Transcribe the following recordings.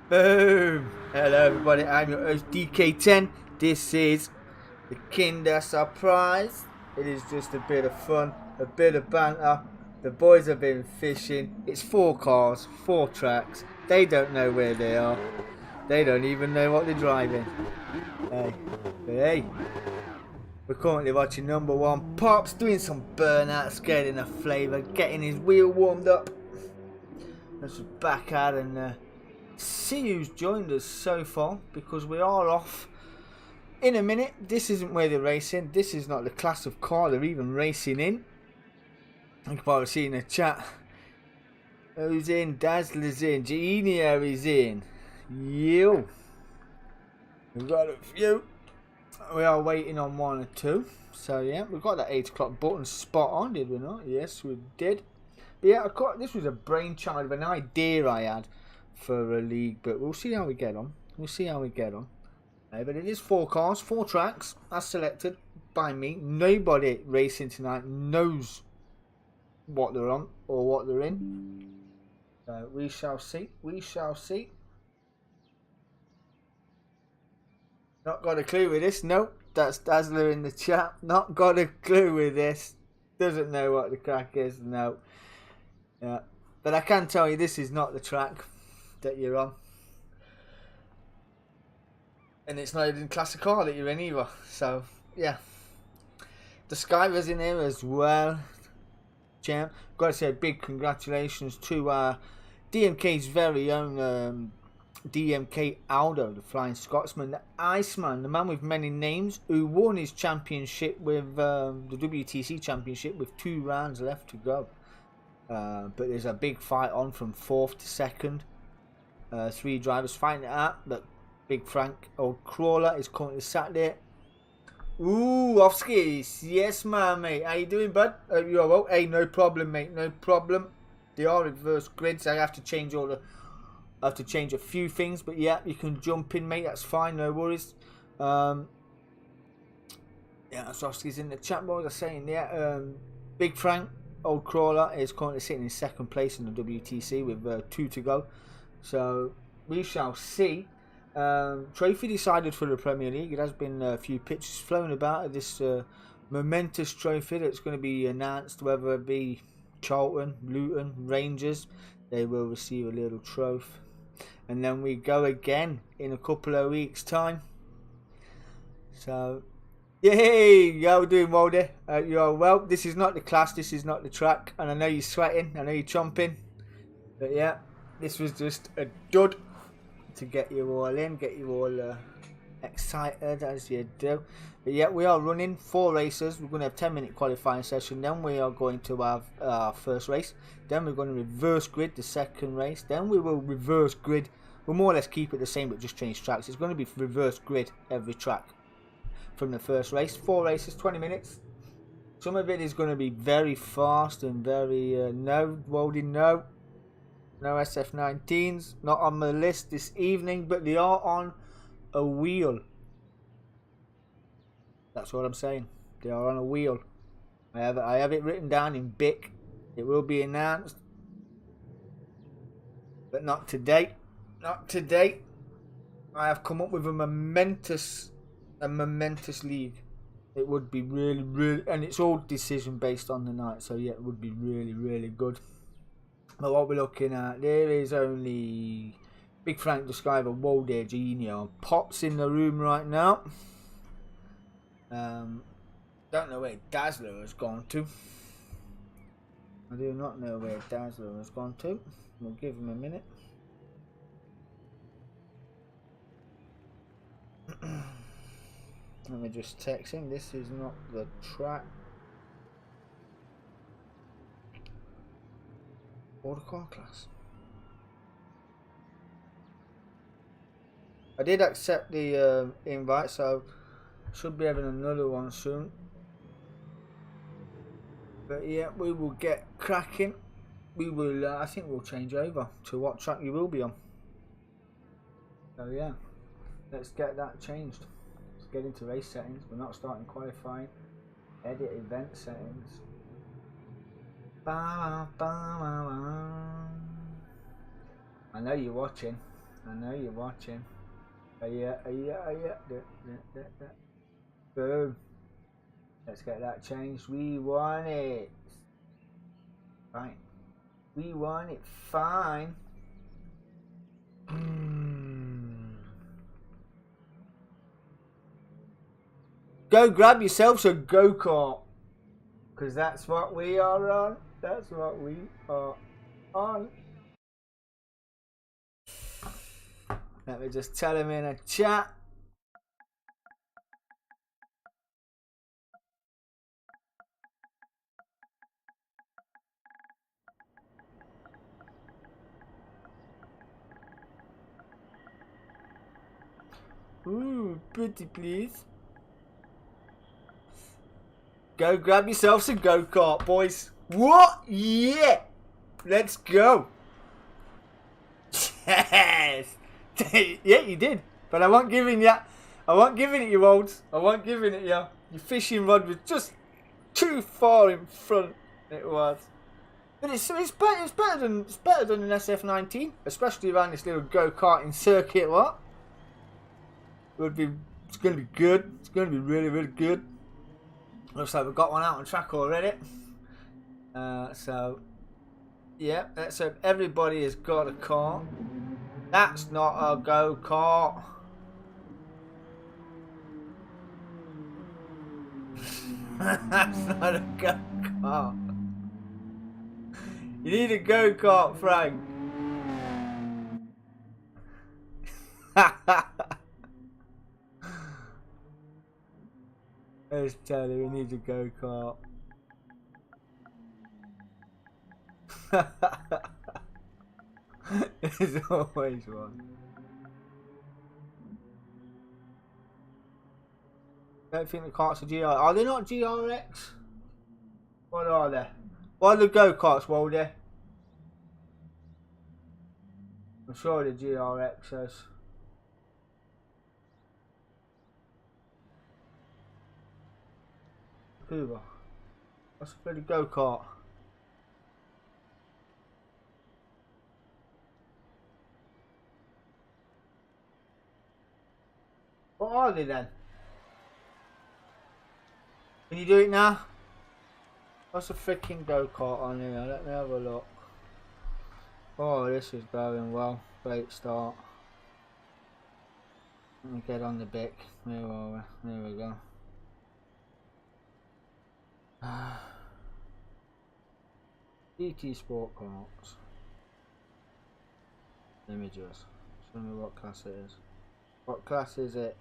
Boom! Hello everybody, I'm your host DK10. This is the Kinder Surprise. It is just a bit of fun, a bit of banter. The boys have been fishing. It's 4 cars, 4 tracks. They don't know where they are. They don't even know what they're driving. Hey. We're currently watching number 1. Pop's doing some burnouts, getting a flavour, getting his wheel warmed up. Let's just back out and see who's joined us so far, because we are off in a minute. This isn't where they're racing. This is not the class of car they're even racing in. You can probably see in the chat who's in. Dazzler's in, Genio is in, you. We've got a few. We are waiting on 1 or 2. So yeah, we've got that 8 o'clock button spot on, did we not? Yes, we did. But yeah, this was a brainchild of an idea I had for a league, but we'll see how we get on. But it is 4 cars, 4 tracks, as selected by me. Nobody racing tonight knows what they're on or what they're in. We shall see. Not got a clue with this. Nope, that's Dazzler in the chat. Not got a clue with this. Doesn't know what the crack is. No. Yeah, but I can tell you this is not the track that you're on, and it's not even classic car that you're in either. So yeah, the Skyver's in here as well. Champ, got to say a big congratulations to DMK's very own DMK Aldo, the Flying Scotsman, the Iceman, the man with many names, who won his championship with the WTC championship with 2 rounds left to go. But there's a big fight on from 4th to 2nd. 3 drivers fighting it out, but Big Frank, old crawler, is currently sat there. Ooh, Offskis, yes mate, how you doing bud? You are well? Hey, no problem mate, no problem. They are reverse grids, I have to change a few things, but yeah, you can jump in mate, that's fine, no worries. Yeah, so Offskis in the chat boys are saying, yeah, Big Frank, old crawler, is currently sitting in 2nd place in the WTC with 2 to go. So we shall see. Trophy decided for the Premier League. It has been a few pictures flown about of this momentous trophy that's going to be announced, whether it be Charlton, Luton, Rangers. They will receive a little trophy. and then we go again in a couple of weeks time. So yay, how are we doing, Waldy? You are well. This is not the class, this is not the track, and I know you're sweating, I know you're chomping, but yeah, this was just a dud to get you all in, get you all excited as you do. But yeah, we are running 4 races. We're going to have 10-minute qualifying session, then we are going to have our first race, then we're going to reverse grid the second race, then we will reverse grid. We'll more or less keep it the same but just change tracks. It's going to be reverse grid every track from the first race. 4 races, 20 minutes. Some of it is going to be very fast and very no, Waldy, no SF19s, not on the list this evening, but they are on a wheel. That's what I'm saying. They are on a wheel. I have it written down in Bic. It will be announced, but not today. Not today. I have come up with a momentous league. It would be really, and it's all decision based on the night. So yeah, it would be really good. But what we're looking at, there is only Big Frank Describer, Waldy Junior, Pops in the room right now. Don't know where Dazzler has gone to. I do not know where Dazzler has gone to. We'll give him a minute. Let me just text him. This is not the track. Or the car class. I did accept the invite, so should be having another one soon. But yeah, we will get cracking. We will. I think we'll change over to what track you will be on. So yeah, let's get that changed. Let's get into race settings. We're not starting qualifying. Edit event settings. I know you're watching. I know you're watching. Yeah. Boom. Let's get that changed. We want it. Fine. We want it fine. Go grab yourselves a go-kart. Because that's what we are on. That's what we are on. Let me just tell him in a chat. Ooh, pretty please. Go grab yourselves a go-kart, boys. What? Yeah! Let's go. Yes! Yeah, you did. But I wasn't giving you. I wasn't giving it you, olds. I wasn't giving it you. Your fishing rod was just too far in front. It was. But it's better than an SF19, especially around this little go-karting circuit. What? It's going to be good. It's going to be really good. Looks like we've got one out on track already. So yeah, let's hope everybody has got a car. That's not a go-kart. That's not a go-kart. You need a go-kart, Frank. Let's tell you, we need a go-kart. There's always one. I don't think the karts are GR. Are they not GRX? What are they? What are the go-karts, Waldy? I'm sure the GRXs. Hoover. What's a bloody go-kart? What are they then? Can you do it now? What's a freaking go-kart on here? Let me have a look. Oh, this is going well. Great start. Let me get on the bic. There we go. DT Sport Carts. Images. Show me what class it is. What class is it?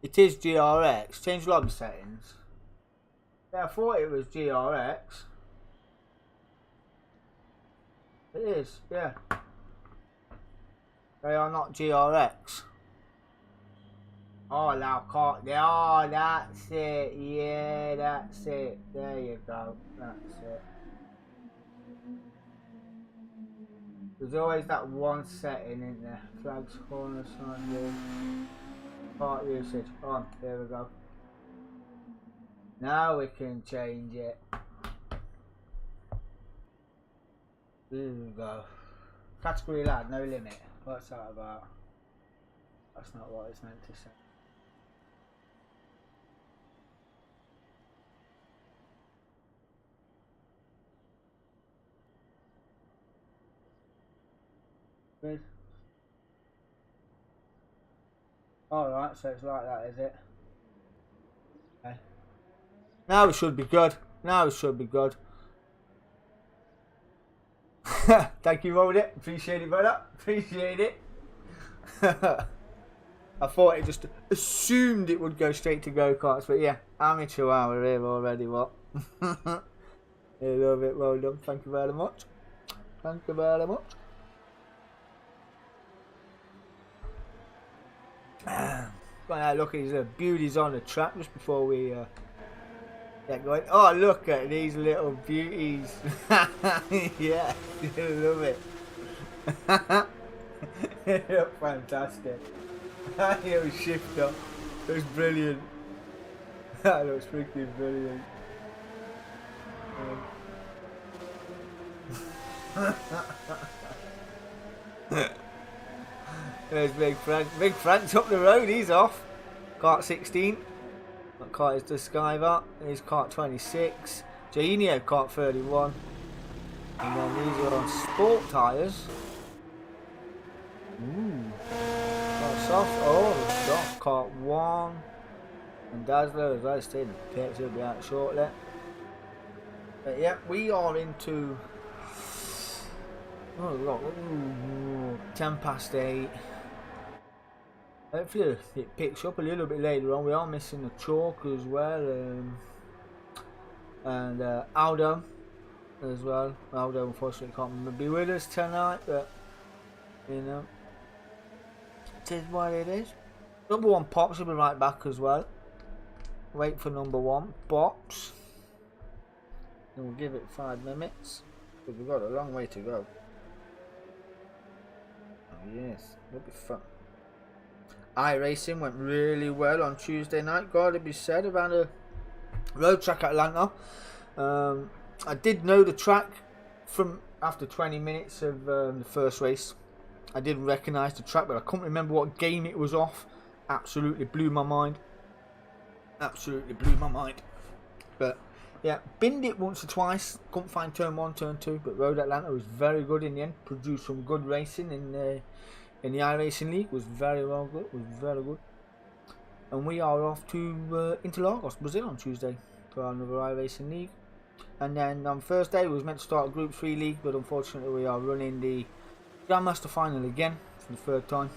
It is GRX. Change lobby settings. Yeah, I thought it was GRX. It is, yeah. They are not GRX. Oh, now can't. Oh, that's it. Yeah, that's it. There you go. That's it. There's always that one setting in there. Flags, corner, side view. Part usage. On. There we go. Now we can change it. There we go. Category lad, no limit. What's that about? That's not what it's meant to say. Good. Alright, so it's like that, is it? Okay. Now it should be good. Now it should be good. Thank you, Rodet. Appreciate it, brother. Appreciate it. I thought it just assumed it would go straight to go-karts, but yeah, amateur hour here already, what? I love it, well done. Thank you very much. Thank you very much. Look at these beauties on the track just before we get going. Oh, look at these little beauties. Yeah, I love it. They look fantastic. That little shifter looks brilliant. That looks freaking brilliant. There's Big Frank. Big Frank's up the road, he's off. Kart 16. That kart is the Skyvar. Here's kart 26. Janio kart 31. And then these are on sport tyres. Ooh. Kart soft. Oh, soft kart 1. And Dazzler as well. Stay in the pits, he'll be out shortly. But yeah, we are into. Oh, look. 10 past 8. Hopefully it picks up a little bit later on. We are missing the chalk as well, and Aldo as well. Aldo unfortunately can't be with us tonight, but you know, it is what it is. Number 1 Pops will be right back as well. Wait for number 1 Pops. And we'll give it 5 minutes because we've got a long way to go. Oh yes, it'll be fun. iRacing went really well on Tuesday night, gotta be said, about a road track at Atlanta. I did know the track from after 20 minutes of the first race. I did recognise the track, but I couldn't remember what game it was off. Absolutely blew my mind. Absolutely blew my mind. But yeah, binned it once or twice. Couldn't find turn 1, turn 2, but Road Atlanta was very good in the end. Produced some good racing in the iRacing League. Was very well good. Was very good. And we are off to Interlagos, Brazil on Tuesday for another iRacing League. And then on Thursday we was meant to start a Group 3 League, but unfortunately we are running the Grandmaster Final again for the 3rd time.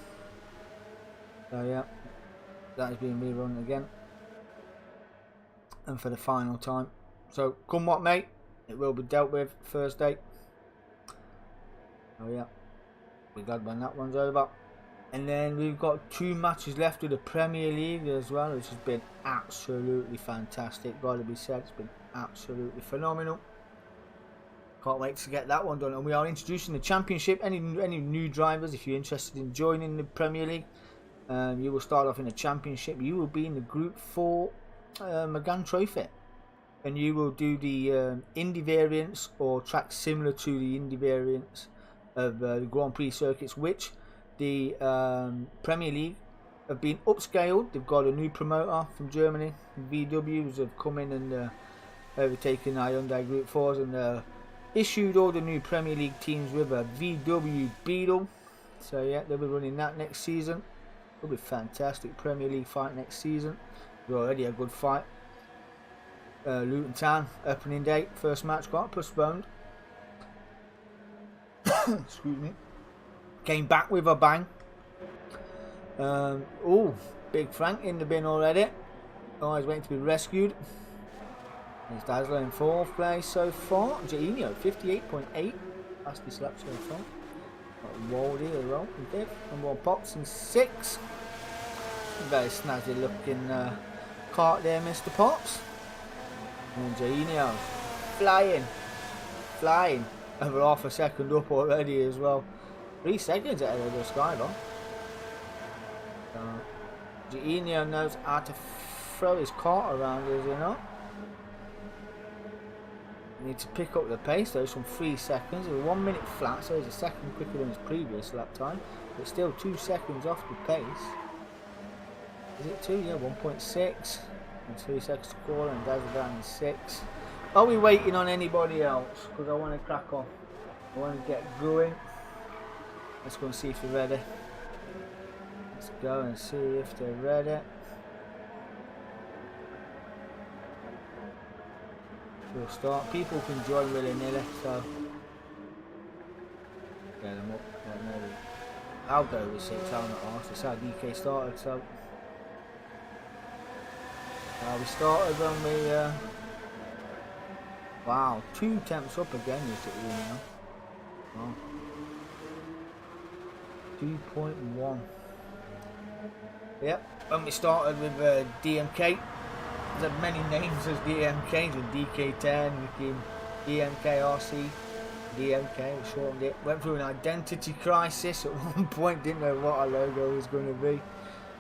So yeah, that is being rerun again. And for the final time. So come what may, it will be dealt with Thursday. Oh yeah, we're glad when that one's over. And then we've got 2 matches left of the Premier League as well, which has been absolutely fantastic. Gotta be said, it's been absolutely phenomenal. Can't wait to get that one done. And we are introducing the Championship. Any new drivers, if you're interested in joining the Premier League, you will start off in the Championship. You will be in the Group 4 Megane Trophy. and you will do the Indy variants or tracks similar to the Indy variants of the Grand Prix circuits, which the Premier League have been upscaled. They've got a new promoter from Germany, VWs have come in and overtaken our Hyundai Group 4s and issued all the new Premier League teams with a VW Beetle. So yeah, they'll be running that next season. It'll be a fantastic Premier League fight next season. It's already a good fight. Luton Town opening date, first match got postponed. Excuse me. Came back with a bang. Oh, Big Frank in the bin already. Oh, he's waiting to be rescued. There's Dazzler in 4th place so far. Jainio 58.8. Fastest lap so far. Got Waldy as well in 5th. And one Pops in 6th. Very snazzy looking kart there, Mr. Pops. And Jainio flying. Over half a second up already as well. 3 seconds ahead of the Skybar. Jainio knows how to throw his kart around, does he not? Need to pick up the pace though, from 3 seconds. It was 1 minute flat, so he's a second quicker than his previous lap time, but still 2 seconds off the pace. Is it 2? Yeah, 1.6 and 3 seconds to call, and Dazzle down in 6. Are we waiting on anybody else? Because I want to crack on. I want to get going. Let's go and see if they're ready. Let's go and see if they're ready. We'll start. People can join willy-nilly, so get them up. Maybe I'll go with 6. I'm not asked. It's how DK started, so we started when we wow, 2 temps up again. Is it really now? Wow. 2.1. Yep. When we started with DMK. There's had many names as DMKs, with DK10, became DMKRC, DMK, we shortened it. Went through an identity crisis at one point, didn't know what our logo was going to be.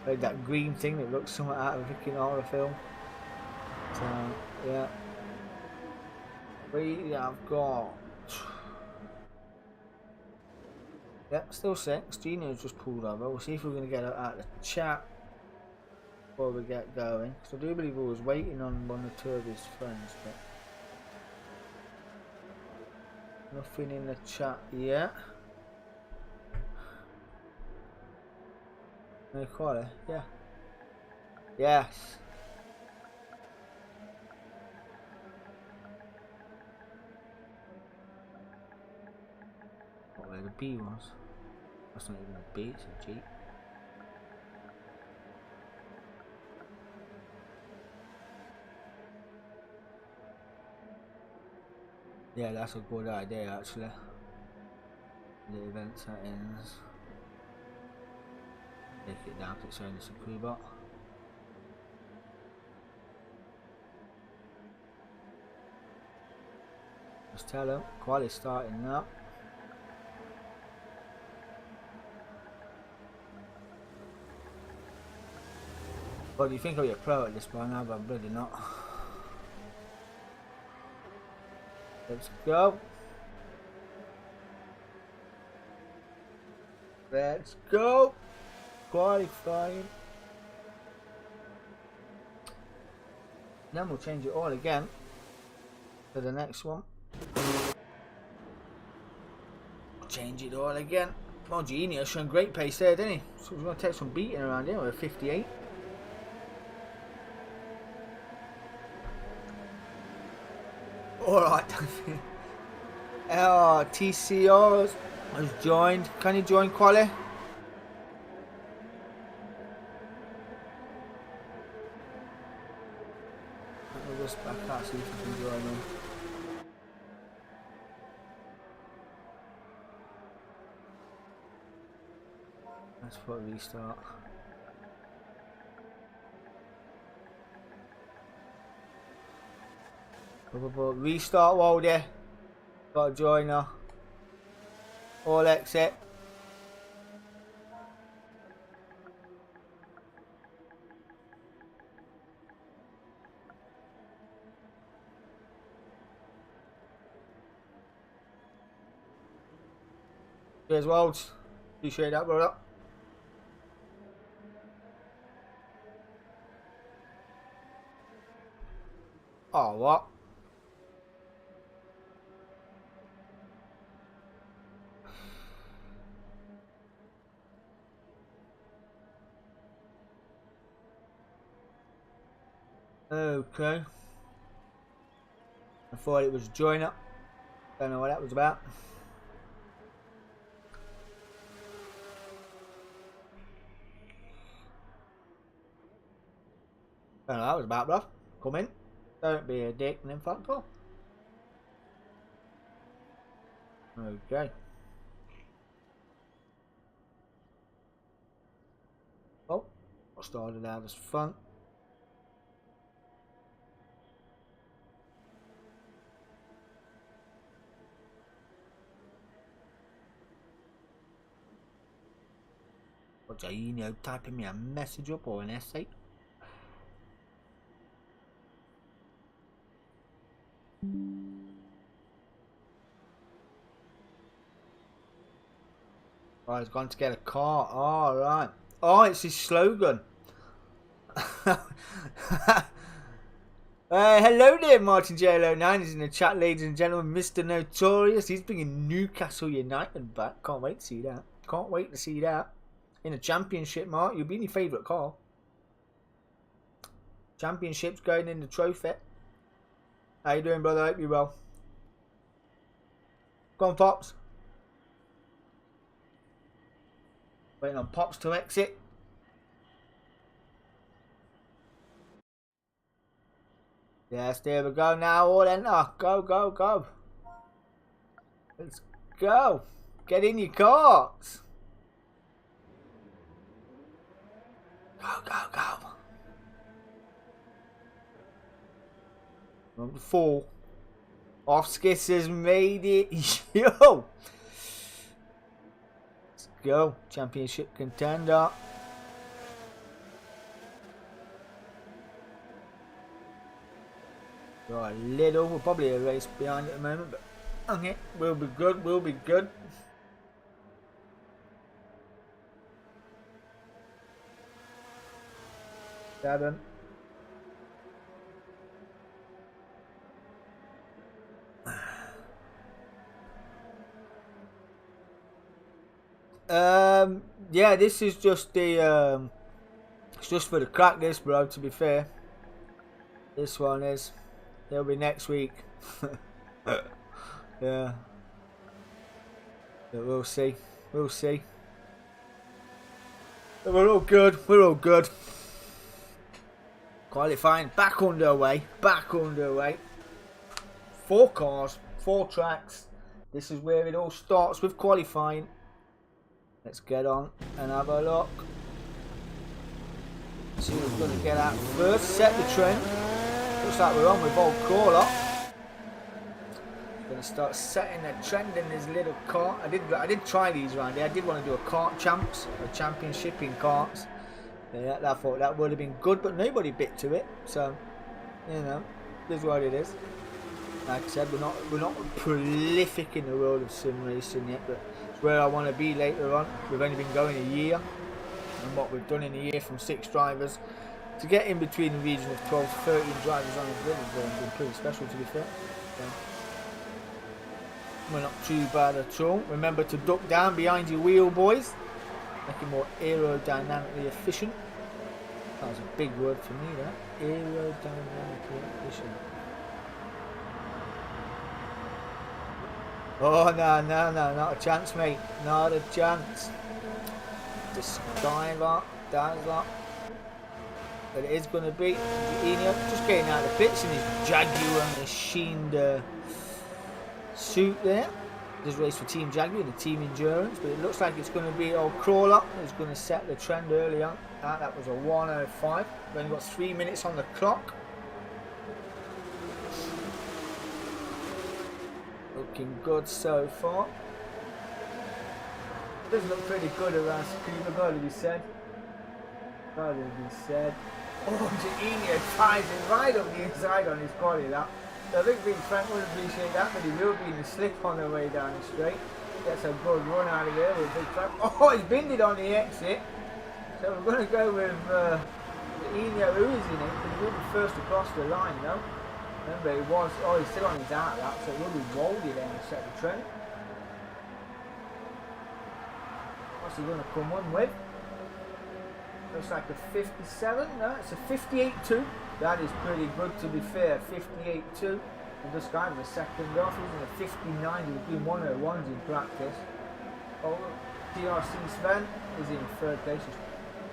Like that green thing that looked somewhat out of a freaking horror film. So, yeah. We have got... Yep, still 6. Gino's just pulled over. We'll see if we're going to get out of the chat before we get going, because I do believe we was waiting on one or two of his friends, but nothing in the chat yet. No quality, yeah. Yes. What, where the B was? That's not even a B, it's a G. Yeah, that's a good idea actually. The event settings. Take it down to its own Suprise bot. Just tell them, quality's starting now. What do you think of your pro at this point now? But I'm bloody not. Let's go. Let's go. Qualifying. Then we'll change it all again for the next one. Change it all again. Well, Genius showing great pace there, didn't he? So we're going to take some beating around here with a 58. Alright. TCR has joined. Can you join Quali? We'll just back out, see if we can join him. Let's put a restart. Restart Waldy. Got a joiner. All exit. Cheers, Wolds. Appreciate that, brother. Oh, what? Okay. I thought it was a joiner. Don't know what that was about. Don't know what that was about, bro. Come in. Don't be a dick and then fuck off. Okay. Oh, I started out as fun. What's that, you know, typing me a message up or an essay? Oh, he's gone to get a car. Oh, right. Oh, it's his slogan. Hello there, Martin JL09 is in the chat, ladies and gentlemen. Mr. Notorious. He's bringing Newcastle United back. Can't wait to see that. Can't wait to see that. In a championship, Mark. You'll be in your favourite car. Championship's going in the trophy. How you doing, brother? Hope you're well. Go on, Pops. Waiting on Pops to exit. Yes, there we go now. All enter. Go, go, go. Let's go. Get in your cars. Go, go, go. Number 4. Oskis has made it. Yo. Let's go. Championship contender. Got a little. We're probably a race behind at the moment, but okay, we'll be good. We'll be good. Seven. Yeah, this is just the it's just for the crack, this, bro, to be fair. This one is. It'll be next week. Yeah. But we'll see. We'll see. But we're all good. We're all good. Qualifying back underway. Back underway. 4 cars, 4 tracks. This is where it all starts with qualifying. Let's get on and have a look. See who's going to get out first. Set the trend. Looks like we're on with old Crawler. Going to start setting a trend in this little kart. I did try these around here. I did want to do a kart champs, a championship in karts. Yeah, I thought that would have been good, but nobody bit to it. So, you know, this is what it is. Like I said, we're not prolific in the world of sim racing yet, but it's where I want to be later on. We've only been going a year, and what we've done in a year from 6 drivers to get in between the region of 12 to 13 drivers on the grid has been pretty special, to be fair. So, we're not too bad at all. Remember to duck down behind your wheel, boys. Make it more aerodynamically efficient. That was a big word for me, that. Aerodynamically efficient. Oh, no, not a chance, mate. Not a chance. The Skylar, Dazzler. But it is going to be Enio just getting out of the pits in his Jaguar machined suit there. Just race for Team Jaguar in the Team Endurance, but it looks like it's going to be old Crawler who's going to set the trend early on. That was a 1:05. We've only got 3 minutes on the clock. Looking good so far. Does look pretty good around Scuba, gotta be said. Gotta be said. Oh, Enio ties it right up the inside on his quality, that. So I think Big Frank would appreciate that, but he will be in the slip on the way down the straight. gets a good run out of here with a big trap. Oh, he's binded on the exit. So we're going to go with Enio, who is in it, because he will be first across the line though. Remember, he was, oh, he's still on his out lap, so it will be Waldy then to set the trend. What's he going to come on with? Looks like a 57, no, it's a 58.2. That is pretty good to be fair, 58.2. And this guy was second off, he's in a 59, he was doing 101s in practice. Oh, DRC Sven is in third place, he's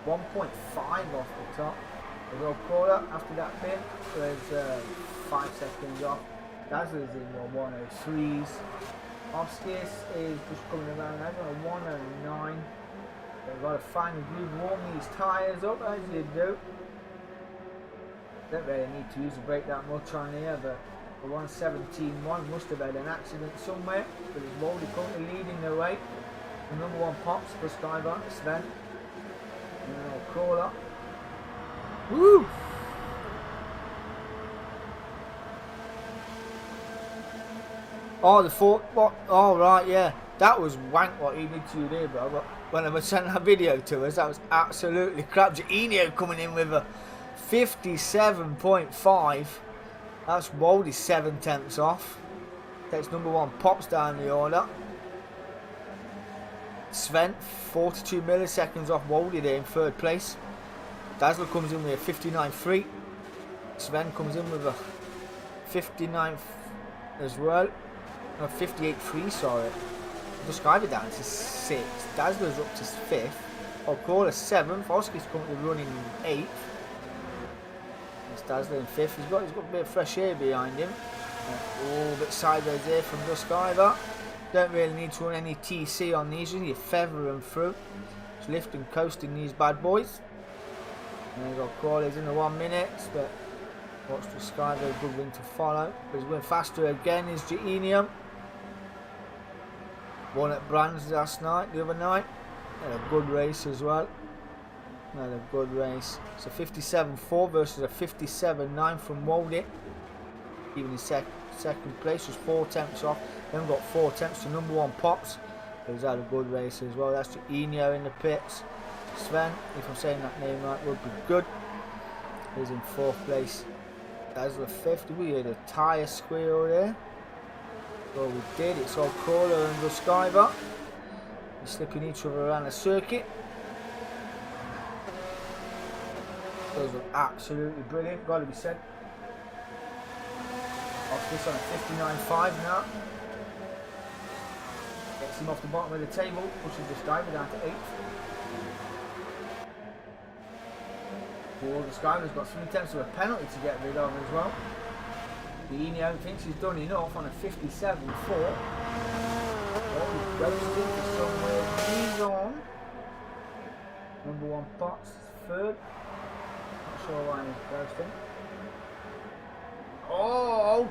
1.5 off the top. The roll caller after that bit, there's 5 seconds off. Dazzler's in your 103s. Oskis is just coming around now, on a 109. They've got to find a groove, warm these tyres up as you do. Don't really need to use the brake that much on here, but the 117.1 must have had an accident somewhere. But it's Waldy currently leading the way. The number 1 pops for Skybar, Sven. And then I'll crawl up. Woo! Oh, the fourth, what? Oh, right, yeah. That was wank what he did to you there, bro. But when I sent that video to us, that was absolutely crap. Enio coming in with a 57.5. That's Waldy 7/10 off. Takes number 1 pops down the order. Sven 42 milliseconds off Waldy there in third place. Dazzler comes in with a 59.3. Sven comes in with a 59 as well. No, 58.3, sorry. Just Skyver down to 6th. Dazzler's up to 5th. O'Crawler 7th. Oski's currently running 8th. It's Dazzler in 5th. He's got a bit of fresh air behind him. Oh, a bit sideways there from Duskiver. Don't really need to run any TC on these. You need to feather them through. Just lift and coasting these bad boys. And he's got Crawlers in the 1 minute. But watch Duskiver, good win to follow. But he's going faster again is Enio. Won at Brands the other night. Had a good race as well. Had a good race. It's a 57.4 versus a 57.9 from Waldy. Even in second place was 4/10 off. Then got 4/10 to number 1 pops. He's had a good race as well. That's Enio in the pits. Sven, if I'm saying that name right, would be good. He's in 4th place. That's the 5th. We had a tyre squeal there. Well, we did. It's all Crawler and Duskiver. They're slipping each other around the circuit. Those look absolutely brilliant, got to be said. Off this on a 59.5 now. Gets him off the bottom of the table, pushes Duskiver down to 8th. Duskiver's got 3/10 of a penalty to get rid of as well. Enio thinks he's done enough on a 57.4. Oh, he's roasting for somewhere. He's on. Number 1 pots, 3rd. Not sure why he's roasting. Oh,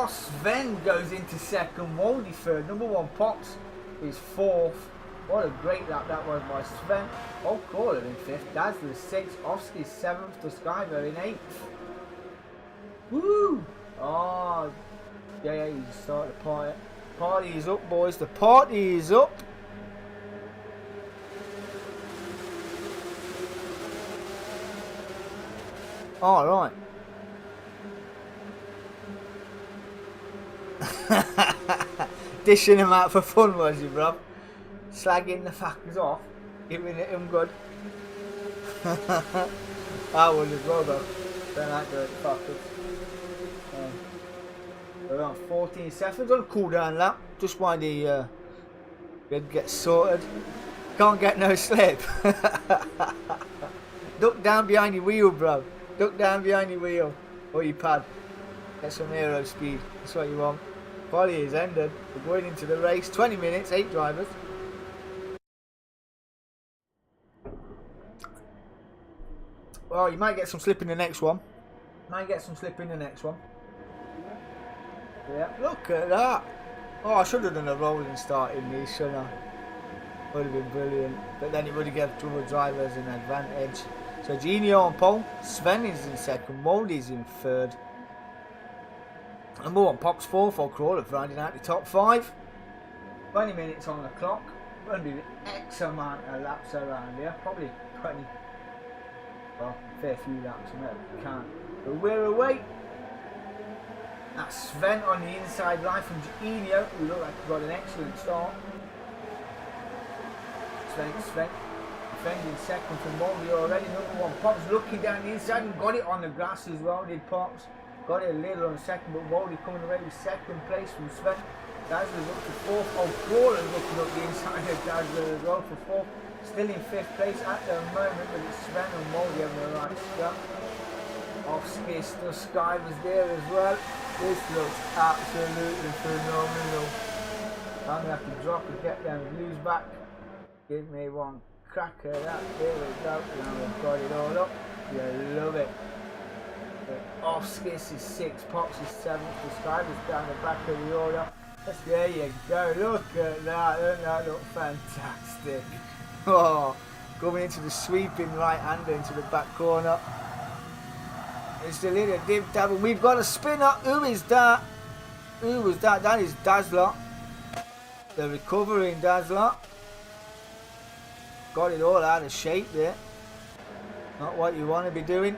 Sven goes into 2nd. Waldy 3rd. Number 1 pops is 4th. What a great lap that was by Sven. Oh, Crawler in 5th. Dazzler 6th. Oski 7th. Duskiver in 8th. Woo! Oh, yeah, you start the party. Party is up, boys. The party is up. All right. Dishing them out for fun, was you, bro? Slagging the fuckers off, giving it them good. I would as well, though. Don't like the fuckers. Around 14 seconds on a cool down lap, just while the red gets sorted. Can't get no slip. Duck down behind your wheel, bro. Duck down behind your wheel or your pad. Get some aero speed. That's what you want. Quali is ended. We're going into the race. 20 minutes, 8 drivers. Well, you might get some slip in the next one. Yeah, look at that. Oh, I should have done a rolling start in these, shouldn't I? Would have been brilliant. But then it would have given two other drivers an advantage. So Enio on pole. Sven is in 2nd. Waldy's in 3rd. Number 1 pops 4th. Or Crawler rounding out the top 5. 20 minutes on the clock. Going to be X amount of laps around here. Probably 20. Well, a fair few laps. I can't. But we're away. That's Sven on the inside line from Enio, who looked like he got an excellent start. Sven. Defending second from Moldy already. Number one. Pops looking down the inside and got it on the grass as well, did Pops. Got it a little on second, but Moldy coming away with second place from Sven. Dazzler's up to fourth. Oh, Crawler's looking up the inside of Dazzler as well for fourth. Still in fifth place at the moment, but it's Sven and Moldy having the right scrap. Off skis, still Sky was there as well. This looks absolutely phenomenal. I'm going to have to drop and get them views back. Give me one crack at that. There we go. Now we've got it all up. You love it. Off skis is 6, Pops is 7th. The Sky was down the back of the order. There you go. Look at that. Doesn't that look fantastic? Oh, coming into the sweeping right hander into the back corner. It's a little dip dab, and we've got a spinner. Who is that? Who was that? That is Dazzler. The recovering Dazzler. Got it all out of shape there. Not what you want to be doing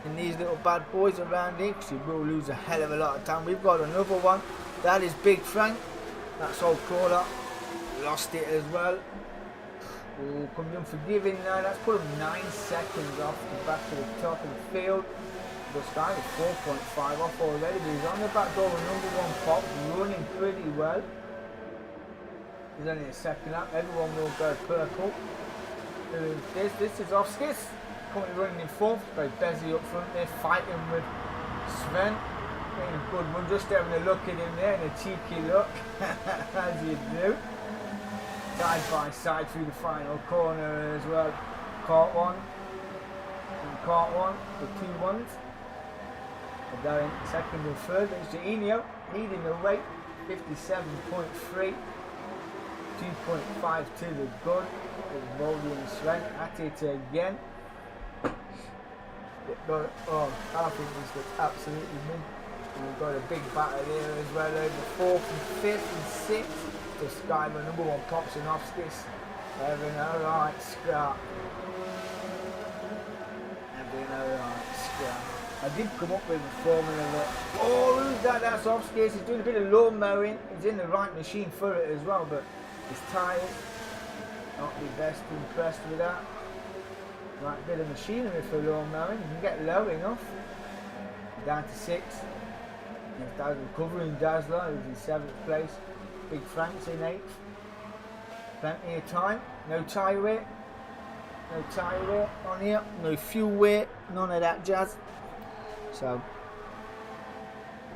in these little bad boys around here, because you will lose a hell of a lot of time. We've got another one. That is Big Frank. That's old Crawler. Lost it as well. Oh, come unforgiving now. That's put him 9 seconds off the back to the top of the field. The Sky is 4.5 off already, but he's on the back door with number one Pop, running pretty well. There's only a second lap. Everyone will go purple. This is off skis. Currently running in fourth. Very busy up front there, fighting with Sven. Getting a good one, just having a look at him there, and a cheeky look, as you do. Side by side through the final corner as well. Caught one. And caught one. The 2 ones. We're going second and third. There's Enio leading the way. 57.3. 2.5 to the good. With Moldy and Sven at it again. Oh, I think this looks absolutely mint. And we've got a big battle there as well over 4th and 5th and 6th. The Sky, my number one Pops and off skis. Having a right scrap. Having a right scrap. I did come up with a formula that, oh, who's that? That's off skis. He's doing a bit of lawn mowing. He's in the right machine for it as well, but he's tired. Not the best impressed with that. Right bit of machinery for lawn mowing. You can get low enough. Down to 6th. Next down recovering Dazzler, who's in 7th place. Big Frank's in 8th. Plenty of time. No tyre wear. No tyre wear on here. No fuel wear. None of that jazz. So,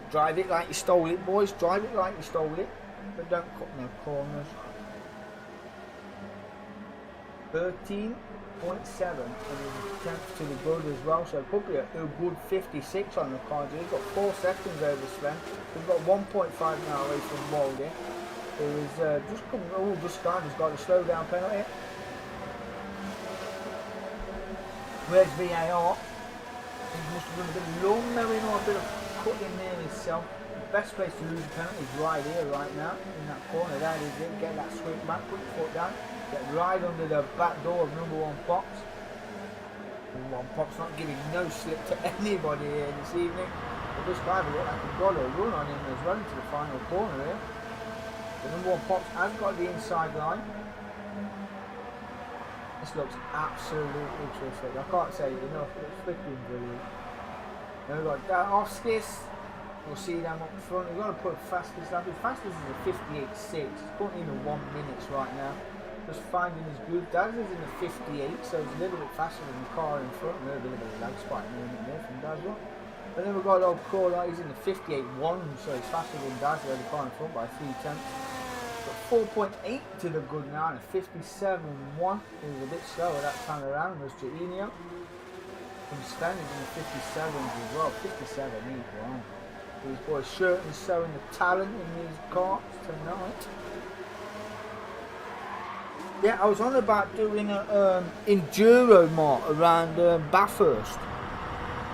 drive it like you stole it, boys. Drive it like you stole it. But don't cut no corners. 13.7. And he's 10th to the good as well. So, probably a good 56 on the cards. He's got 4 seconds over Sven. We've got 1.5 now away from Waldy. It was just coming. Oh, this guy has got a slow down penalty. Where's VAR? He must have done a bit of lawn mowing or a bit of cutting there himself. The best place to lose a penalty is right here, right now, in that corner. That is it. Get that sweep back, put your foot down, get right under the back door of number one Pops. Number one Pops not giving no slip to anybody here this evening. But this guy will look like he's got a run on him as well into the final corner here. The number one Pops has got the inside line. This looks absolutely terrific. I can't say it enough. It looks freaking brilliant. Then we've got that off skis. We'll see them up front. We've got to put fastest up. Fastest is a 58.6. It's currently in the 1 minutes right now. Just finding his groove. Dazzler's in the 58, so it's a little bit faster than the car in front. A little bit of a lag spike movement there from Dazzler. And then we've got old Crawler. He's in the 58.1, so he's faster than Dazzler, the car in front by 3 tenths. 4.8 to the good now, and a 57.1. He was a bit slower that time around, was Enio. From Sven is in the 57s as well, 57 each, wow. These boys certainly showing the talent in these carts tonight. Yeah, I was on about doing an enduro mod around Bathurst.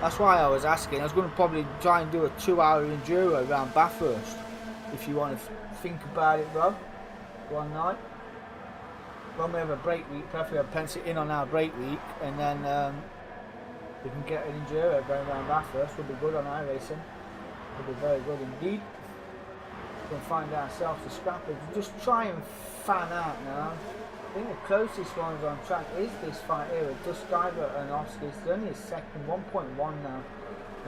That's why I was asking. I was going to probably try and do a 2-hour enduro around Bathurst. If you want to think about it, bro. 1-9. When we have a break week, preferably I'll pencil it in on our break week, and then we can get an enduro going around Bathurst. We'll be good on iRacing. We'll be very good indeed. We can find ourselves a scrapper. Just try and fan out now. I think the closest ones on track is this fight here with Dusk Diver and Oscar. It's only a second, 1.1 now,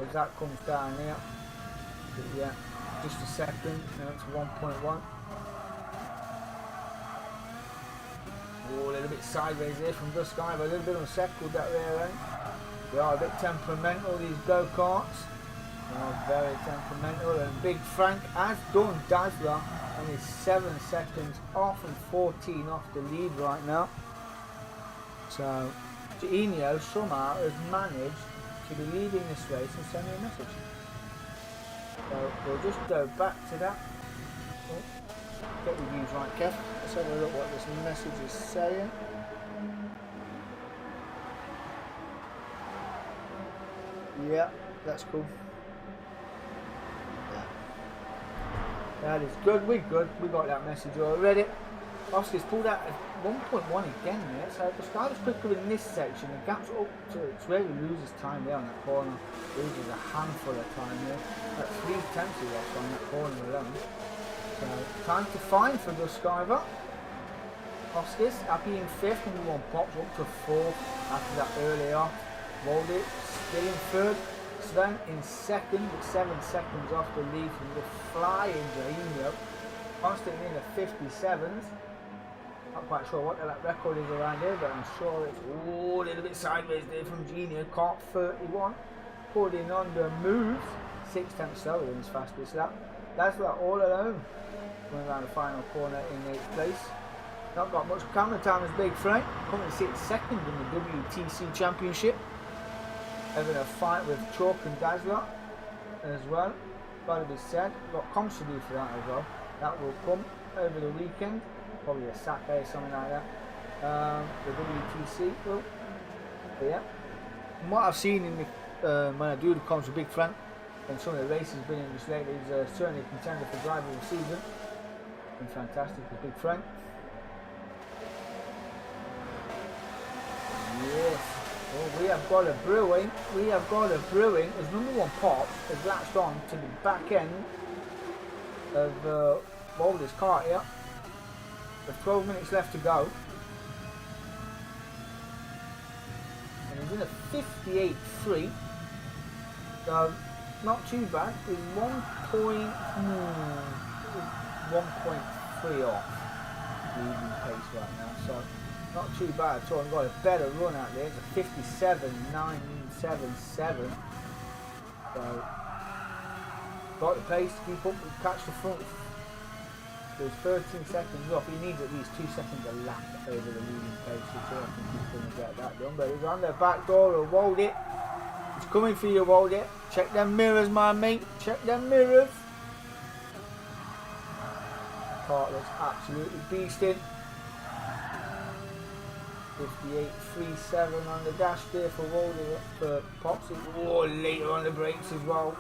as that comes down here. But yeah, just a second, now it's 1.1. Oh, a little bit sideways here from Dusk Diver, a little bit unsettled that rear end. They are a bit temperamental, these go-karts. They are very temperamental, and Big Frank has done Dazzler, and is 7 seconds off and 14 off the lead right now. So Enio somehow has managed to be leading this race and send me a message. So we'll just go back to that. Oh, get the views right, Kev. Let's have a look what this message is saying. Yeah, that's cool. That is good, we're good, we got that message already. Oscar's pulled out at 1.1 again there, so the start is quicker in this section. The gap's up to it's where he loses time there on that corner. Loses a handful of time there. That's 3 tenths he lost on that corner alone. So time to find for the Skyver. Oscar's happy in 5th, number 1 pops up to 4th after that early off. Rolled it, still in 3rd. Sven in 2nd with 7 seconds off the lead from the flying Jainio. Constantly in the 57s. Not quite sure what that record is around here, but I'm sure it's a little bit sideways there from Genio. Cart 31. Putting on the moves. 6 tenths slower than his fastest lap. That's like all alone. Going around the final corner in 8th place. Not got much camera time as Big Frank. Coming to sit 2nd in the WTC Championship. Having a fight with Chalk and Dazzler as well. Got to be said. Got comps to do for that as well. That will come over the weekend. Probably a Saturday or something like that. The WTC will. But yeah. From what I've seen in the when I do the comps with Big Frank and some of the races been in this lately, he's certainly a contender for driver of the season. Been fantastic with Big Frank. Yes. Well, we have got a brewing. We have got a brewing as number 1 pop has latched on to the back end of Boulder's cart here. There's 12 minutes left to go. And he's in a 58.3. So not too bad. He's 1.3 off leading pace right now. So not too bad at all. I've got a better run out there. It's a 57.977. So got the pace to keep up and catch the front. There's 13 seconds off. He needs at least 2 seconds a lap over the leading pace. So I think he's going to get that done. But he's on the back door of Waldy. He's coming for you, Waldy. Check them mirrors, my mate. Check them mirrors. Cart looks absolutely beasting. 58.37 on the dash there for Waldy, for Pops. Oh, later on the brakes as well.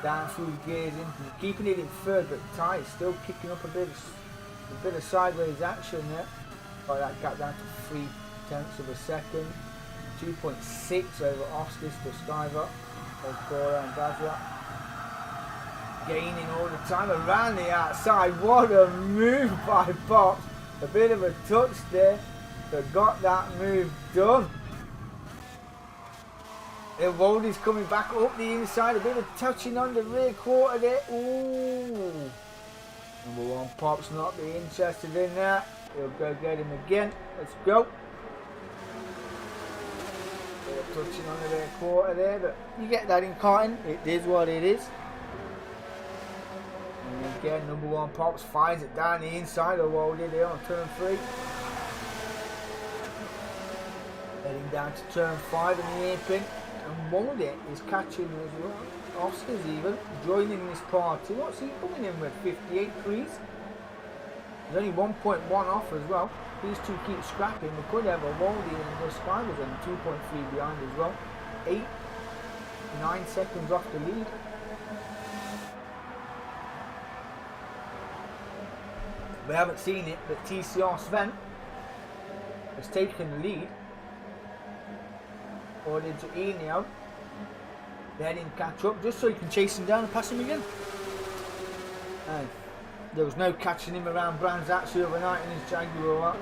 Down through the gears in, keeping it in 3rd, but Ty is still kicking up a bit of sideways action there. Got that gap down to 3 tenths of a second. 2.6 over Ostis to Skyver. Cora and Dazzler. Gaining all the time around the outside. What a move by Pops. A bit of a touch there, but got that move done. Waldy's coming back up the inside, a bit of touching on the rear quarter there. Ooh. Number 1 Pop's not be interested in that. He'll go get him again. Let's go. Bit of touching on the rear quarter there, but you get that in karting. It is what it is. And again, number 1 Pops finds it down the inside of Waldy there on turn 3. Heading down to turn 5 in the hairpin. And Waldy is catching as well. Oscar's even joining this party. What's he coming in with? 58 threes. There's only 1.1 off as well. These two keep scrapping. We could have a Waldy and the Skywers and 2.3 behind as well. 9 seconds off the lead. We haven't seen it, but TCR Sven has taken the lead. Forward into Enio. Let him catch up just so he can chase him down and pass him again. And there was no catching him around Brands actually overnight in his Jaguar.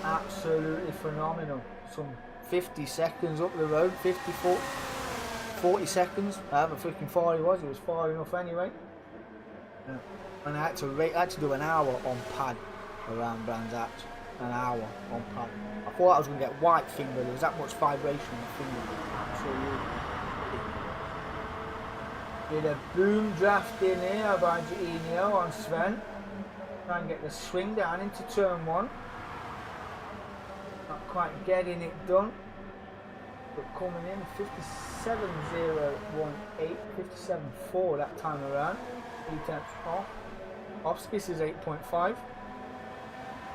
Absolutely phenomenal. Some 50 seconds up the road, 40 seconds. However freaking far he was far enough anyway. And I had to do an hour on pad around Brands Hatch. An hour on pad. I thought I was going to get white finger. There was that much vibration in the finger. Absolutely. Did a boom draft in here by Enio on Sven. Try and get the swing down into turn 1. Not quite getting it done. But coming in 57.018, 57.4 that time around. 3 tenths off. Offskis is 8.5.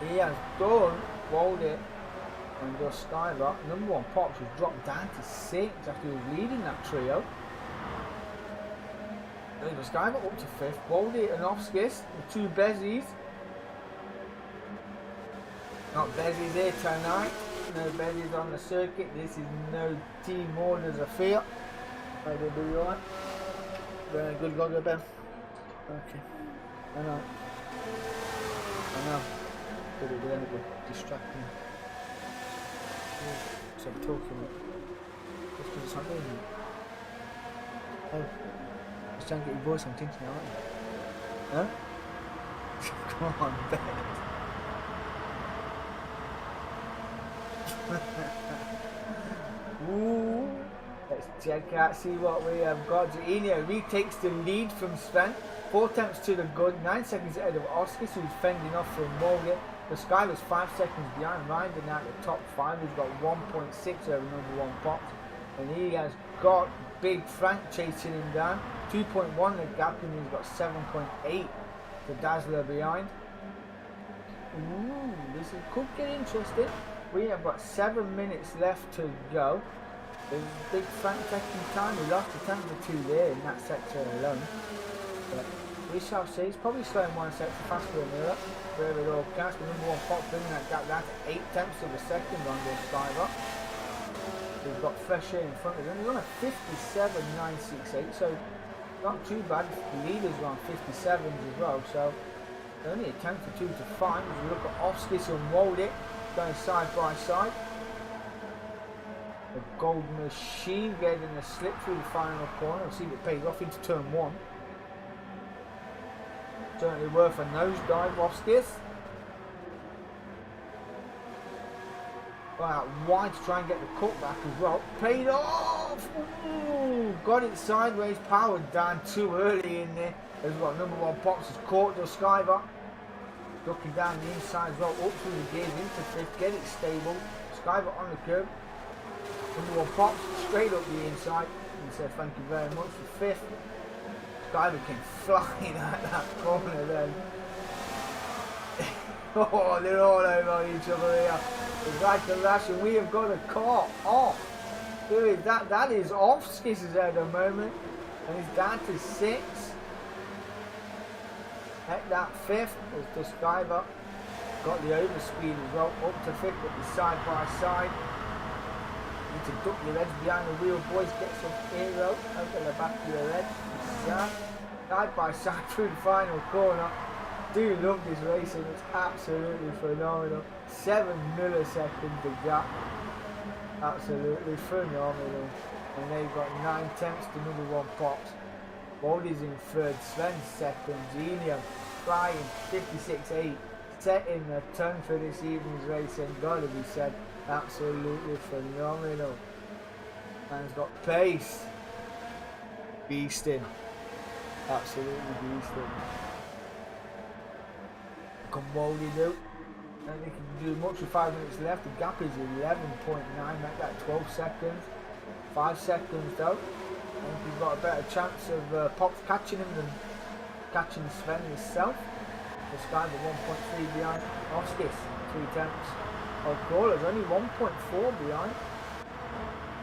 He has done, rolled it, and just Skyver. Number 1 Pops was dropped down to 6 after he was leading that trio. Then was Skyver up to 5th, rolled it and Offskis, the 2 Bezies. Not Bezies here tonight. No Bezies on the circuit. This is no team orders, I feel. Maybe it'll be alright. Very good go, Ben. Okay. I know. But it will end up distracting me. So I'm talking about. Just because it's not doing it. Oh. Just trying to get your voice on thinking, aren't you? Huh? Come on, Ben. Ooh. Let's check out, see what we have got. Enio retakes the lead from Sven. 4 attempts to the good, 9 seconds ahead of Oscar, who's fending off from Morgan. The Sky was 5 seconds behind, riding out the top 5. He's got 1.6 over number 1 Pops. And he has got Big Frank chasing him down. 2.1 the gap, and he's got 7.8 the Dazzler behind. Ooh, this could get interesting. We have got 7 minutes left to go. There's Big Frank taking time. We lost a tenth or 2 there in that sector alone. But we shall see. It's probably slowing 1 sector faster than the other. Where it all counts. The number 1 Pop bringing that gap down to 8 tenths of a second on this driver. We've got fresh air in front of them. He's on a 57.968, so not too bad. The leaders are on 57s as well, so only a tenth or 2 to find. As we look at Offskis and rolled it, going side by side. The Gold Machine getting a slip through the final corner. We'll see if it pays off into turn 1. Certainly worth a nosedive, Offskis. Got out wide to try and get the cutback as well. Paid off! Ooh, got it sideways, powered down too early in there. There's got number 1 Pops has caught the Skyver. Ducking down the inside as well, up through the gears into 5th, get it stable. Skyver on the curb. Number 1 Pops straight up the inside. He said thank you very much for 5th. Skyver came flying out that corner then. Oh, they're all over each other here. It's like the lash, and we have got a car off. Dude, that is off Skiss's at the moment. And he's down to 6. At that 5th is the Skyver. Got the overspeed as well. Up to 5th with the side by side. Need to duck your edge behind the wheel, boys. Get some aero over the back of your edge. Side by side through the final corner. Do love this racing, it's absolutely phenomenal. 7 milliseconds the gap. Absolutely phenomenal. And they've got 9 tenths to number 1 Pops. Baldy's in 3rd, Sven 2nd, Enio flying 56.8. Setting the tone for this evening's racing, gotta be said. Absolutely phenomenal. Man's got pace. Beasting. Absolutely beasting. Can Waldy do? And they can do much with 5 minutes left. The gap is 11.9, make that 12 seconds. 5 seconds though. I think he's got a better chance of Pops catching him than catching Sven himself. The Sky with 1.3 behind. Offskis, 3 tenths. Crawler's only 1.4 behind.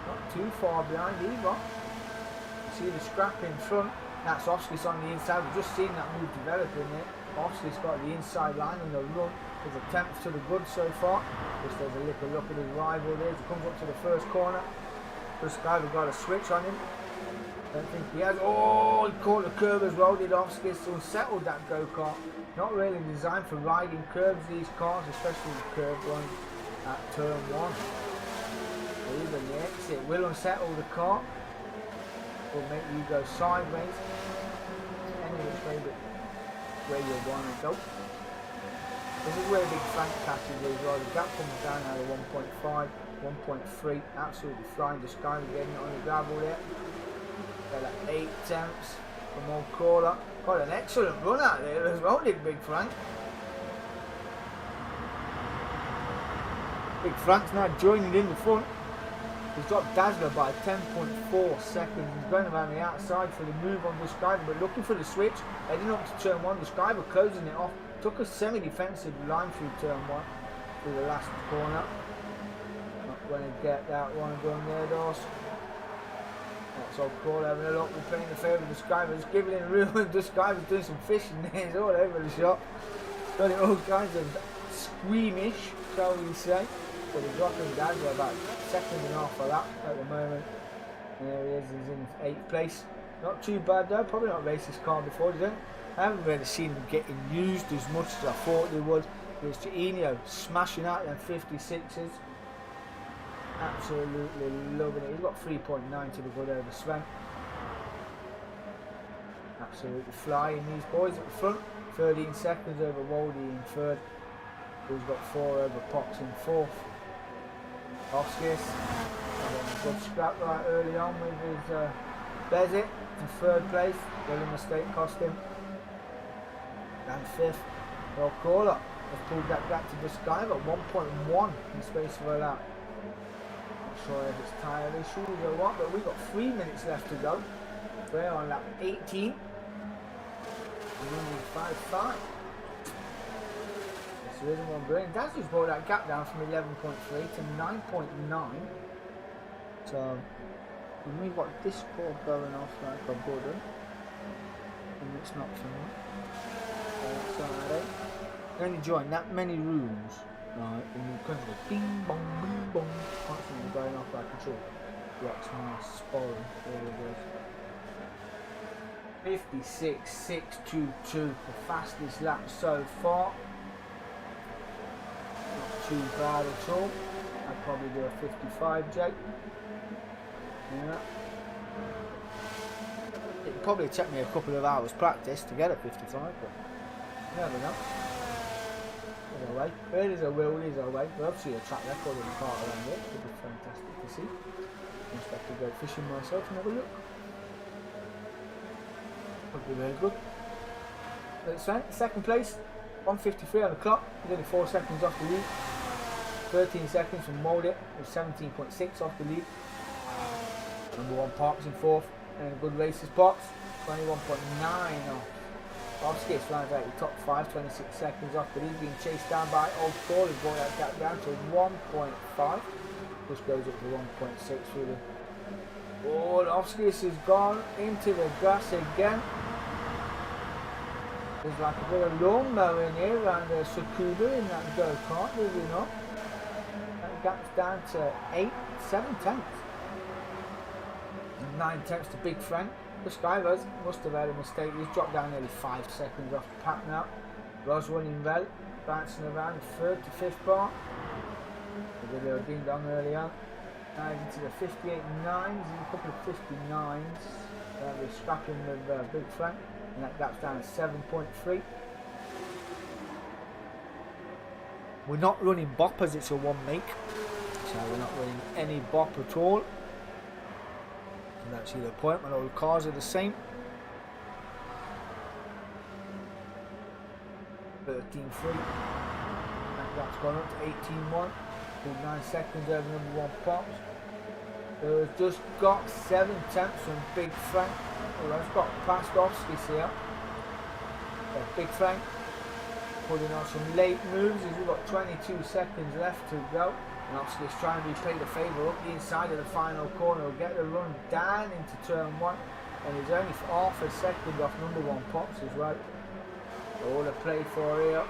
Not too far behind either. See the scrap in front. That's Offskis on the inside. We've just seen that move developing there. Obviously, he's got the inside line on the run. His attempts to the good so far. Just there's a little look at his rival there. He comes up to the first corner. This guy, we've got a switch on him. Don't think he has. Oh, he caught the curve as well. Did Oscar, so unsettled that go-kart. Not really designed for riding curves, these cars, especially the curve one at turn 1. Even the exit will unsettle the car. Will make you go sideways. Any which way but where you want to go. This is where Big Frank catches as well. The gap comes down now to 1.5, 1.3. Absolutely flying the sky. We're getting it on the gravel there. Got like 8 tenths from old Crawler. Got an excellent run out there as well, did Big Frank. Big Frank's now joining in the front. He's dropped Dazzler by 10.4 seconds. He's going around the outside for the move on Describer, but looking for the switch. Heading up to turn 1. Describer closing it off. Took a semi-defensive line through turn 1 through the last corner. Not going to get that one done there, Dawes. That's all cool, having a look. We're playing the favour of Describer. Just giving it a real. Describer's doing some fishing there. He's all over the shot. Got it all kinds of squeamish, shall we say. But he's dropping Dazzler about second and half of that at the moment. And there he is, he's in 8th place. Not too bad though, probably not raced this car before, I haven't really seen him getting used as much as I thought they would. There's Enio smashing out them 56s. Absolutely loving it. He's got 3.9 to the good over Sven. Absolutely flying these boys at the front. 13 seconds over Waldy in 3rd. Who's got 4 over Pox in 4th. Oscar, a good scrap right early on with his Bezit in 3rd place. Little mistake cost him. And 5th. Well, Caller has pulled that gap to this guy, got 1.1 in space for a lap. Not sure if it's tyre issues or what, but we've got 3 minutes left to go. We're on lap 18. And running 5.5. So there isn't one brilliant. Dazzler's brought that gap down from 11.3 to 9.9. So we've got Discord going off like a button. And it's not for me. That's alright. You only join that many rooms, right? And you kind of go bing bong, bing bong, constantly going off like a truck. Rex my spoiling. There it goes. 56.622, the fastest lap so far. Not too bad at all. I'd probably do a 55, Jake. Yeah. It'd probably take me a couple of hours practice to get a 55, but you never know. There's a way. Where there's a will, there's a way. We'll obviously a track record in the car around it. It would be fantastic to see. I'll have to go fishing myself and have a look. Would be very good. That's right. 2nd place, 1:53 on the clock. He's only 4 seconds off the lead. 13 seconds from Moldit with 17.6 off the lead. Number 1 Parks in 4th. And good races Parks. 21.9 off. Oscar flies out the top 5, 26 seconds off the lead. Being chased down by Old Paul. He's brought that gap down to 1.5. Just goes up to 1.6 through the. Oh, Oscar has gone into the grass again. There's like a bit of lawnmower in here around the Sakuba in that go-kart, does it not? That gap's down to 7 tenths. 9 tenths to Big Frank. This guy must have had a mistake. He's dropped down nearly 5 seconds off the pack now. Ross running well, bouncing around 3rd to 5th bar. A little ding dong early on. Now into the 58.9s and a couple of 59s. We're scrapping with Big Frank. And that gap's down to 7.3. We're not running bop as it's a 1 make, so we're not running any bop at all. And that's the point when all the cars are the same. 13.3. That gap's gone up to 18.1. 9 seconds over number 1 Pops. So it's just got 7 tenths from Big Frank. Well, I've got past Oscars here. Big Frank putting on some late moves. We've got 22 seconds left to go. And Oscar's trying to replay the favour up the inside of the final corner. He'll get the run down into turn 1. And he's only half a second off number 1 Pops as well. All to play for here.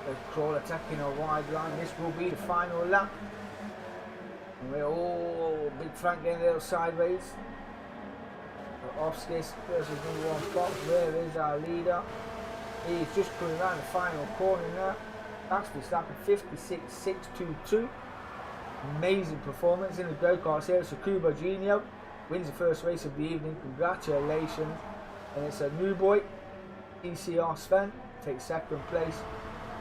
The crawl attacking a wide line. This will be the final lap. And we're all Big Frank getting a little sideways. Offskis versus number 1 Fox. Where is our leader? He's just coming around the final corner now. That's Verstappen 56.622. Amazing performance in the go-karts here. Tsukuba Junior wins the first race of the evening. Congratulations. And it's a new boy, ECR Sven, takes second place.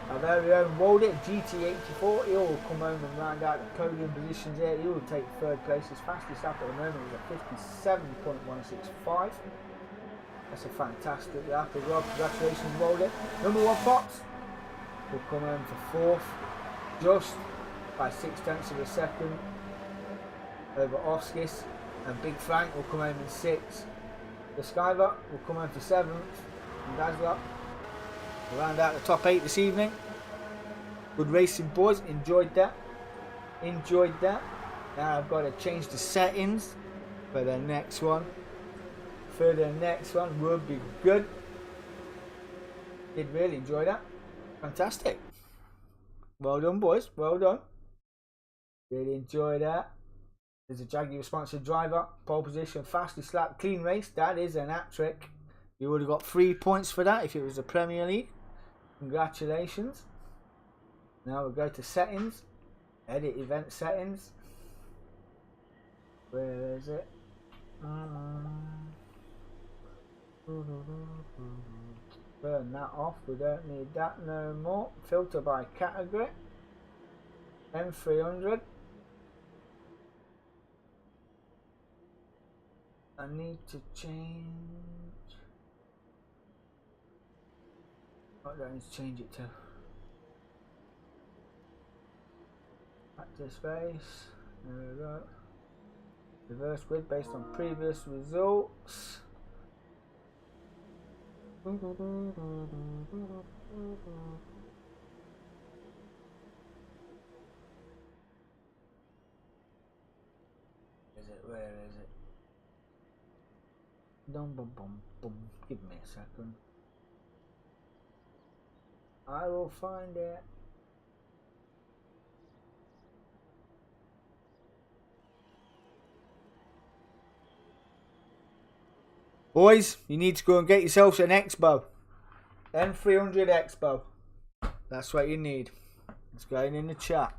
Our very own Walden GT84, he'll come home and round out the podium positions here. He will take third place. His fastest lap at the moment is a 57.165. That's a fantastic lap as well. Congratulations, Walden. Number 1 Fox will come home for 4th, just by 0.6 of a second over Oskis. And Big Frank will come home in 6th. The Skyver will come home for 7th. And Dazzler will round out the top 8 this evening. Good racing, boys. Enjoyed that. Now I've got to change the settings for the next one. Would be good. Did really enjoy that. Fantastic. Well done, boys. Well done. Did enjoy that. There's a Jaguar sponsored driver. Pole position, fastest lap, clean race. That is an hat trick. You would have got 3 points for that if it was the Premier League. Congratulations. Now we'll go to settings. Edit event settings. Where is it? Turn that off. We don't need that no more. Filter by category. M300. I need to change. What do I need to change it to? Active space. There we go. Reverse grid based on previous results. Is it? Where is it? Dum bum bum bum. Give me a second. I will find it. Boys, you need to go and get yourselves an Expo. M300 Expo. That's what you need. It's going in the chat.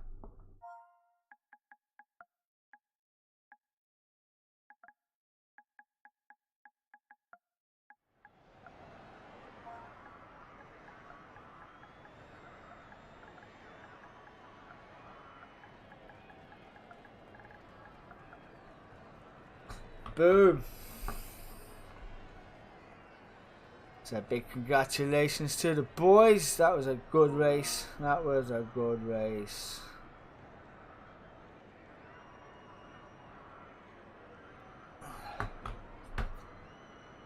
Boom. So big congratulations to the boys. That was a good race.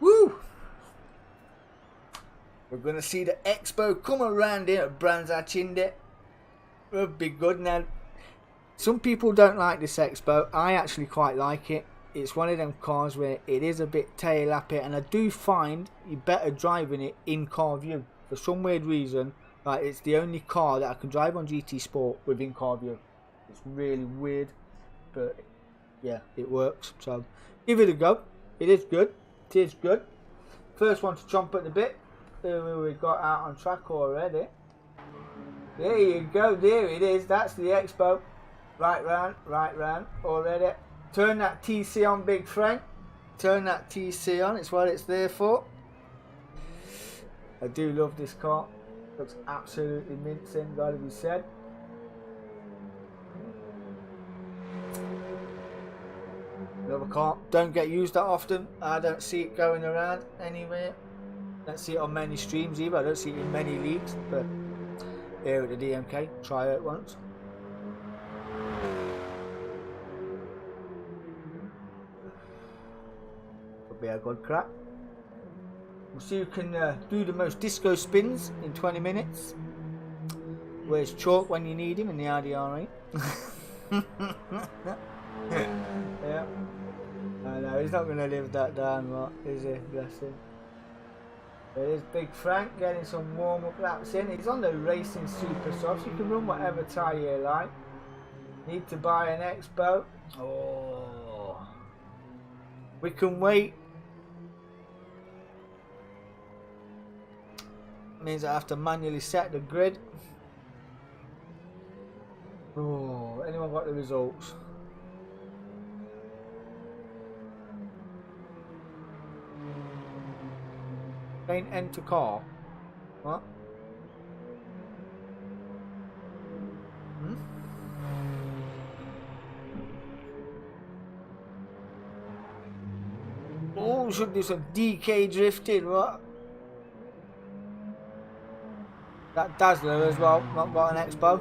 Woo! We're going to see the Expo come around here at Brands Hatchinde. It'll be good. Now, some people don't like this Expo. I actually quite like it. It's one of them cars where it is a bit tail lappy, and I do find you better driving it in car view. For some weird reason, like, it's the only car that I can drive on GT Sport with in car view. It's really weird, but yeah, it works. So give it a go. It is good. First one to chomp at the bit. We got out on track already. There you go. There it is. That's the Expo. Right round already. Turn that TC on, Big Frank. Turn that TC on. It's what it's there for. I do love this car. Looks absolutely mincing, gotta be said. Another car. Don't get used that often. I don't see it going around anywhere. Don't see it on many streams either. I don't see it in many leagues. But here at the DMK, try it once. Be a good crack. We'll see who can do the most disco spins in 20 minutes. Where's Chalk when you need him in the RDR8? Yeah. I know, he's not going to live that down, what, is he? Bless him. There's Big Frank getting some warm-up laps in. He's on the racing super softs. You can run whatever tyre you like. Need to buy an Expo. Oh, we can wait. Means I have to manually set the grid. Oh, anyone got the results? Ain't enter car. What? Hmm? Oh, should do some DK drifting, what? That Dazzler as well, not got an Expo.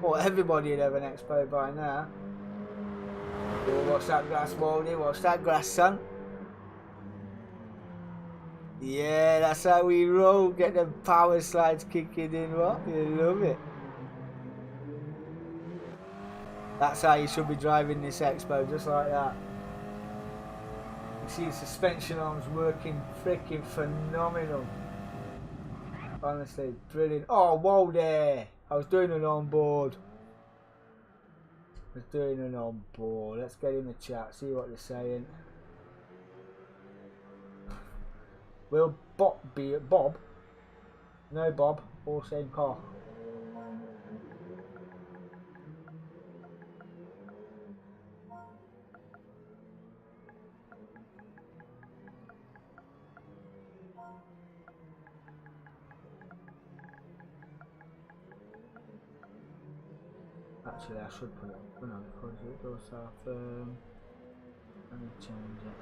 Well, everybody would have an Expo by now. Oh, what's that grass, Waldy? What's that grass, son? Yeah, that's how we roll. Get the power slides kicking in, what? You love it. That's how you should be driving this Expo, just like that. You see the suspension arms working freaking phenomenal. Honestly, brilliant. Oh, whoa there. I was doing an onboard. Let's get in the chat, see what they're saying. Will Bob be Bob? No Bob, all same car. Actually, I should put it up, because it does have. Let me change it.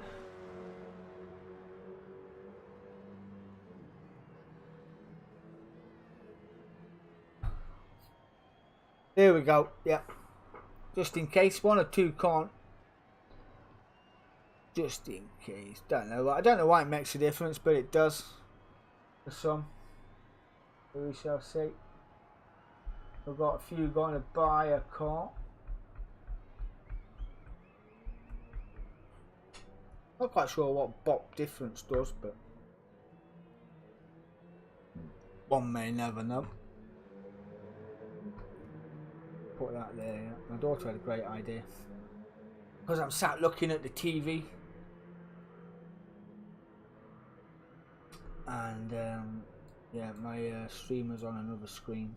There we go. Yeah. Just in case one or two can't. Just in case. Don't know. I don't know why it makes a difference, but it does. For some. We shall see. We've got a few going to buy a car. Not quite sure what bop difference does, but one may never know. Put that there. Yeah. My daughter had a great idea. Because I'm sat looking at the TV. And yeah, my streamer's on another screen.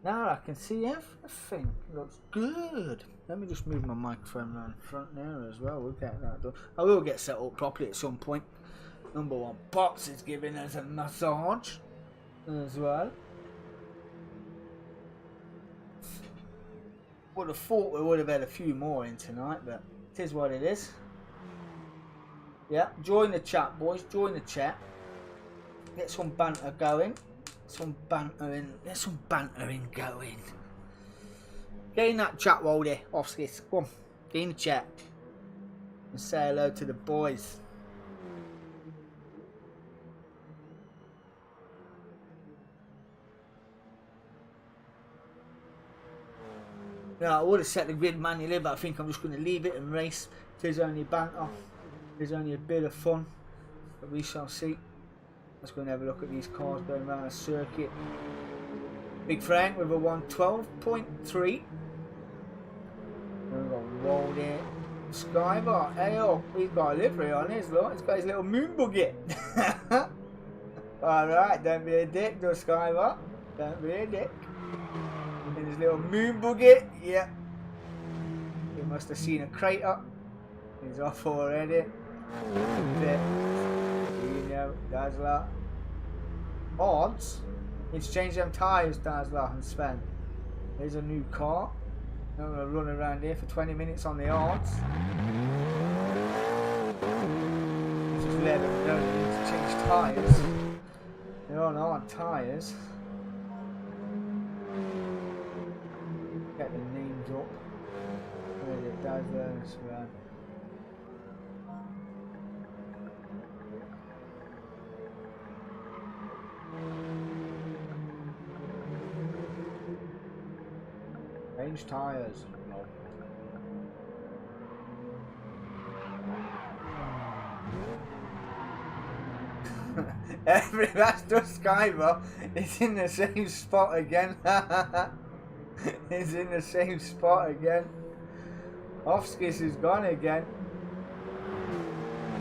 Now I can see everything. Looks good. Let me just move my microphone around front there as well. We'll get that done. I will get set up properly at some point. Number one, Pops is giving us a massage as well. Would have thought we would have had a few more in tonight, but it is what it is. Yeah, join the chat, boys. Join the chat. Get some banter going. Some bantering. There's some bantering going. Get in that chat, Waldy. Offskis. Come on. Get in the chat. And say hello to the boys. Yeah, I would have set the grid manually, but I think I'm just going to leave it and race. There's only banter. There's only a bit of fun. But we shall see. Let's go and have a look at these cars going around a circuit. Big Frank with a 112.3. We've got Waldy. Skybar. Hey, oh, he's got a livery on his, look. He's got his little moon buggy. Alright, don't be a dick, though, Skybar. Don't be a dick. In his little moon buggy. Yeah. He must have seen a crater. He's off already. Dazzler. Odds. He's changed them tyres, Dazzler and Sven. Here's a new car. I'm going to run around here for 20 minutes on the odds. Just let them know they need to change tyres. They're on hard tyres. Get the names up. There's it, Dazzler and Sven. Change tyres. No. Every that's the Skyver. It's in the same spot again. It's in the same spot again. Offskis is gone again.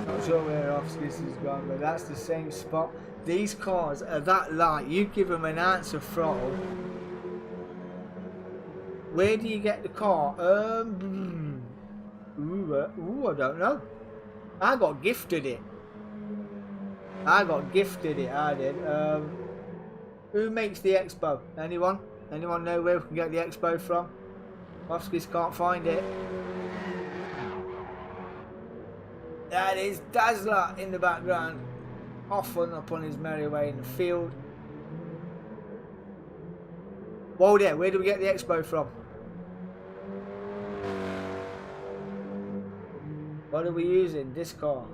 Not sure where Offskis is gone, but that's the same spot. These cars are that light. You give them an ounce of throttle. Where do you get the car? Ooh, I don't know. I got gifted it. I did. Who makes the Expo? Anyone? Anyone know where we can get the Expo from? Offskis can't find it. That is Dazzler in the background. Off and up on his merry way in the field. Whoa there, where do we get the Expo from? What are we using? This car.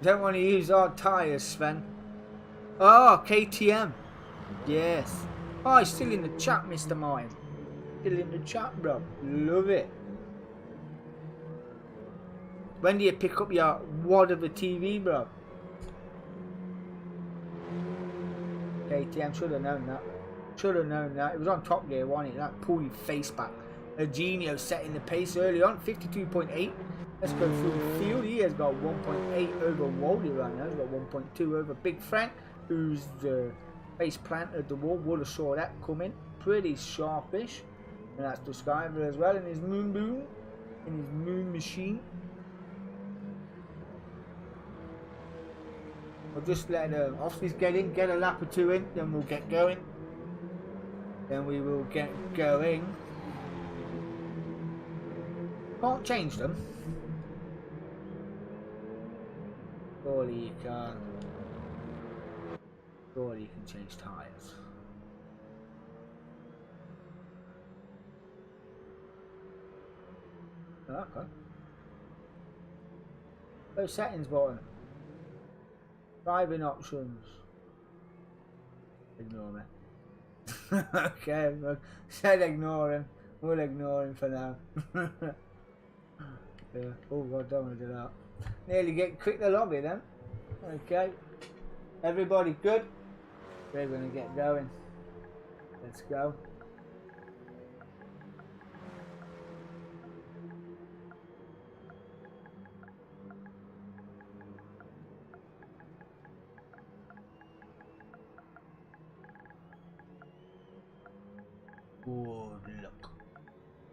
Don't want to use our tyres, Sven. Oh, KTM. Yes. Oh, he's still in the chat, Mr. Martin. Still in the chat, bro. Love it. When do you pick up your wad of a TV, bro? KTM, should have known that. Should have known that. It was on Top Gear, wasn't it? That pull your face back. A Genio setting the pace early on. 52.8. Let's go through the field. He has got 1.8 over Wally right now. He's got 1.2 over Big Frank, who's the face planted the wall. Would have saw that coming. Pretty sharpish. And that's the Skyver as well in his moon boom. In his moon machine. We'll just let Offskis get in, get a lap or two in, then we'll get going. Then we will get going. Can't change them. Surely you can. Surely you can change tyres. Okay. Oh, settings button. Driving options. Ignore me. Okay, look. Said ignore him. We'll ignore him for now. Yeah. Oh god, don't want to do that. Nearly get quick the lobby then. Okay. Everybody good? We're gonna get going. Let's go. Good luck.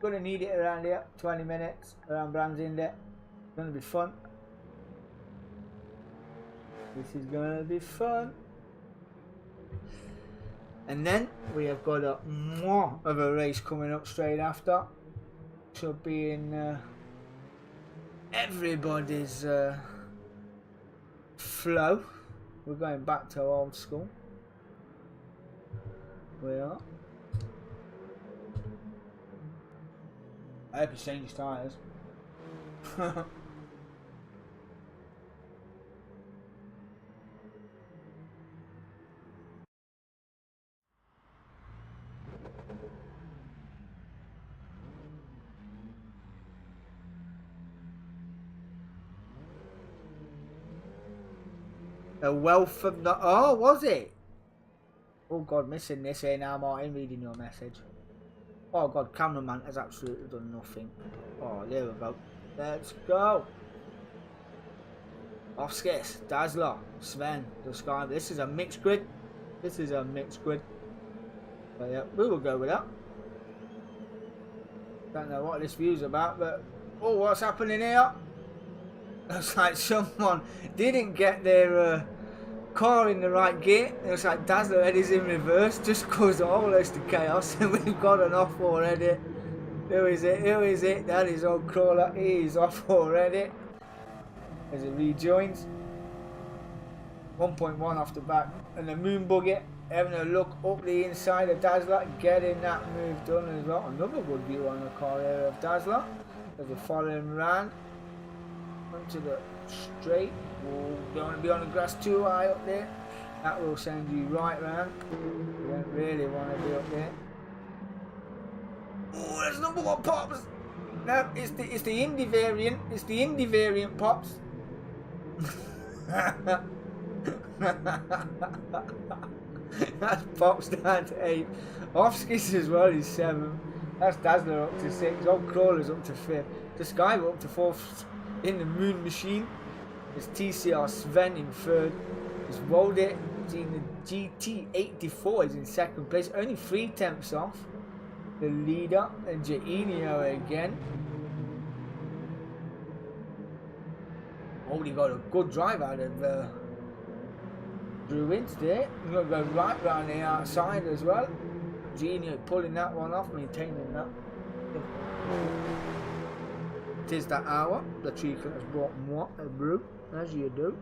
Gonna need it around here. 20 minutes around Brands Inlet. Gonna be fun. This is gonna be fun. And then we have got a more of a race coming up straight after. Should be in everybody's flow. We're going back to old school. We are. I hope he changed tyres. A wealth of the... Oh, was it? Oh god, missing this here now, Martin, reading your message. Oh god, cameraman has absolutely done nothing. Oh, there we go. Let's go. Offskis, Dazzler, Sven, the Sky. This is a mixed grid. This is a mixed grid. But yeah, we will go with that. Don't know what this view's about, but... Oh, what's happening here? Looks like someone didn't get their car in the right gear. It looks like Dazzler head is in reverse, just caused all this to chaos, and we've got an off already. Who is it? Who is it? That is old Crawler. He is off already. As it rejoins. 1.1 off the back. And the moon buggy having a look up the inside of Dazzler, getting that move done as well. Another good view on the car here of Dazzler. as we're following round. Onto the straight. Oh, don't want to be on the grass too high up there. That will send you right round. You don't really want to be up there. Oh, that's number 1 pops. No, it's the indie variant. It's the indie variant pops. That's pops down to 8. Offskis as well is 7. That's Dazzler up to 6. Old Crawler's up to 5th. The Skyver up to 4th in the Moon Machine. It's TCR Sven in 3rd. It's Wolde in the GT84 is in 2nd place. Only 3/10 off the leader. And Jainio again. Already got a good drive out of Druids there. We're going to go right round the outside as well. Genio pulling that one off, maintaining that. It is that hour. The tree has brought more a brew, as you do.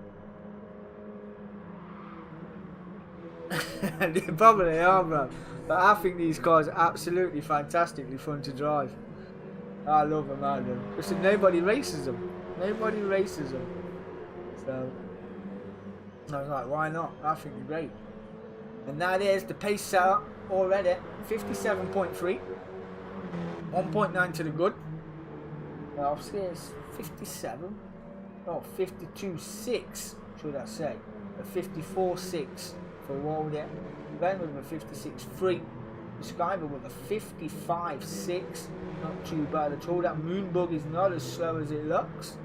They probably are, bro. But I think these cars are absolutely fantastically fun to drive. I love them, I do. Because nobody races them. Nobody races them. So, I was like, why not? I think they're great. And now there's the pace setter already. 57.3. 1.9 to the good. Well, it's 57. Oh, 52.6, should I say. A 54.6 for Walden. Then with a 56.3. The Skyver with a 55.6. Not too bad at all. That Moonbug is not as slow as it looks.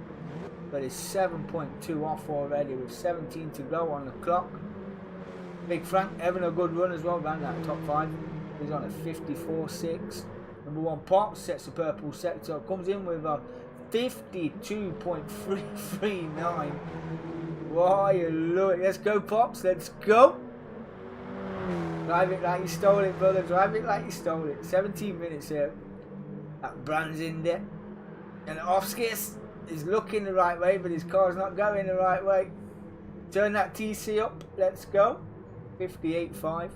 But it's 7.2 off already with 17 to go on the clock. Big Frank having a good run as well, around that top 5. He's on a 54.6. Number 1 Pop sets the purple sector. Comes in with a 52.339. Why you look? Let's go, Pops. Let's go. Drive it like you stole it, brother. Drive it like you stole it. 17 minutes here. That Brand's in there. And Offskis is looking the right way, but his car's not going the right way. Turn that TC up. Let's go. 58.5.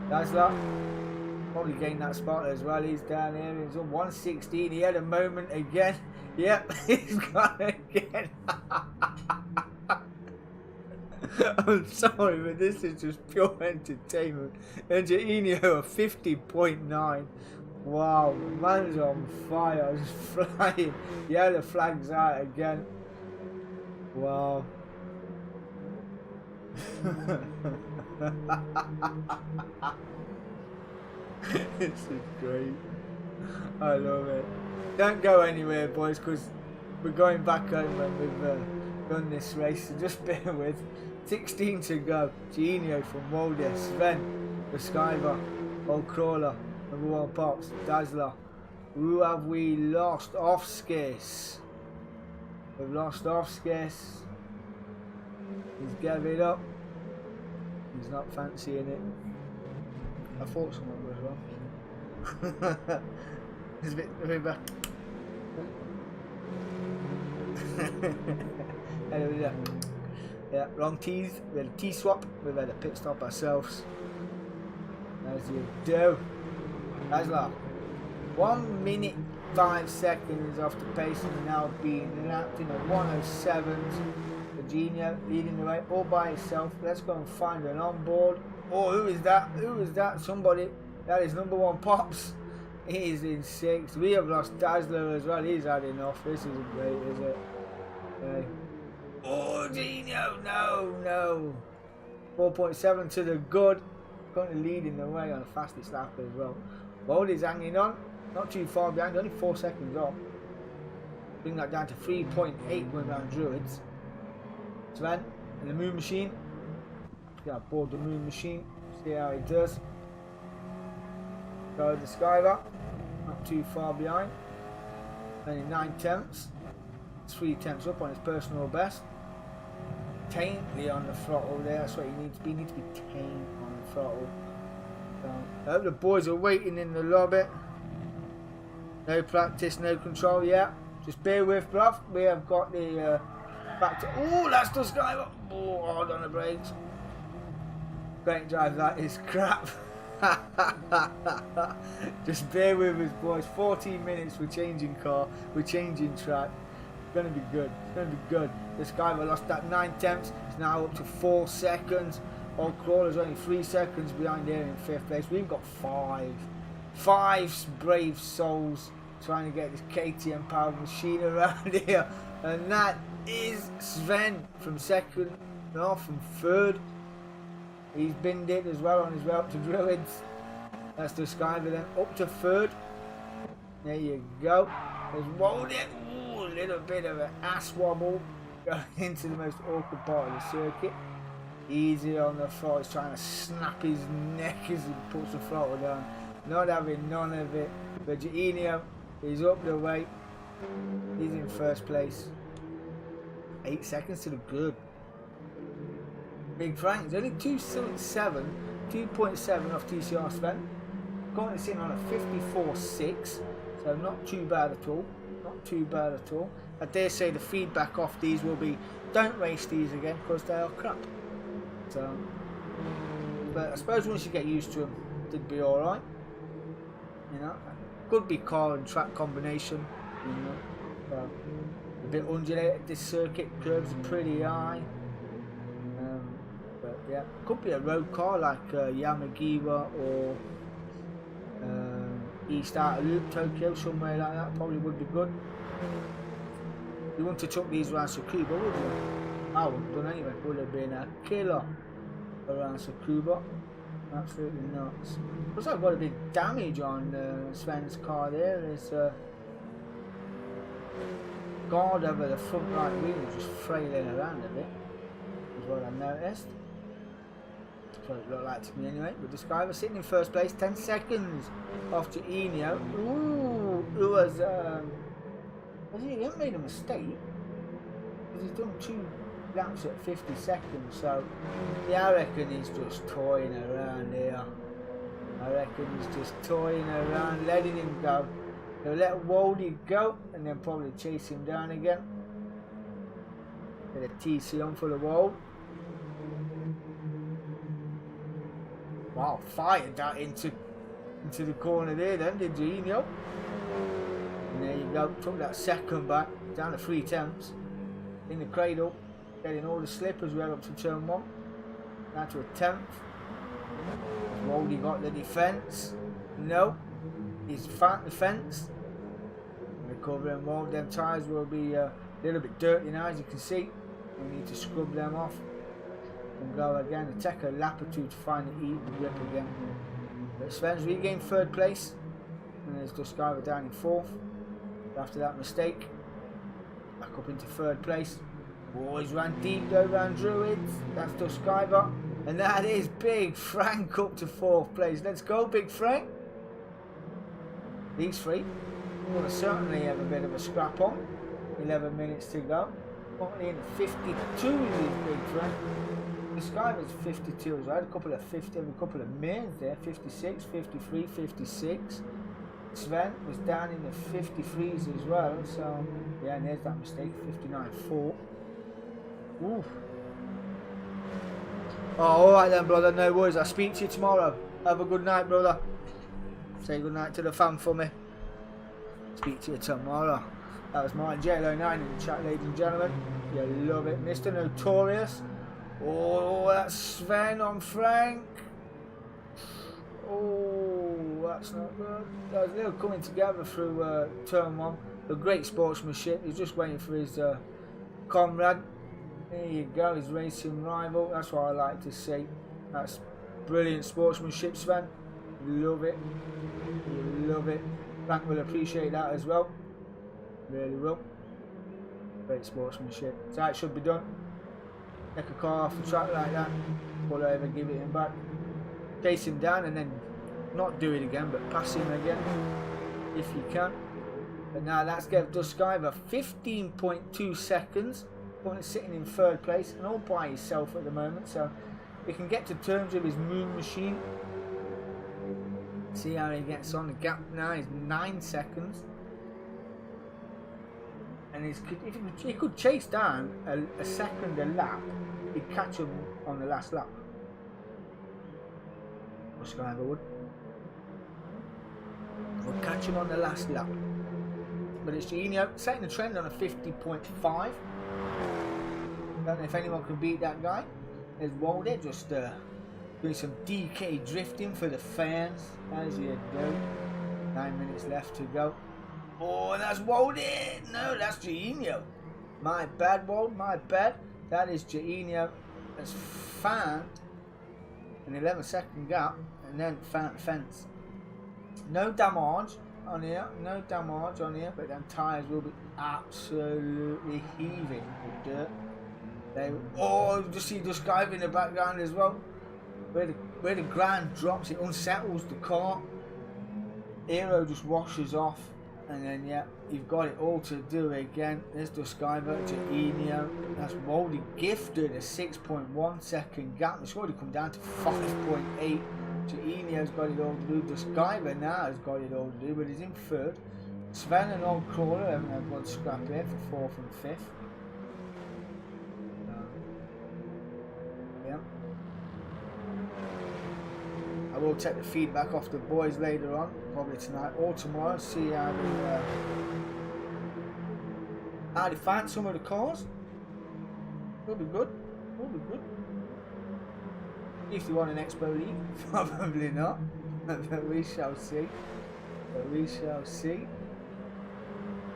Dazzler probably gained that spot as well. He's down here. He's on 116. He had a moment again. Yep, he's got it again. I'm sorry, but this is just pure entertainment. And Jainio a 50.9. Wow, man's on fire, just flying. Yeah, the flag's out again. Wow. This is great. I love it. Don't go anywhere, boys, because we're going back home when we've done this race, so just bear with. 16 to go. Genio from Molde, Sven, the Skyver, Old Crawler, number 1 Pops, Dazzler. Who have we lost? Offskis. We've lost Offskis. He's gave it up. He's not fancying it. I thought someone was wrong. It's a bit back. Yeah, wrong T's. We had a T swap. We've had a pit stop ourselves. As you do. Dazzler. 1 minute 5 seconds off the pace and now being lapped in a 107. Virginia leading the way all by himself. Let's go and find an onboard. Oh, who is that? Who is that? Somebody. That is number 1 Pops. He is in 6th. We have lost Dazzler as well. He's had enough. This isn't great, is it? Okay. Oh, Gino, no. 4.7 to the good. Currently leading the way on the fastest lap as well. Boldy's hanging on. Not too far behind. Only 4 seconds off. Bring that down to 3.8 going around Druids. Sven and the Moon Machine. Get aboard the Moon Machine. See how he does. Go the Skyver. Not too far behind. Only 9/10. 3/10 up on his personal best. Taintly on the throttle there. That's what you need to be. You need to be tame on the throttle. So, I hope the boys are waiting in the lobby. No practice, no control yet. Just bear with, bruv. We have got the back to. Oh, that's the Skyver. Oh, hard on the brakes. Great drive, that is crap. Just bear with us, boys. 14 minutes, we're changing car, we're changing track. It's going to be good. It's going to be good. This guy lost that 9/10. He's now up to 4 seconds. Old Crawler's only 3 seconds behind here in 5th place. We've got 5 brave souls trying to get this KTM powered machine around here. And that is Sven from 2nd, no, from 3rd. He's binned it as well on his way up to Druids. That's the Skyver then, up to 3rd. There you go. There's rolled it. Ooh, a little bit of an ass wobble going into the most awkward part of the circuit. Easy on the throttle. He's trying to snap his neck as he puts the throttle down. Not having none of it. But Gioino is up the way. He's in 1st place. 8 seconds to the good. Big Frank is only 2.7 off TCR Sven. Currently sitting on a 54.6, so not too bad at all. Not too bad at all. I dare say the feedback off these will be, don't race these again because they are crap. So, but I suppose once you get used to them, they'd be all right. You know, could be car and track combination. You know, a bit undulated. This circuit curves are pretty high. But yeah, could be a road car like Yamagiwa or East Outer Loop, Tokyo, somewhere like that. Probably would be good. You wouldn't have took these around Tsukuba, would you? I would have done anyway. Would have been a killer around Tsukuba. Absolutely nuts. Looks like got a big damage on Sven's car there. There's guard over the front right wheel just frailing around a bit. Is what I noticed. That's what it looked like to me anyway. But this guy was sitting in 1st place, 10 seconds off to Enio. Ooh, who was he hasn't made a mistake. Because he's done 2 laps at 50 seconds, so yeah, I reckon he's just toying around here. I reckon he's just toying around, letting him go. He'll let Woldy go and then probably chase him down again. Get a TC on for the Wold. Wow, fired that into the corner there then, did Gioino. And there you go, took that 2nd back, down to 3/10. In the cradle. Getting all the slip as well up to turn 1. Down to a 10th. Woldy got the defence. No. He's found the fence. Recovering Wold. Them tyres will be a little bit dirty now, as you can see. We need to scrub them off. And go again. And take a lap or 2 to find the even grip again. But Sven's regained 3rd place. And there's Duskiver down in 4th. After that mistake. Back up into 3rd place. Boys ran deep though around Druids. That's Duskiver. And that is Big Frank up to 4th place. Let's go, Big Frank. These 3 will certainly have a bit of a scrap on. 11 minutes to go. Currently in 52 is Big Frank. Duskiver's 52 as well. A couple of 50, a couple of mains there. 56, 53, 56. Sven was down in the 53s as well. So yeah, and there's that mistake. 59.4. Oof. Oh, alright then, brother, no worries. I'll speak to you tomorrow. Have a good night, brother. Say good night to the fam for me. Speak to you tomorrow. That was my JLO9 in the chat, ladies and gentlemen. You love it. Mr. Notorious. Oh, that's Sven on Frank. Oh, that's not good. That was a little coming together through turn 1. A great sportsmanship. He's just waiting for his comrade. There you go, his racing rival. That's what I like to see. That's brilliant sportsmanship, Sven. You love it. You love it. Frank will appreciate that as well. Really will. Great sportsmanship. That's how it should be done. Take a car off the track like that. Pull over, give it him back. Chase him down and then not do it again, but pass him again if you can. But now let's get Duskiver 15.2 seconds. Currently sitting in 3rd place and all by himself at the moment, so he can get to terms with his moon machine. See how he gets on. The gap now is 9 seconds, and if he could chase down a second a lap, he'd catch him on the last lap. Skyver would. We'll catch him on the last lap. But it's Gino setting the trend on a 50.5. Don't know if anyone can beat that guy. There's Walden just doing some DK drifting for the fans, as you do. 9 minutes left to go. Oh, that's Walden! No, that's Gino. My bad, Wald, my bad. That is Gino. Has found an 11-second gap and then found fence. No damage on here, no damage on here, but them tyres will be absolutely heaving with dirt. Oh, just see the sky in the background as well. Where the ground drops, it unsettles the car. Aero just washes off, and then yeah, you've got it all to do again. There's the Skyver to Enio. That's Waldy gifted a 6.1 second gap. It's already come down to 5.8. Enio's got it all to do. The Skyver now has got it all to do, but he's in third. Sven and Old Crawler haven't got scrap here for fourth and fifth. Yeah. I will take the feedback off the boys later on, probably tonight or tomorrow. See how they find some of the cars. Will be good. Will be good. If you want an Expo League, probably not. But we shall see. But we shall see.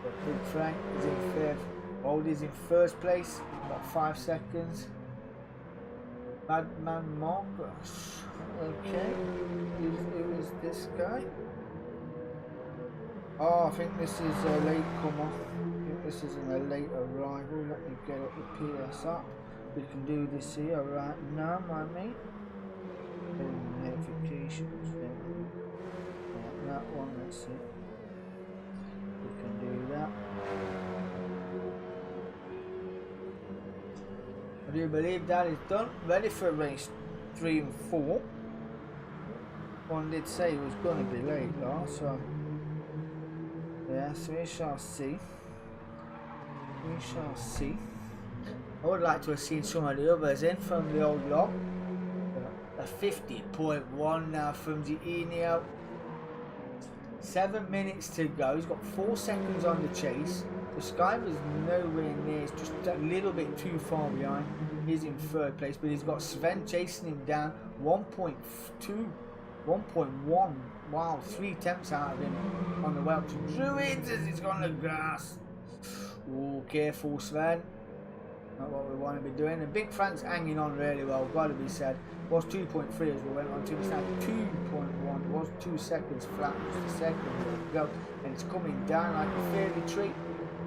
But Big Frank is in fifth. Old is in first place. About 5 seconds. Madman Marcus. Okay. Who is this guy? Oh, I think this is a late comer. I think this is a late arrival. Let me get up the PS up. We can do this here right now, my mate. Notifications. That one, let's see. We can do that. I do believe that is done. Ready for race 3 and 4. One did say it was going to be late last, so yes, we shall see. We shall see. I would like to have seen some of the others in from the old lot. A 50.1 now from the Enio. 7 minutes to go. He's got 4 seconds on the chase. The Sky was nowhere near. It's just a little bit too far behind. He's in third place, but he's got Sven chasing him down. 1.2, 1.1. Wow, 3 attempts out of him on the way up to Druids as he's gone the grass. Oh, careful, Sven. Not what we want to be doing. And Big Frank's hanging on really well, got to be said. Was 2.3 as we went on to. It's now 2.1. Was 2 seconds flat. Just a second to go. And it's coming down like a fairy tree.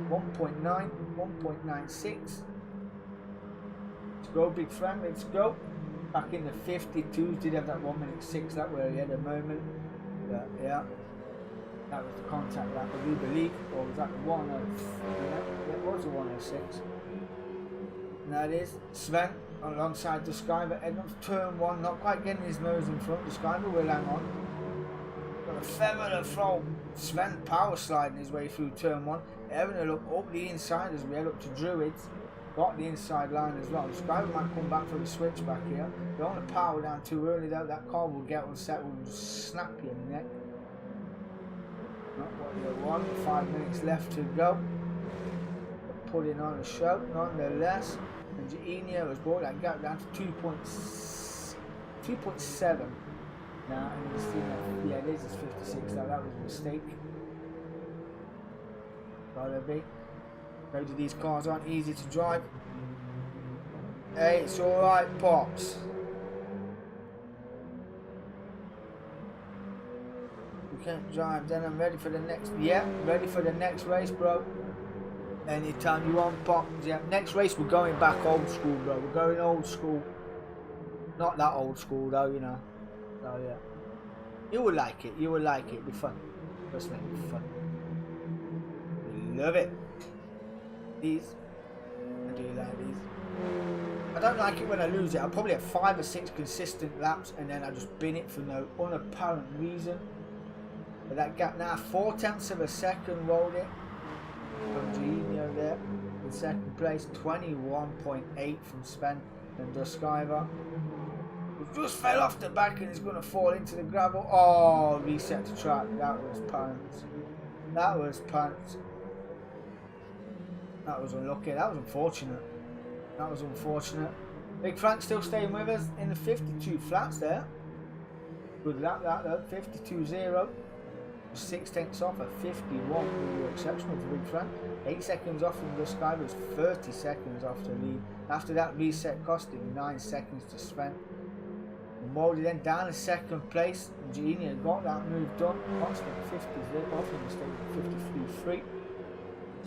1.9, 1.96. Let's go, Big Frank. Let's go. Back in the 52s. Did have that 1 minute 6 that where he had a moment. But yeah. That was the contact lap, I do believe. Or was that the 106? Yeah, it was the 106. And that is Sven alongside the Skyver heading up to turn 1, not quite getting his nose in front. The Skyver will hang on. Got a feather to throw. Sven power sliding his way through turn 1. Having a look up the inside as we head up to Druids. Got the inside line as well. The Skyver might come back for the switch back here. Don't want to power down too early though. That car will get unsettled and just snap you in the neck. Not what you want. 5 minutes left to go. Putting on a show nonetheless. And Enio has brought that gap down to 2.7 now, and you see that, yeah, it is 56, so that was a mistake. Gotta be. Maybe these cars aren't easy to drive. Hey, it's alright, Pops. You can't drive, then I'm ready for the next, yeah, ready for the next race, bro. Anytime you want, Pop. Yeah, next race we're going back old school, bro. We're going old school. Not that old school though, you know. So yeah, you will like it. You will like it. It'll be fun. Trust me, it'll be fun. We love it. These, I do like these. I don't like it when I lose it. I probably have 5 or 6 consistent laps and then I just bin it for no unapparent reason. But that gap now, 4/10 of a second rolled it. From Gino there in second place, 21.8 from Sven and Duskiver. It just fell off the back and it's going to fall into the gravel. Oh, reset the track. That was pants. That was pants. That was unlucky. That was unfortunate. That was unfortunate. Big Frank still staying with us in the 52 flats there. Good lap that though. 52.0. 6/10 off at 51. Really exceptional for Big Frank. 8 seconds off from the sky, was 30 seconds off the lead. After that reset cost him 9 seconds to spend. Moldy then down to second place. Genie got that move done. Constant 50 off in the state 53.3.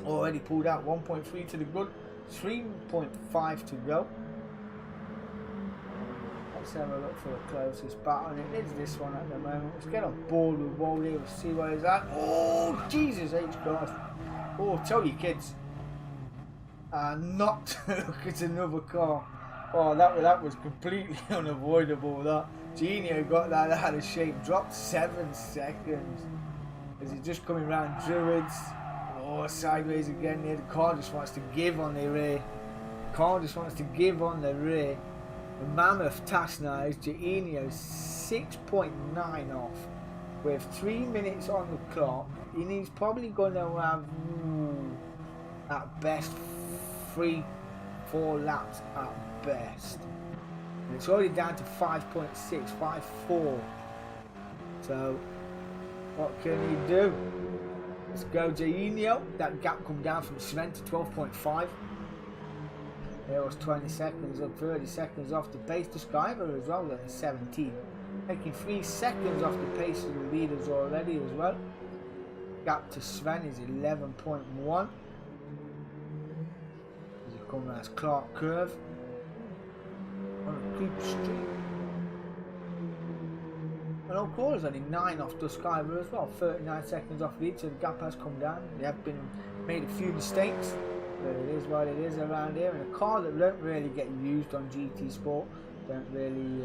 Already pulled out 1.3 to the good. 3.5 to go. Let's have a look for the closest battle. It is this one at the moment. Let's get on board with Moldy. We'll see where he's at. Oh, Jesus H. God. Oh, tell you kids. Not to look at another car. Oh, that was completely unavoidable. That Genio got that out of shape. Dropped 7 seconds. As he's just coming around Druids. Oh, sideways again here. The car just wants to give on the rear. Car just wants to give on the rear. The mammoth task now is Genio 6.9 off. With 3 minutes on the clock. And he's probably going to have at best 3-4 laps at best. And it's already down to 5.6, 5.4. So what can he do? Let's go Genio. That gap come down from Sven to 12.5. There was 20 seconds and 30 seconds off the pace to Skyver as well at 17. Taking 3 seconds off the pace of the leaders already as well. Gap to Sven is 11.1. As he comes around Clark Curve on a good street. And of course only 9 off Duskiver as well, 39 seconds off lead, so the gap has come down. They have made a few mistakes, but it is what it is around here. And a car that don't really get used on GT Sport, don't really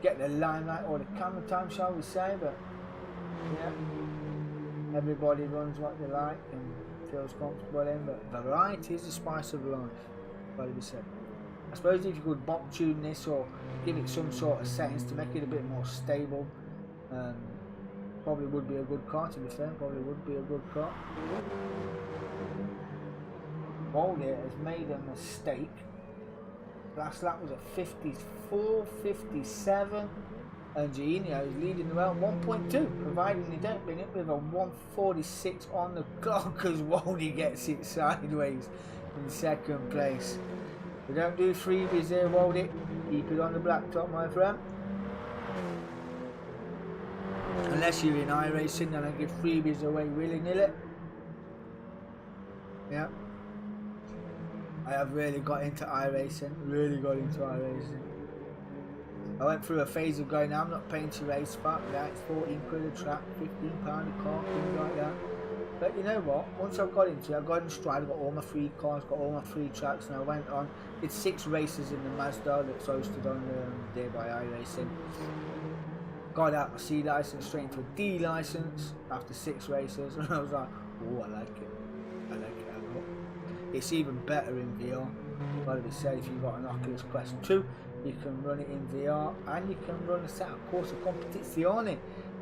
get the limelight or the camera time, shall we say, but yeah. Everybody runs what they like and feels comfortable in, but variety is the spice of life, what do we say? I suppose if you could bop tune this or give it some sort of settings to make it a bit more stable, probably would be a good car, to be fair, probably would be a good car. Moldy has made a mistake. Last lap was at 54, 57. And Genio is leading the round 1.2, providing they don't bring it with a 146 on the clock as Waldy gets it sideways in second place. We don't do freebies here, Waldy. Keep it on the blacktop, my friend. Unless you're in iRacing, then I give freebies away willy-nilly. Yeah. I have really got into iRacing, I went through a phase of going, I'm not paying to race, but that it's 14 quid a track, £15 a car, things like that. But you know what, once I got into it, I got in stride, I got all my free cars, got all my free tracks, and I went on, did 6 races in the Mazda that's hosted on there by iRacing. Got out my C license straight into a D license after 6 races, and I was like, oh, I like it a lot. It's even better in VR. Like we said, if you've got an Oculus Quest 2, you can run it in VR, and you can run a set of Corsa Competizione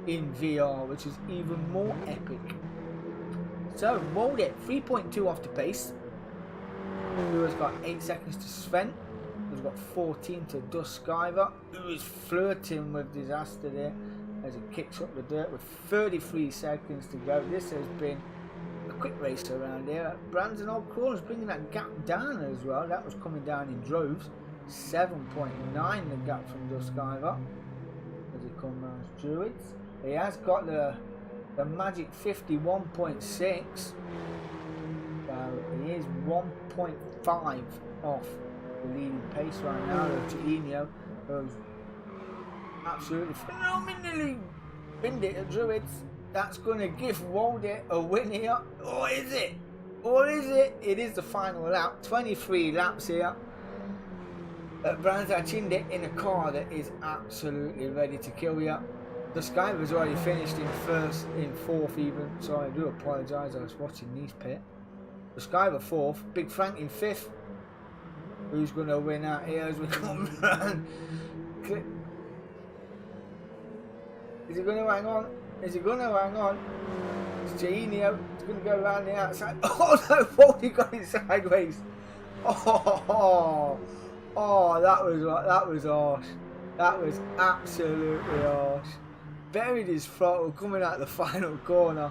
in VR, which is even more epic. So, rolled it 3.2 off the pace. Who has got 8 seconds to Sven, who's got 14 to Duskiver, who is flirting with disaster there as he kicks up the dirt with 33 seconds to go. This has been a quick race around here. Brandon O'Connell's bringing that gap down as well. That was coming down in droves. 7.9 the gap from Duskiver as he comes around Druids. He has got the magic 51.6, so he is 1.5 off the leading pace right now of Genio, who's absolutely phenomenally pinned it at Druids. That's going to give Waldy a win here, or is it? It is the final lap, 23 laps here. Brands chinned it in a car that is absolutely ready to kill you. The Sky was already finished in fourth even, so I do apologise, I was watching these pit. The Sky were 4th, Big Frank in 5th. Who's going to win out here as we come round quickly. Is he going to hang on? Is he going to hang on? It's Genio. It's going to go around the outside. Oh no, Baldy got it sideways. Oh, that was harsh. That was absolutely harsh. Buried his throttle coming out the final corner.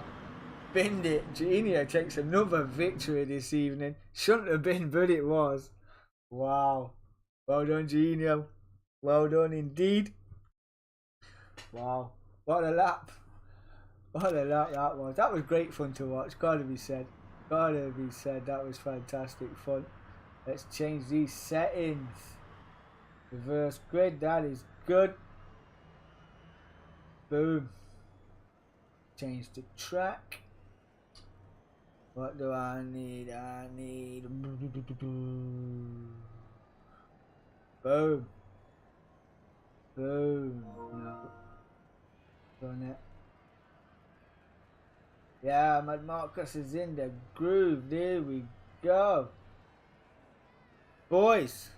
Binned it. Genio takes another victory this evening. Shouldn't have been, but it was. Wow. Well done, Genio. Well done indeed. Wow. What a lap. What a lap that was. That was great fun to watch. Gotta be said. Gotta be said. That was fantastic fun. Let's change these settings. Reverse grid. That is good. Boom. Change the track. What do I need? I need... Boom. Boom. No. Done it. Yeah, my Marcus is in the groove. There we go. Boys.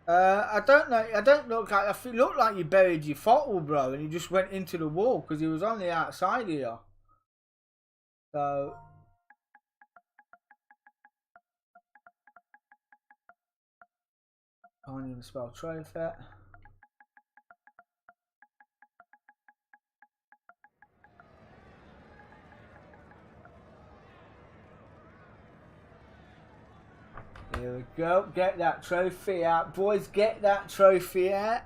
I don't know. I don't look like... I feel, look like you buried your throttle, bro, and you just went into the wall because he was on the outside here. So... Can't even spell trophy. Here we go. Get that trophy out. Boys, get that trophy out.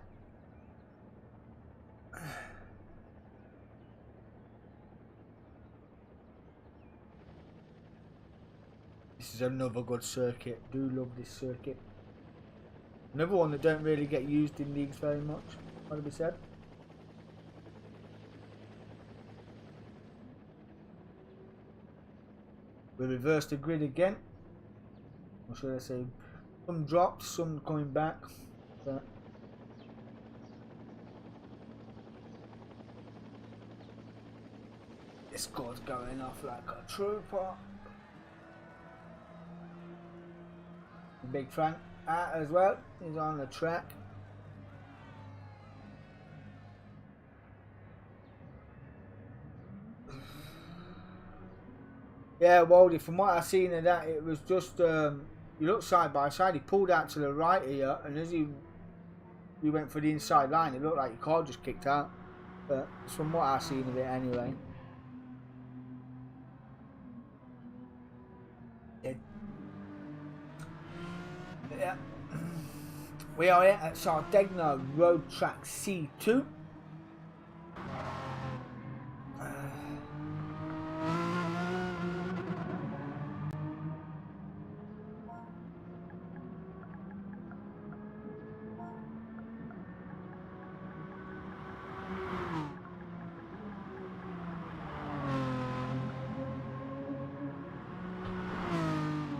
This is another good circuit. Do love this circuit. Another one that don't really get used in leagues very much. What to be said. We reverse the grid again. Or should I say, some dropped, some coming back. But this car's going off like a trooper. Big Frank out as well. He's on the track. Yeah, Waldy, from what I've seen of that, it was just, you look side by side, he pulled out to the right here, and as he went for the inside line, it looked like your car just kicked out. But from what I've seen of it anyway. Yeah. We are here at Sardegna Road Track C2.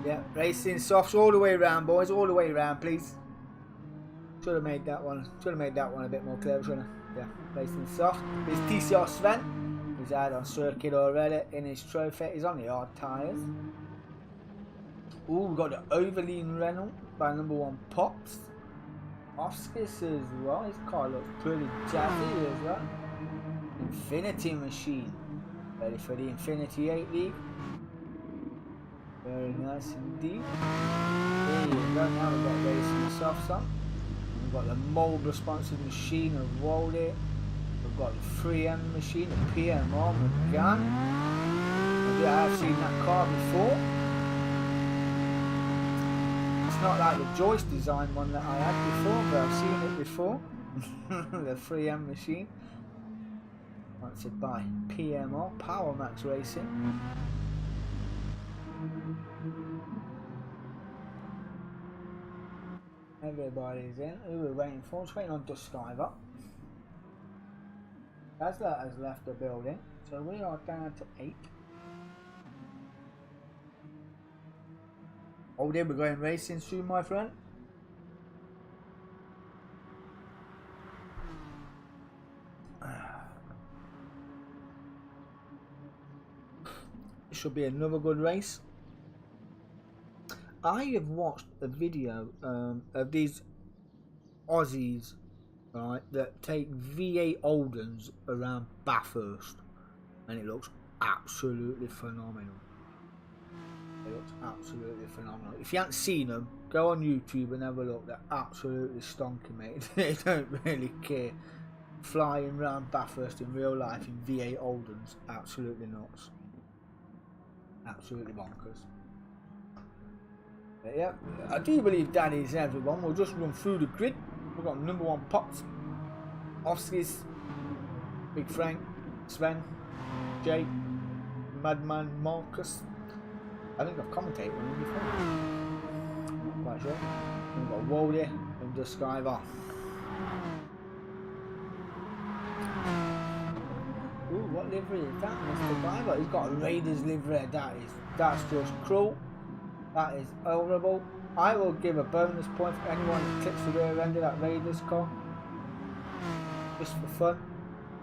Yeah, racing softs all the way around, boys, all the way around, please. Should have made that one a bit more clever, shouldn't I? Yeah, racing soft. There's TCR Sven. He's out on circuit already in his trophy. He's on the hard tyres. Ooh, we've got the Overlean Renault by #1 Pops. Oscars as well. His car looks pretty jazzy as well. Infinity Machine. Ready for the Infinity 8 League. Very nice indeed. There you go, now we've got racing softs on. We've got the Mulber sponsored machine of Waldy. We've got the 3M machine, the PMR McGann. I've seen that car before. It's not like the Joyce design one that I had before, but I've seen it before. The 3M machine. Sponsored by PMR, Power Max Racing. Everybody's in. Who we're waiting for? Just waiting on Duskiver. Tesla has left the building, so we are down to 8. Oh, there we're going racing soon, my friend. It should be another good race. I have watched a video of these Aussies, right, that take V8 Oldens around Bathurst, and it looks absolutely phenomenal. It looks absolutely phenomenal. If you haven't seen them, go on YouTube and have a look. They're absolutely stonky, mate. They don't really care. Flying around Bathurst in real life in V8 Oldens, absolutely nuts. Absolutely bonkers. But yeah, I do believe that is everyone. We'll just run through the grid. We've got number 1 Pops, Oscars, Big Frank, Sven, Jay, Madman Marcus. I think I've commentated on him before. Not quite sure. We've got Wally and Discover. Ooh, what livery is that, Mr. Driver? He's got a Raiders livery. That's just cruel. That is horrible. I will give a bonus point for anyone who clips the rear end of that Raiders car. Just for fun.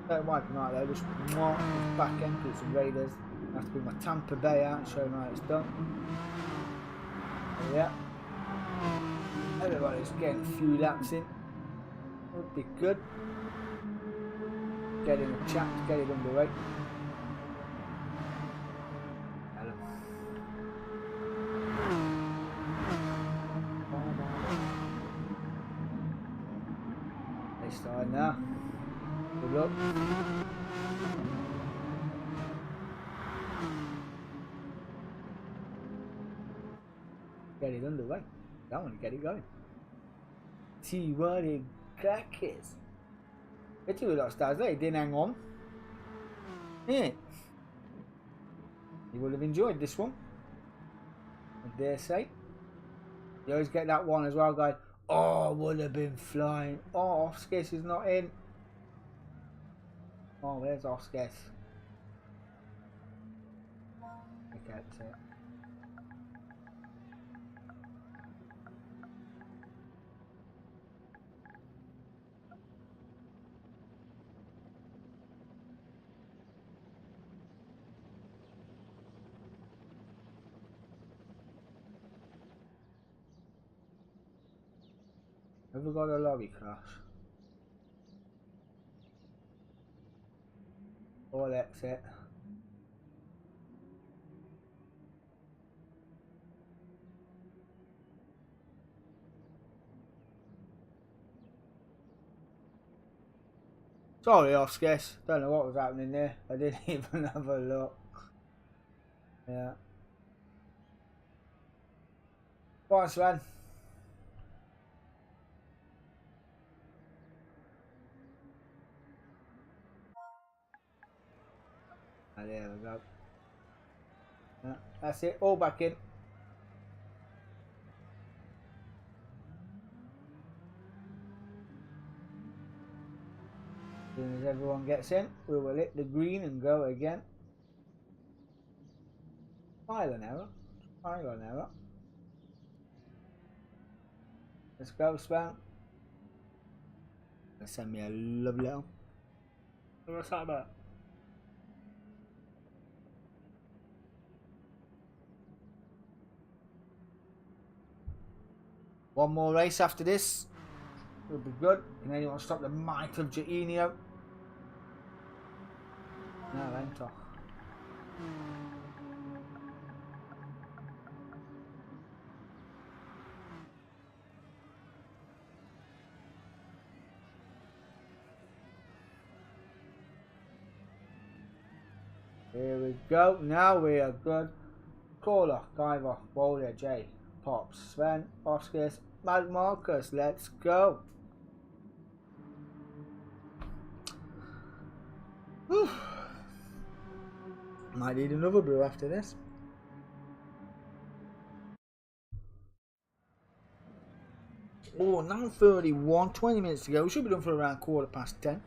Don't wipe them out though, just back end because it's the Raiders. I have to bring my Tampa Bay out and show them how it's done. So yeah. Everybody's getting a few laps in. Would be good. Get in the chat to get it underway. Hello. They start now. Good luck. Get it underway. I want to get it going. See what the crack is. They do a lot of stars there. He didn't hang on. Yeah. You would have enjoyed this one, I dare say. You always get that one as well, guys. Oh, would have been flying. Oh, Oscars is not in. Oh, where's Oscars? Okay, that's it. Have we got a lobby crash? Oh, that's it. Sorry, Oscars. Don't know what was happening there. I didn't even have a look. Yeah. Go on, Sven. Oh, there we go. Yeah, that's it. All back in. As soon as everyone gets in, we will hit the green and go again. Island error. Island error. Let's go, Sven. Send me a love letter. What's that about? One more race after this. It'll be good. Can anyone stop the might of Jainio? No, enter. Here we go. Now we are good. Caller, Diver, Bowler, Jay, Pops, Sven, Oscars, Mad Marcus. Let's go. Whew. Might need another brew after this. Oh, 9:31, 20 minutes to go. We should be done for around 10:15.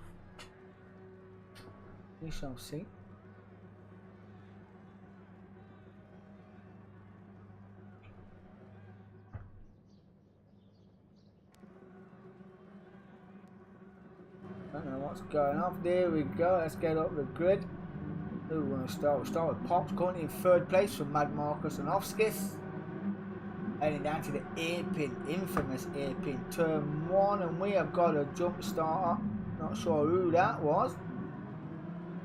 We shall see. Don't know what's going on. There we go. Let's get up the grid. Who we want to start? We'll start with Pops, currently in 3rd place from Mad Marcus and Offskis. Heading down to the airpin, infamous airpin, turn 1, and we have got a jump starter. Not sure who that was.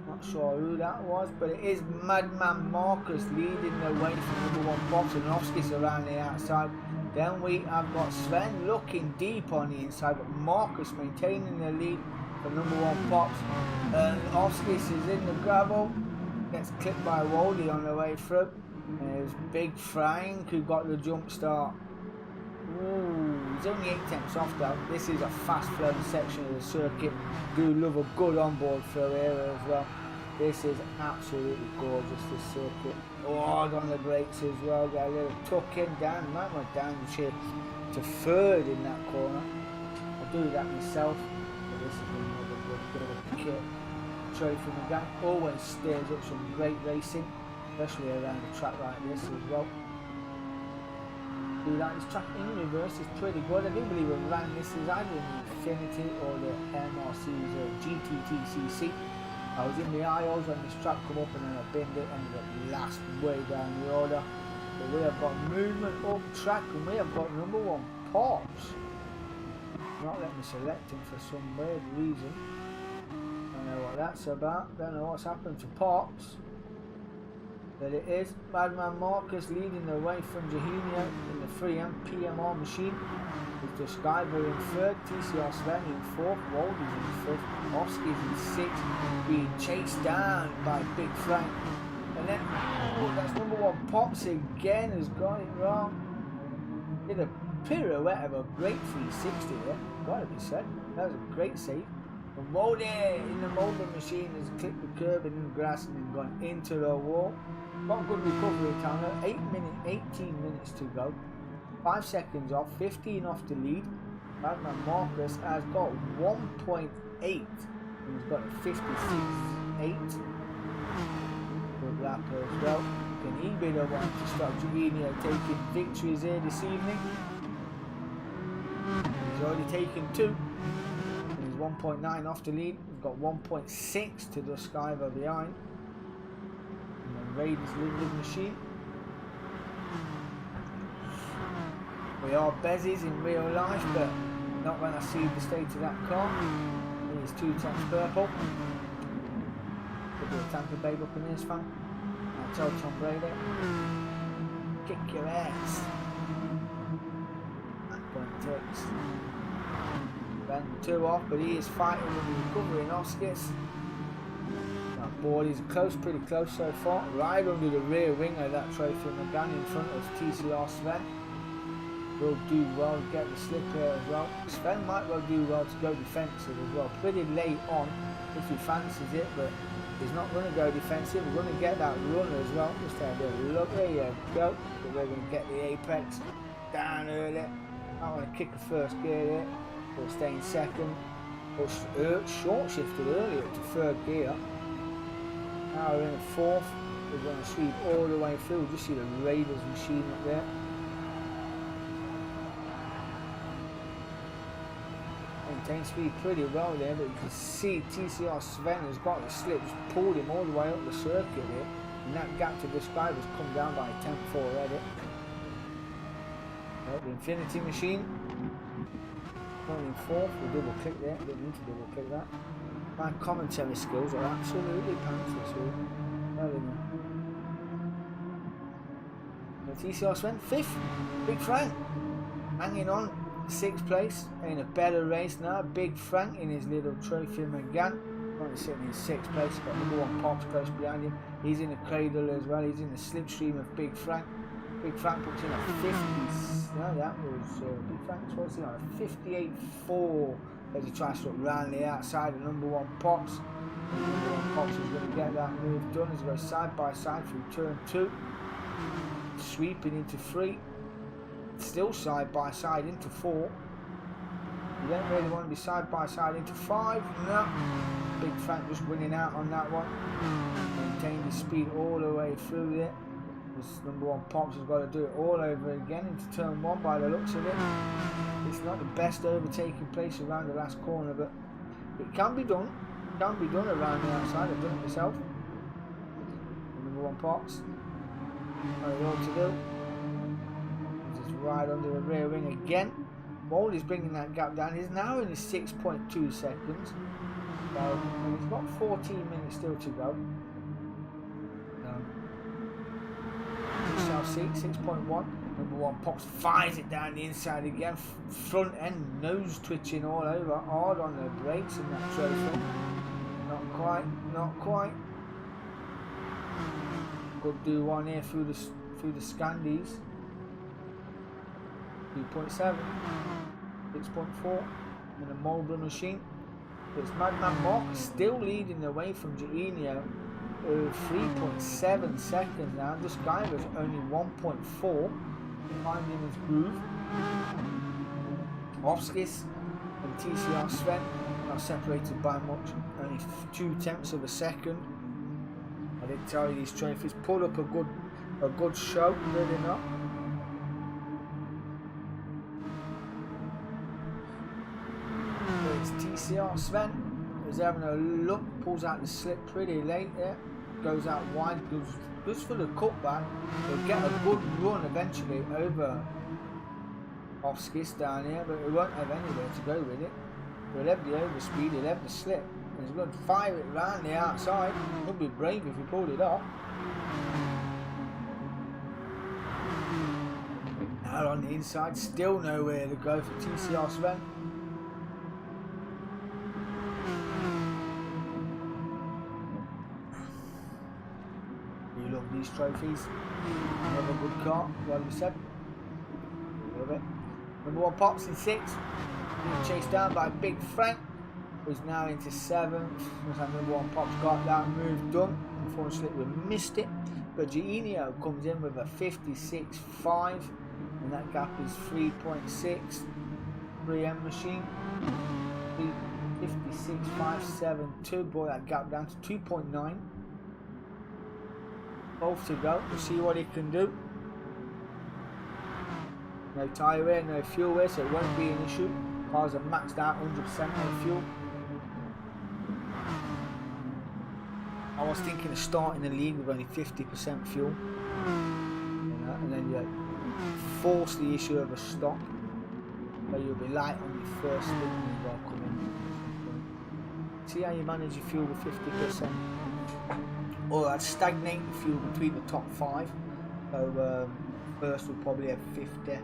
Not sure who that was, but it is Madman Marcus leading the way from number 1 Pops, and Novskis around the outside. Then we have got Sven looking deep on the inside, but Marcus maintaining the lead for number 1 Pops. And Novskis is in the gravel, gets clipped by Wally on the way through. And it was Big Frank who got the jump start. Ooh, he's only 8 tenths off though. This is a fast flowing section of the circuit. Do love a good onboard throw area as well. This is absolutely gorgeous, this circuit. Hard on the brakes as well. Got a little tuck in down. Might went down the chip to 3rd in that corner. I do that myself. But this is another good bit of kit. Trophy McGann always stirs up some great racing, especially around a track like this as well. Do that. This track in reverse is pretty good. I do believe we ran this is either in the Infinity or the MRC's GTTCC. I was in the aisles when this track come up and then I binned it, ended up last way down the order. But we have got movement up track and we have got number 1 Pops. Not letting me select him for some weird reason. Don't know what that's about. Don't know what's happened to Pops. But it is Madman Marcus leading the way from Jahimia in the 3M PMR machine. With the Skyber in 3rd, TCR Sven in 4th, Waldy's in 5th, Oski's in 6th, being chased down by Big Frank. And then, oh, that's number 1 Pops again, has got it wrong. Did a pirouette of a great 360 there, gotta be said. That was a great save. And Waldy in the molding machine has clipped the curb in the grass and then gone into the wall. Got good recovery time, 18 minutes to go. 5 seconds off, 15 off the lead. Madman Marcus has got 1.8 and he's got a 56.8. Good lap as well. Can he be the one to stop Juvenia taking victories here this evening? He's already taken 2. And he's 1.9 off the lead. He's got 1.6 to the Skyver behind. And then Raiders Limited machine. We are Bezzies in real life, but not when I see the state of that car. It is 2 tenths purple. Could be a Tampa Bay Buccaneers fan. I tell Tom Brady, kick your ass. That point takes. Then 2 off, but he is fighting with the recovering Oskis. That board is close, pretty close so far. Right under the rear wing of that Trophy McGann in front of TCR Sven. Will do well to get the slip here as well. Sven might well do well to go defensive as well. Pretty late on if he fancies it, but he's not going to go defensive. We're going to get that run as well. Just have a look. There you go. But we're going to get the apex down early. Not going to kick the first gear there. We'll stay in 2nd. Short shifted earlier to 3rd gear. Now we're in the 4th. We're going to sweep all the way through. We'll just see the Raiders machine up there. Maintain speed pretty well there, but you can see TCR Sven has got the slip, just pulled him all the way up the circuit here, and that gap to this guy has come down by a 10th already. Well, the Infinity machine going in 4th. We'll double click there. Didn't need to double click that. My commentary skills are absolutely pants this week. Well, TCR Sven 5th. Big Frank hanging on. 6th place in a better race now. Big Frank in his little Trophy McGann. Only sitting in 6th place. Got number 1 Pops close behind him. He's in the cradle as well. He's in the slipstream of Big Frank. Big Frank puts in a 50. No, that was Big Frank's was on a 58.4 as he tries to look round the outside of number 1 Pops. And number 1 Pops is going to get that move done as he goes side by side through turn 2. Sweeping into 3. Still side by side into 4. You don't really want to be side by side into 5. No. Big Frank just winning out on that one. Maintained his speed all the way through there. This number 1 Pops has got to do it all over again into turn 1 by the looks of it. It's not the best overtaking place around the last corner, but it can be done. It can be done around the outside. I've done it myself. Number 1 Pops. What he ought to do. wide under the rear wing again. Mold is bringing that gap down. He's now in 6.2 seconds. So he's got 14 minutes still to go. We shall see. 6.1. Number 1 pops, fires it down the inside again. Front end nose twitching all over. Hard on the brakes in that trophy. Not quite. Not quite. Could do one here through the Scandies. 2.7, 6.4 in the Marlboro machine. But it's Madman Mark still leading the way from Giorgio. 3.7 seconds now. This guy was only 1.4 behind in his groove. Offskis and TCR Sven not separated by much, only 0.2 of a second. I didn't tell you these trophies pull up a good show, really not. It's TCR Sven who's having a look, pulls out the slip pretty late there, goes out wide, goes for the cutback. He'll get a good run eventually over Offskis down here, but he won't have anywhere to go with it. He'll have the overspeed, he'll have the slip. He's going to fire it round the outside. He'll be brave if he pulled it off. Now on the inside, still nowhere to go for TCR Sven. You love these trophies. Another good car, well you said. Love it. Number 1 pops in 6. Being chased down by Big Frank, who's now into 7th. Number 1 pop's got that move done. Unfortunately we missed it. But Giorgio comes in with a 56.5, and that gap is 3.6. 3M machine. 56.572. Boy, that gap down to 2.9. Both to go. We'll see what he can do. No tyre wear, no fuel wear, so it won't be an issue. Cars are maxed out 100% on fuel. I was thinking of starting the league with only 50% fuel, and then you force the issue of a stop, but you'll be light on your first thing when you come in. See how you manage your fuel with 50%, or I'd stagnate the fuel between the top 5. So first we'll probably have 50.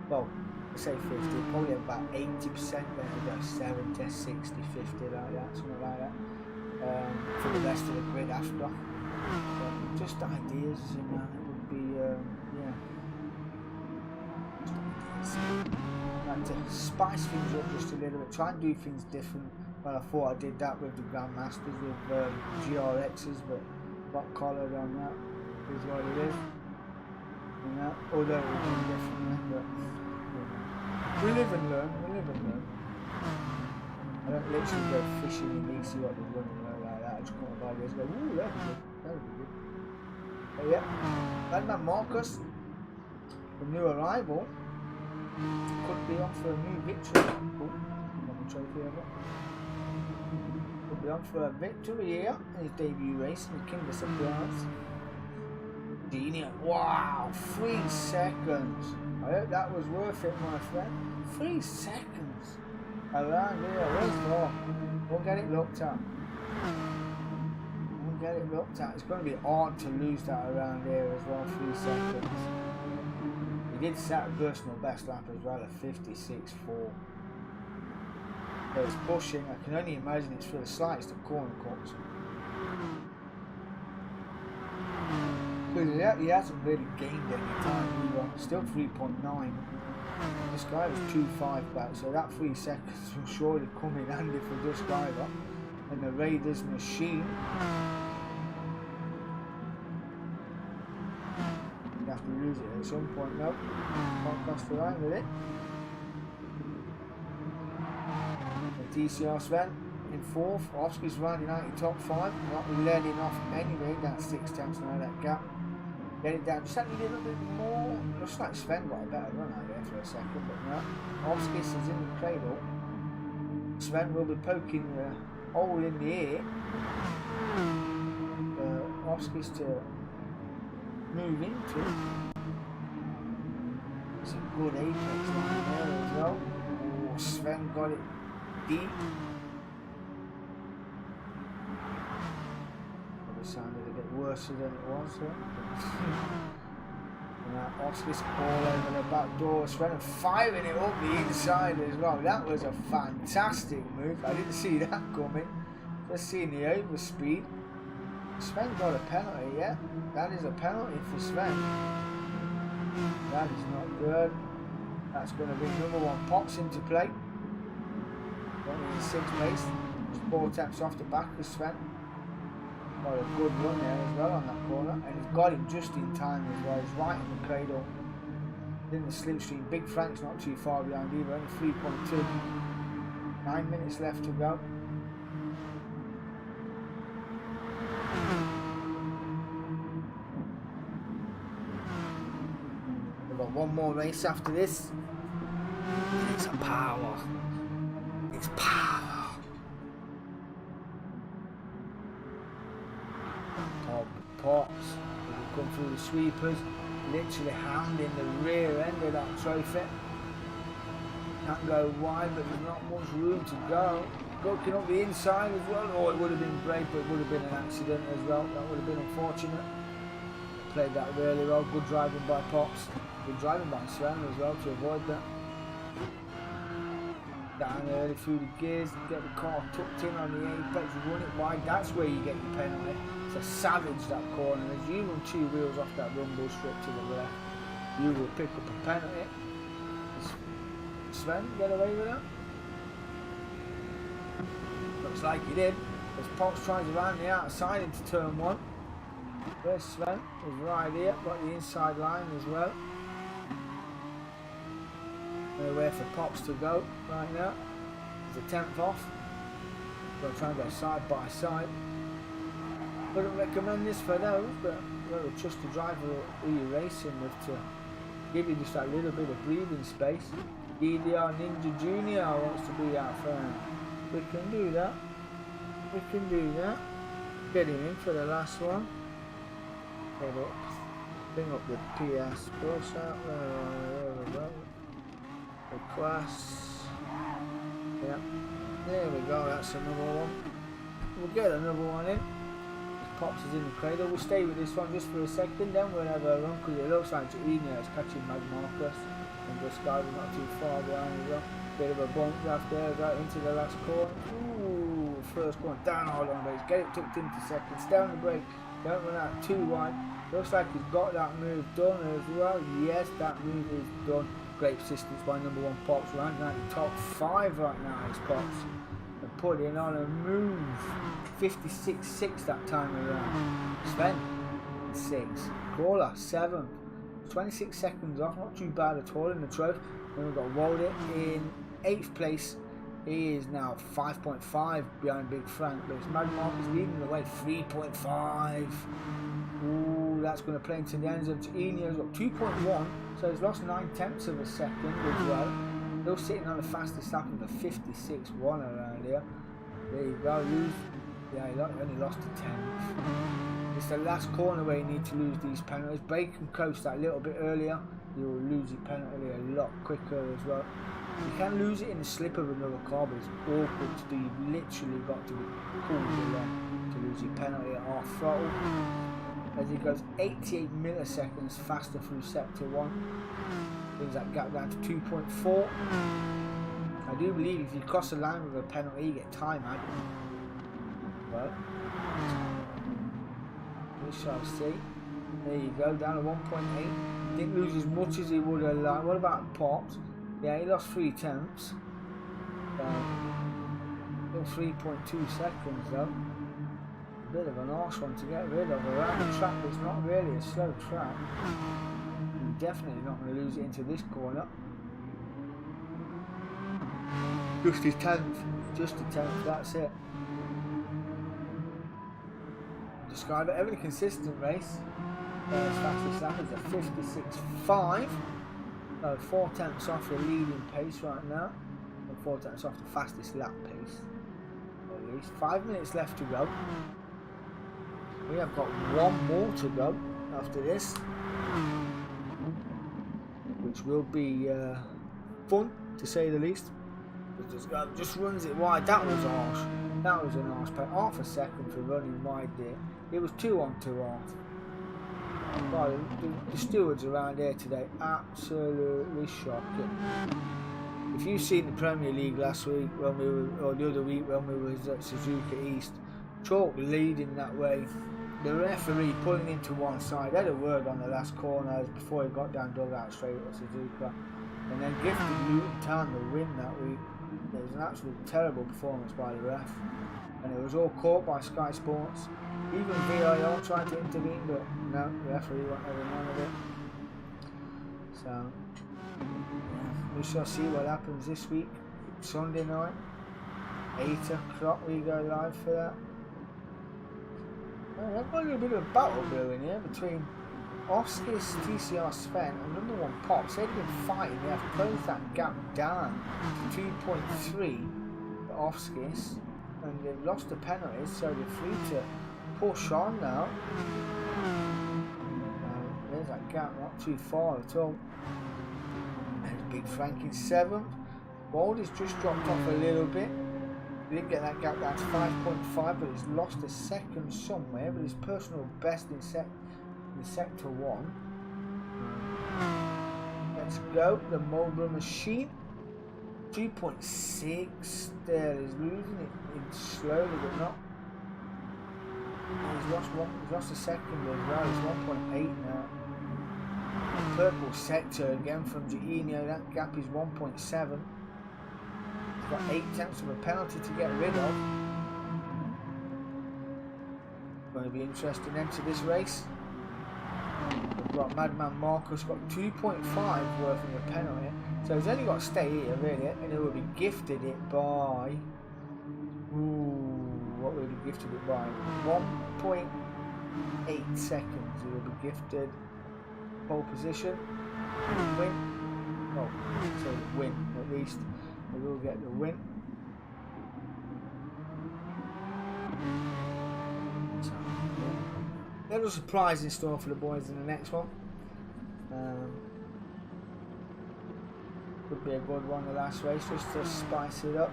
Well, I say 50, probably have about 80%, then we'll go 70, 60, 50, like that, something like that. For the rest of the grid after. Just ideas, you know, it would be, yeah. Just ideas. Like to spice things up just a little bit, try and do things different. Well, I thought I did that with the Grandmasters, with GRXs, but got collared on that, is what it is. You know, although it would be different, but we live and learn, I don't literally go fishing and me see what they're running like that. I just come by this and go, ooh, that would be good. But yeah, Madman Marcus, the new arrival, could be on for a new victory. Oh, another trophy ever. Could be on for a victory here in his debut race in the King of Suprise. Genius. Wow, 3 seconds. I hope that was worth it, my friend. 3 seconds around here. Where's more? We'll get it looked at. It's going to be hard to lose that around here as well. 3 seconds. He did set a personal best lap as well, a 56.4. But it's pushing. I can only imagine it's for the slightest of corner cuts. But he hasn't really gained any time either. Still 3.9. This guy was 2.5 back, so that 3 seconds will surely come in handy for this driver. And the Raiders machine. You have to lose it at some point, no. Can't cross the line with it. The TCR Sven in 4th. Offskis riding out in top 5. Not letting off anyway, down 6 tenths now that gap. Get it down just a little bit more. Looks like Sven got a better run out there for a second, but no. Offskis is in the cradle. Sven will be poking the hole in the air. Offskis to move into. See a good apex line there as well. Oh, Sven got it deep. Probably sounded a bit worse than it was. And that Oscar's all over the back door. Sven firing it up the inside as well. That was a fantastic move. I didn't see that coming. Just seeing the overspeed. Sven got a penalty, yeah? That is a penalty for Sven. That is not good. That's going to be number 1 Pops into play. Only in 6th place. 4 taps off the back of Sven. Got a good run there as well on that corner. And he's got him just in time as well. He's right in the cradle. In the slipstream. Big Frank's not too far behind either. Only 3.2. 9 minutes left to go. We've got one more race after this. It's a power. It's power. Top Pops. Will come through the sweepers. Literally hounding the rear end of that trophy. Can't go wide, but there's not much room to go. Looking up the inside as well. Oh, it would have been great, but it would have been an accident as well. That would have been unfortunate. Played that really well. Good driving by Pops. Good driving by Sven as well to avoid that. Down early through the gears, get the car tucked in on the apex, run it wide. That's where you get your penalty. It's a savage, that corner. As you run 2 wheels off that rumble strip to the left, you will pick up a penalty. Sven get away with that? Looks like he did. As Pops tries around the outside into turn 1. There's Sven, he's right here, got the inside line as well. Nowhere for Pops to go right now. He's a 10th off. Going to try and go side by side. Wouldn't recommend this for those, but you know, trust the driver who you're racing with to give you just that little bit of breathing space. DDR Ninja Junior wants to be out front. We can do that. We can do that. Get him in for the last one. Head up. Bring up the PS Plus out there we go. The class. Yeah. There we go, that's another one. We'll get another one in. Pops is in the cradle. We'll stay with this one just for a second, then we'll have a run because it looks like Enya is catching Mag Marcus. And the sky was not too far behind as well. Bit of a bump draft there, right into the last corner. Ooh, first corner down hard on the brakes. Get it tucked into second. Stay on the brake. Don't run out too wide. Looks like he's got that move done as well. Yes, that move is done. Great persistence by number 1 Pops. Right now, top 5 right now is Pops. And putting on a move. 56.6 that time around. Sven 6. Crawler 7. 26 seconds off, not too bad at all in the trophy. Then we've got Walden in 8th place. He is now 5.5 behind Big Frank, but it's Mag Marcus leading the way 3.5. Ooh, that's going to play into the ends of Enio's got 2.1, so he's lost 9/10 of a second as well. Still sitting on the fastest lap of the 56.1 around here. There you go, yeah, he only lost a 10th. It's the last corner where you need to lose these penalties. Brake and coast that a little bit earlier, you will lose your penalty a lot quicker as well. You can lose it in the slip of another car, but it's awkward to do. You've literally got to be cool to lose your penalty at half throttle. As he goes 88 milliseconds faster through sector 1. Brings that gap down to 2.4. I do believe if you cross the line with a penalty, you get time out. But we shall see. There you go, down to 1.8. Didn't lose as much as he would have liked. What about Pops? Yeah, he lost 3/10. 3.2 seconds though. A bit of an arse one to get rid of around the track, but it's not really a slow track. You're definitely not going to lose it into this corner. Just a 10th, that's it. Describe it, every consistent race. His fastest lap is a 56.5. 4/10 off the leading pace right now. And 4/10 off the fastest lap pace. At least 5 minutes left to go. We have got one more to go after this. Which will be fun, to say the least. This guy just runs it wide. That was harsh. That was an harsh play. Half a second for running wide there. It was 2 on 2 off. Well, the stewards around here today, absolutely shocking. If you've seen the Premier League last week when we were, or the other week when we was at Suzuka East, Chalk leading that way. The referee pulling into one side, had a word on the last corner before he got down dugout straight at Suzuka, and then gifted Luton Town the win that week. It was an absolute terrible performance by the ref, and it was all caught by Sky Sports. Even VAR tried to intervene, but no, the referee won't have none of it. So we shall see what happens this week. Sunday night, 8 o'clock we go live for that. Well, I've got a little bit of a battle brewing here between Oskis, TCR Sven and number 1 Pops. They've been fighting. They have closed that gap down to 2.3 for Oskis, and they've lost the penalties, so they're free to push on now. There's that gap, not too far at all. There's Big Frank in 7th. Baldy's just dropped off a little bit. He didn't get that gap down to 5.5, but he's lost a second somewhere. But his personal best in sector 1. Let's go. The Marlboro Machine. 2.6. There, he's losing it slowly, but not. He's lost a second as well. He's 1.8 now. Purple sector again from Giorgio. That gap is 1.7. He's got 8 tenths of a penalty to get rid of. Going to be interesting into this race. We've got Madman Marcus got 2.5 worth of a penalty, so he's only got to stay here really, and he will be gifted it by. What will he be gifted it by? 1.8 seconds. He will be gifted pole position. Win. Oh, so win at least. We will get the win. So, yeah. Little surprise in store for the boys in the next one. Could be a good one the last race, just to spice it up.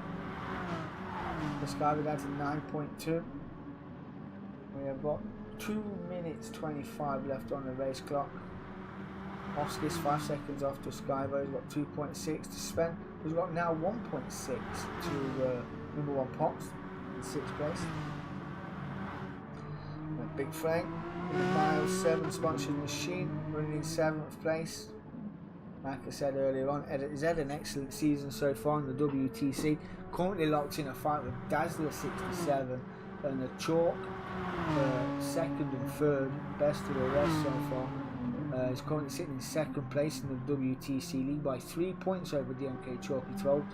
This guy we got to 9.2. We have got 2 minutes 25 left on the race clock. Oskis 5 seconds off to Skyvo. He's got 2.6 to Sven, who's got now 1.6 to number 1 Pops in 6th place. And Big Frank in the mile 7 sponsored machine, running in 7th place. Like I said earlier on, he's had an excellent season so far in the WTC. Currently locked in a fight with Dazzler 67 and the Chalk 2nd and 3rd, best of the rest so far. He's currently sitting in 2nd place in the WTC league by 3 points over DMK Chalky 12,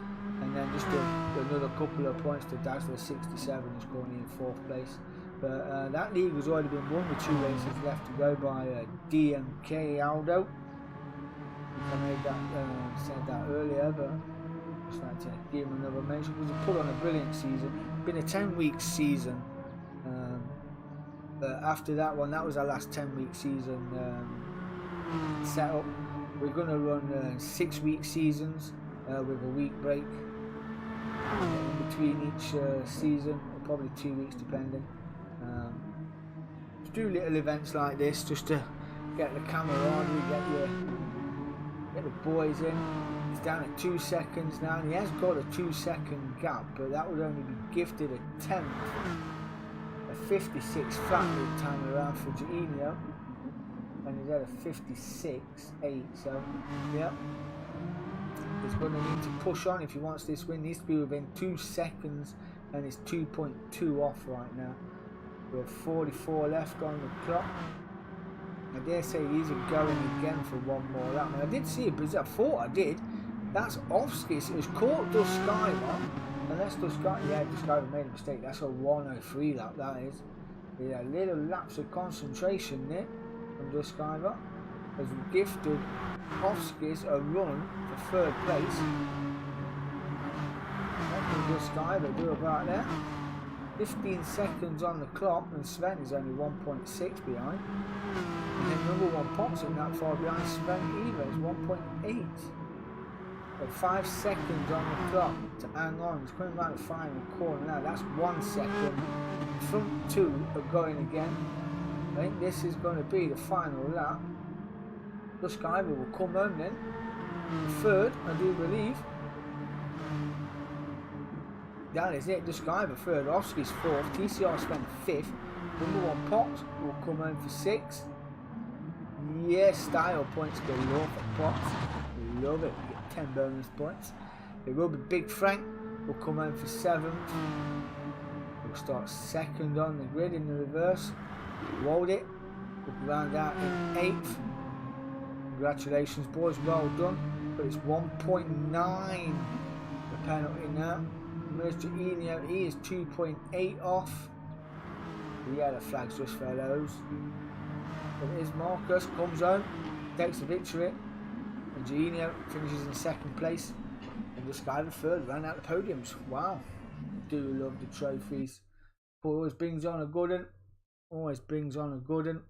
and then just another couple of points to Dazzler 67, who's currently in 4th place. But that league has already been won with 2 races left to go by DMK Aldo. I made that, said that earlier, but just like to give him another mention because he put on a brilliant season. Been a 10-week season, but after that one, that was our last 10-week season setup. We're going to run 6-week seasons with a week break in between each season, or probably 2 weeks depending. To do little events like this just to get the camaraderie, get the boys in. He's down at 2 seconds now, and he has got a 2-second gap, but that would only be gifted a 10th, a 56 flat this time around for Giorgio, and he's at a 56.8. So yeah, he's going to need to push on if he wants this win. He needs to be within 2 seconds, and he's 2.2 off right now. We have 44 left on the clock. I dare say he's going again for one more lap. I did see it, but I thought I did. That's Oskis. It was caught Duskiver. Unless Duskiver made a mistake. That's a 103 lap, that is. Yeah, little lapse of concentration there from Duskiver. Has gifted Oskis a run for 3rd place. What can Duskiver do about that? 15 seconds on the clock, and Sven is only 1.6 behind. And then number one Pop's in that far behind Sven either, is 1.8. But 5 seconds on the clock to hang on. He's coming around the final corner now. That's 1 second. The front two are going again. I think this is going to be the final lap. The Skyver will come home then. The third, I do believe. That is it. The Skyver third. Oski's fourth. TCR spent fifth. Number one Pops will come home for sixth. Yes, style points galore for Pops. Love it. You get 10 bonus points. It will be Big Frank will come home for seventh. We'll start second on the grid in the reverse. Rolled it. We'll round out in eighth. Congratulations, boys. Well done. But it's 1.9 the penalty now. Mr. Enio, he is 2.8 off. Yeah, the flag's just for those. But here's Marcus, comes home, takes the victory. And Genio finishes in second place. And this guy the third, ran out the podiums. Wow. Do love the trophies. Always brings on a good one. Always brings on a good one.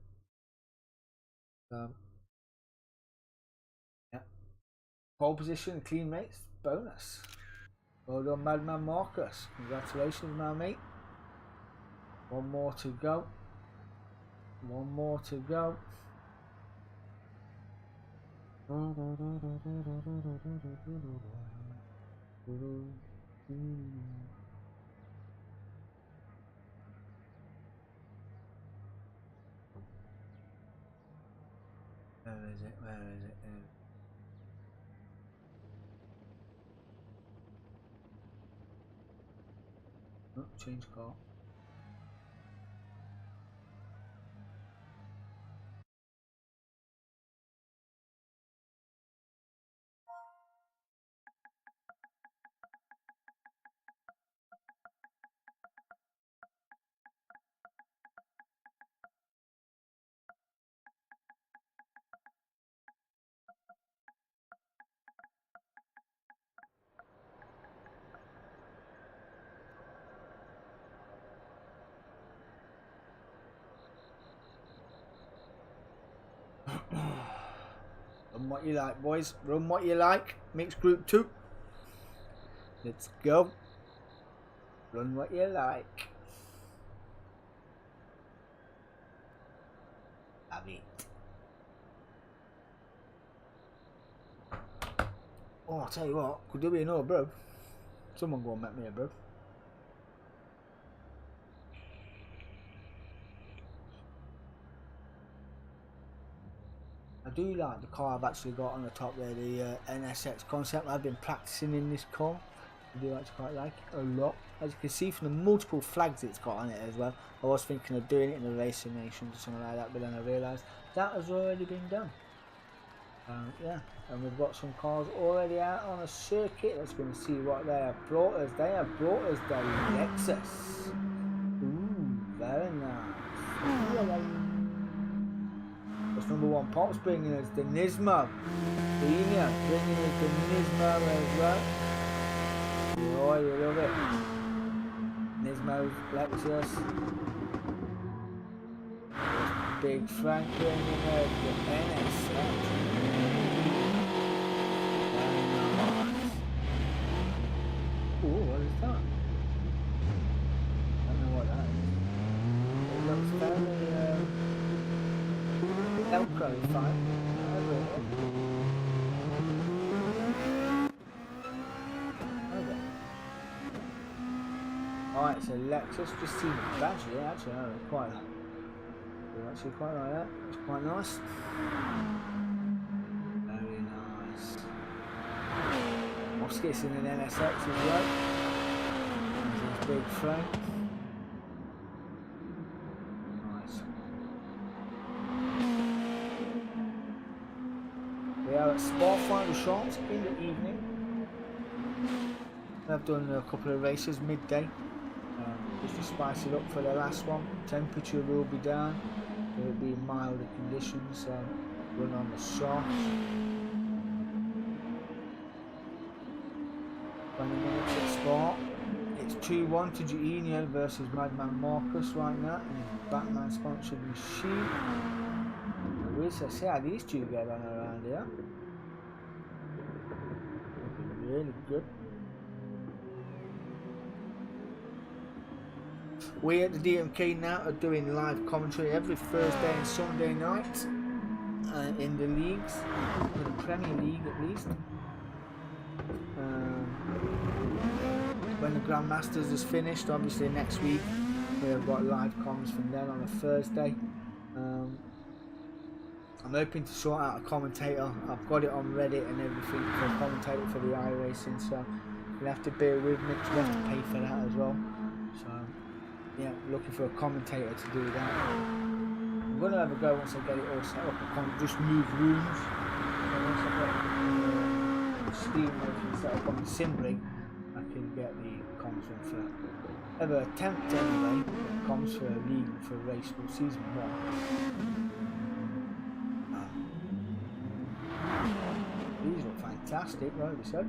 Yeah. Pole position, clean race, bonus. Well done, Madman Marcus. Congratulations, my mate. One more to go. One more to go. Where is it? Where is it? Oh, change car. Run what you like, boys. Run what you like. Mixed group 2. Let's go. Run what you like. Have it. Oh, I'll tell you what. Could there be another bro? Someone go and make me a bro. I do like the car I've actually got on the top there, the NSX concept. I've been practicing in this car. I do actually quite like it a lot. As you can see from the multiple flags it's got on it as well. I was thinking of doing it in the Racing Nations or something like that, but then I realised that has already been done. Yeah, and we've got some cars already out on a circuit. Let's go and see what they have brought us. They have brought us the Lexus. Ooh, very nice. That's number one Pop's bringing us the Nismo. Dina bringing us the Nismo as well. Oh, you love it. Nismo, Lexus. Big Frank bringing us the NSX. Ooh, what is that? I don't know what that is. It looks very Velcro fine. Okay. Alright, so Lexus, just see the badge here. Actually, I quite like that. It's quite nice. Very nice. Oscar's in an NSX as well. There's Big Frank. Nice. We are at Spa-Francorchamps in the evening. I've done a couple of races midday. Just to spice it up for the last one. Temperature will be down. It will be milder conditions. So run on the softs. 20 minutes at Spa. It's 2-1 to Gino versus Madman Marcus right now in Batman sponsored machine. We'll see how these two get on around here. Looking really good. We at the DMK now are doing live commentary every Thursday and Sunday night in the leagues, in the Premier League at least. When the Grandmasters is finished, obviously next week we've got live comms from then on a Thursday. I'm hoping to sort out a commentator. I've got it on Reddit and everything for a commentator for the iRacing, so you'll have to bear with me. You'll have to pay for that as well. So yeah, looking for a commentator to do that. I'm gonna have a go once I get it all set up. I can't just move rooms. And once I get Steam everything set up on the Simbri, I can get the comms run for ever attempt anyway. Comms for a league for race for season 1. These look fantastic, right? We said.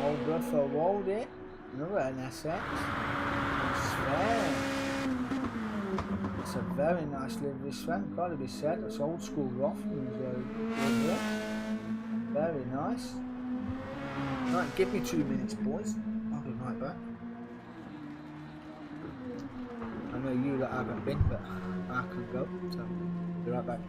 Mulder for Waldy. Another NSX. It's a very nice livery, Sven. Gotta be said. It's old school Rothmans. Very nice. Right, give me 2 minutes, boys. I'll be right back. I know you lot haven't been, but I can go. So, be right back.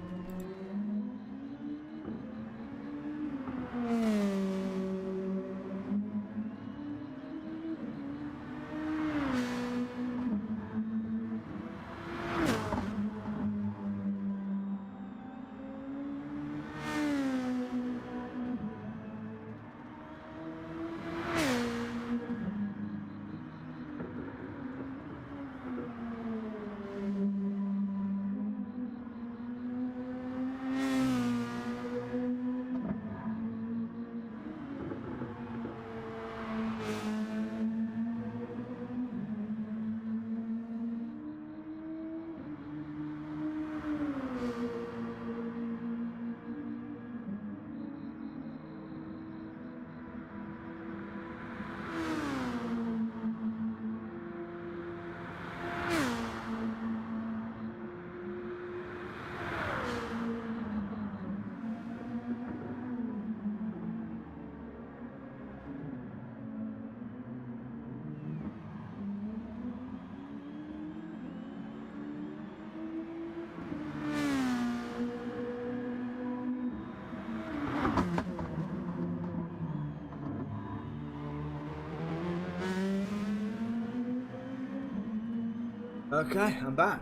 Okay, I'm back.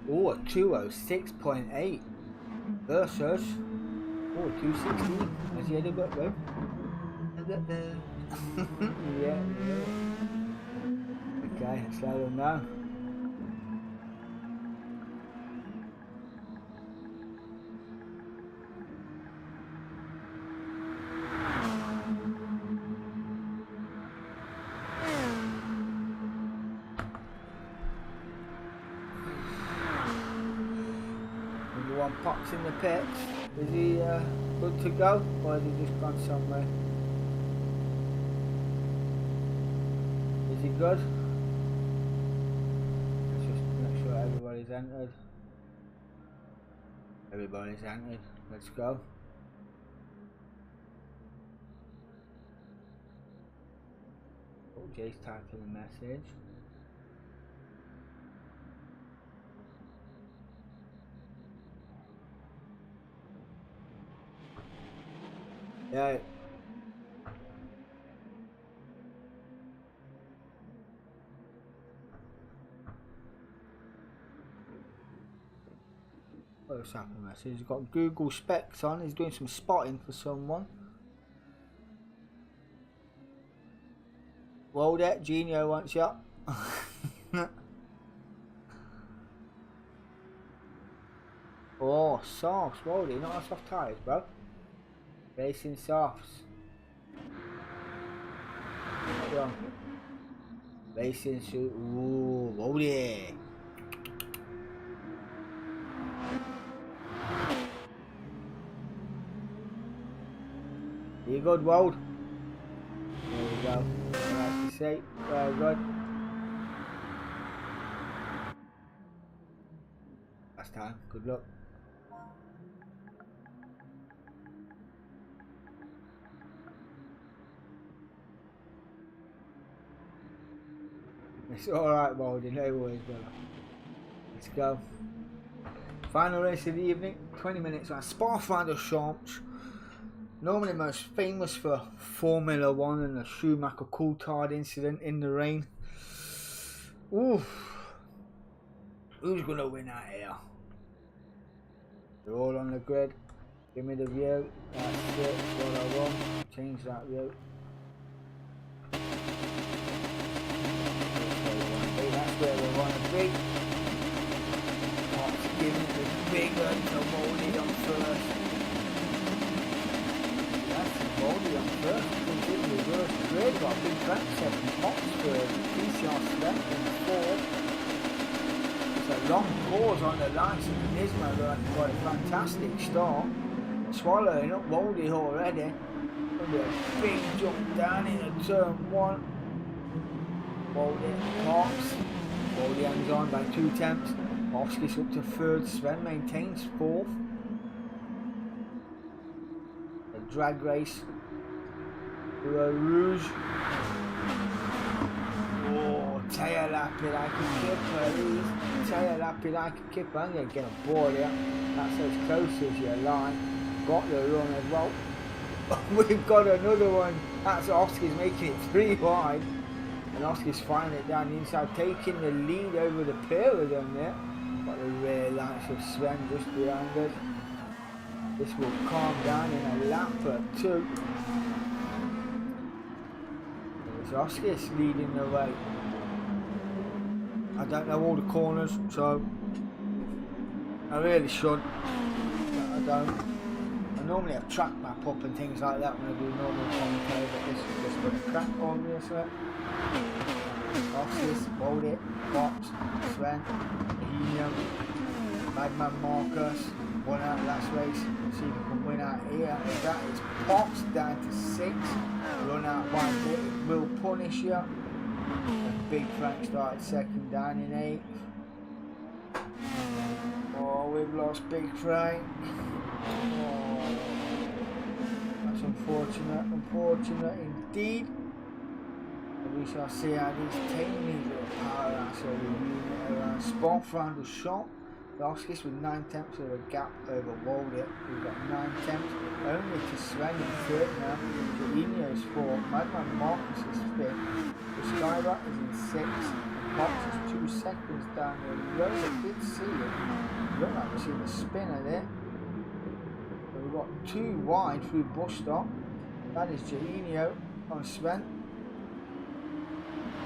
Oh, a 206.8 versus 216. Has he had a good go? Yeah. Okay, slow them down. Pops in the pit. Is he good to go, or has he just gone somewhere? Is he good? Let's just make sure everybody's entered. Everybody's entered. Let's go. Oh, Jay's typing a message. Yeah. What's happening? He's got Google specs on. He's doing some spotting for someone. Well, that Genio wants you. Oh, softs. Whoa, they're not soft tires, bro. Racing softs. Come on. Racing suit. Ooh, whoa, yeah. You good, Wold? There we go. I like to say, well good. Last time, good luck. It's alright, Baldy, no worries, brother. Let's go. Final race of the evening, 20 minutes on Spa-Francorchamps. Normally most famous for Formula 1 and the Schumacher Coulthard incident in the rain. Oof. Who's going to win out here? They're all on the grid. Give me the view. That's it. What I want. Change that view. That's where we want to be. Give me the big one to Moldy on first. That's Moldy on first. Give me the reverse grid. Got a big track second. Oxford. PCR left in fourth. It's a long pause on the line. So Nismo got a fantastic start. Swallowing up Moldy already. Gonna be a big jump down into turn one. Moldy pops. Moldy hangs on by 2 tenths. Oskis up to third, Sven maintains fourth. A drag race. Bleu Rouge. Oh, tail lappy like a kipper. Tail lappy like a kipper. I'm going to get a ball here. That's as close as you like. Got the run as well. We've got another one. That's Oskis making it 3 wide. And Oskis finding it down the inside, taking the lead over the pair of them there. Got the rear lights of Sven just behind us. This will calm down in a lap or 2. It's Oskis leading the way. I don't know all the corners, so I really should, but I don't. I normally have track map up and things like that when I do normal commentary, but this is just for the crack obviously. Oskis, hold it, Fox, Sven, Helium, Madman Marcus, won out last race. See if he can win out here. If that is Pops down to 6, run out 1 bit, it will punish you. And Big Frank started second down in 8th. Oh, we've lost Big Frank. Oh, that's unfortunate indeed. We shall see how these taking these little powerhouse over the unit around Spa-Francorchamps. Oskis with 9 tenths of a gap over Walden. We've got 9 tenths only to Sven in 3rd now. Ineos 4th. Madman Marcus is 5th. The Skyrock is in 6th. Fox is 2 seconds down the road. I did see it. Look like we see the spinner there. So we've got 2 wide through bus stop. That is Jainio on Sven.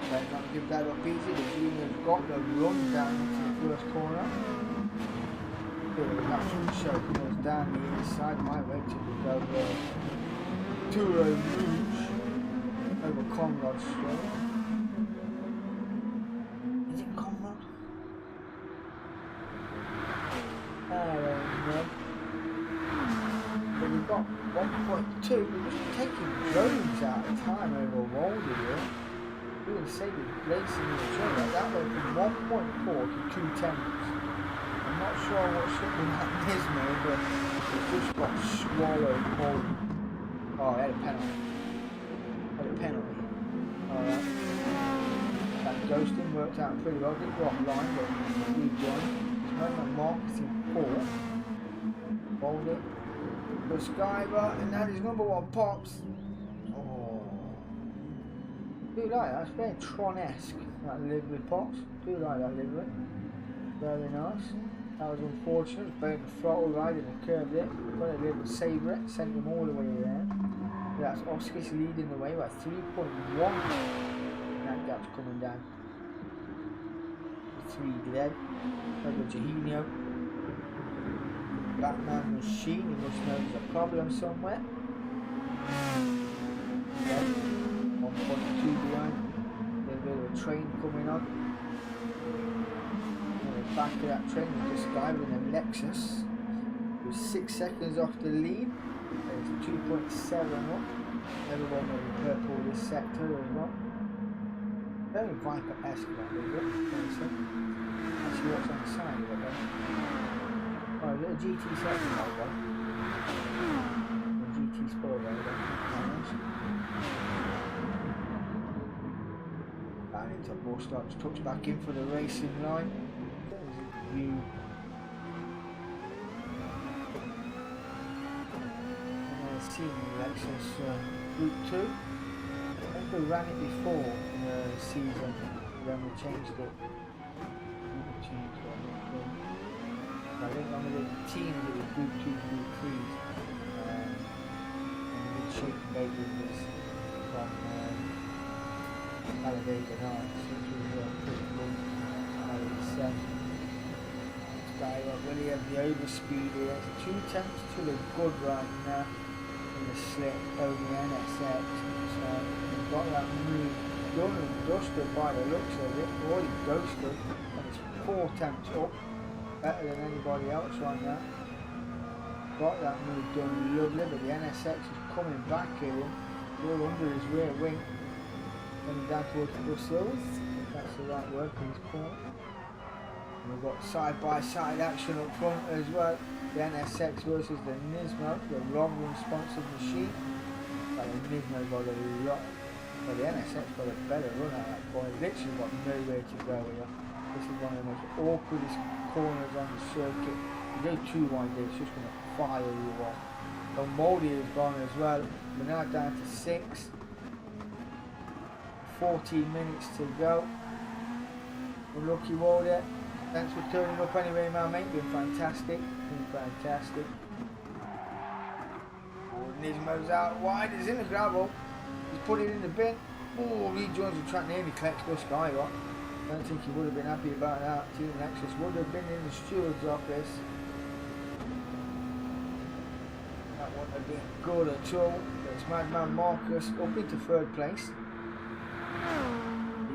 They're not give that up easy. The junior's got the run down into the first corner. The actual show goes down the inside. My way to go Tour Rouge over Conrad Straight. Is it Conrad? I don't know. But we've got 1.2. We're just taking drones out of time over Waldy here. We can say we're racing in the train like that went from 1.4 to 2 tenths. I'm not sure what's happening at Nismo, but it just got swallowed whole. Oh, they had a penalty. Alright. That ghosting worked out pretty well. Didn't go offline, but we joined. Moment marketing 4. Hold it. The Skybar, and that is number 1 Pops. Do like that, it's very Tron-esque, that livery Pops. Do like that livery. Very nice. That was unfortunate, burnt the throttle right in the curve there. Got a little saver it, sent them all the way there. That's Oskis leading the way by 3.1. That gap's coming down. 3 dead. Over Jahinio. Batman machine, he must know there's a problem somewhere. Dead. 1.2 behind. A little bit of a train coming on. And the back of that train is this guy with a Lexus who's 6 seconds off the lead. It's 2.7 up. Everyone will be purple this sector as well. Very Viper-esque that is it. Actually what's on the side of it then? Oh, is it a GT7 logo? A GT Sport logo. Down into ball stops, tucks back in for the racing line. There's a view. Lexus Group 2. I think we ran it before in the season, then we changed it. I think one of the teams it was Group 2, Group 3. And the mid-shape debate was from Talladega Nights, which was pretty cool. Guy really had the overspeed here. It's 2 tenths to the good right now. The slip over the NSX, so we've got that move done and dusted by the looks of it, already ghosted, and it's 4 tenths up, better than anybody else right now. Got that move done lovely, but the NSX is coming back at him, all under his rear wing, coming down towards the bus hills, if that's the right word for his corner. And we've got side-by-side action up front as well. The NSX versus the Nismo, the long responsive machine. But the Nismo got a lot, but the NSX got a better run at that point. Literally got nowhere to go here. This is one of the most awkwardest corners on the circuit. You go too wide there, it's just going to fire you off. So Moldy is gone as well. We're now down to 6. 14 minutes to go. Unlucky Walder. Thanks for turning up anyway, my mate. Been fantastic. Been fantastic. Nismo's out wide. He's in the gravel. He's put it in the bin. Oh, Lee Jones will track nearly collects the sky up. Don't think he would have been happy about that. Team Lexus would have been in the steward's office. That wouldn't have been good at all. But it's Madman Marcus up into 3rd place.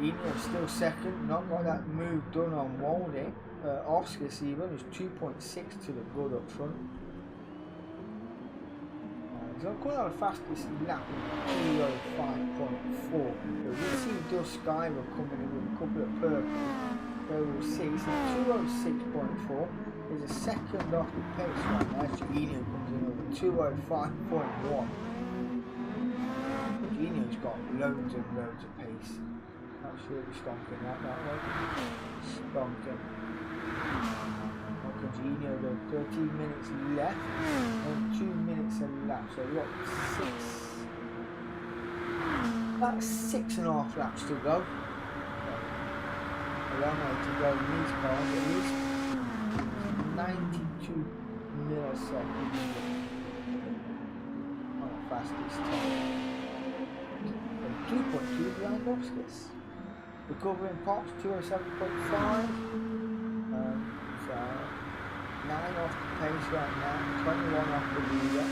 Enio still 2nd, not got that move done on Waldy. Oscar even is 2.6 to the good up front. He's not quite our fastest lap in 205.4. But we see Dust Skyler coming in with a couple of purples. So we'll see. So 206.4 is a second off the pace right now. Enio comes in with 205.1. Enio's got loads and loads of pace. Absolutely stonking that way. Stonking. Genio, the 13 minutes left and 2 minutes a lap. So we've got 6.5 laps to go. A long way to go in these cars, at least 92 milliseconds on the fastest time. 2.2 behind Oscars. Recovering pops 207.5. So 9 off the pace right now, 21 off the leader.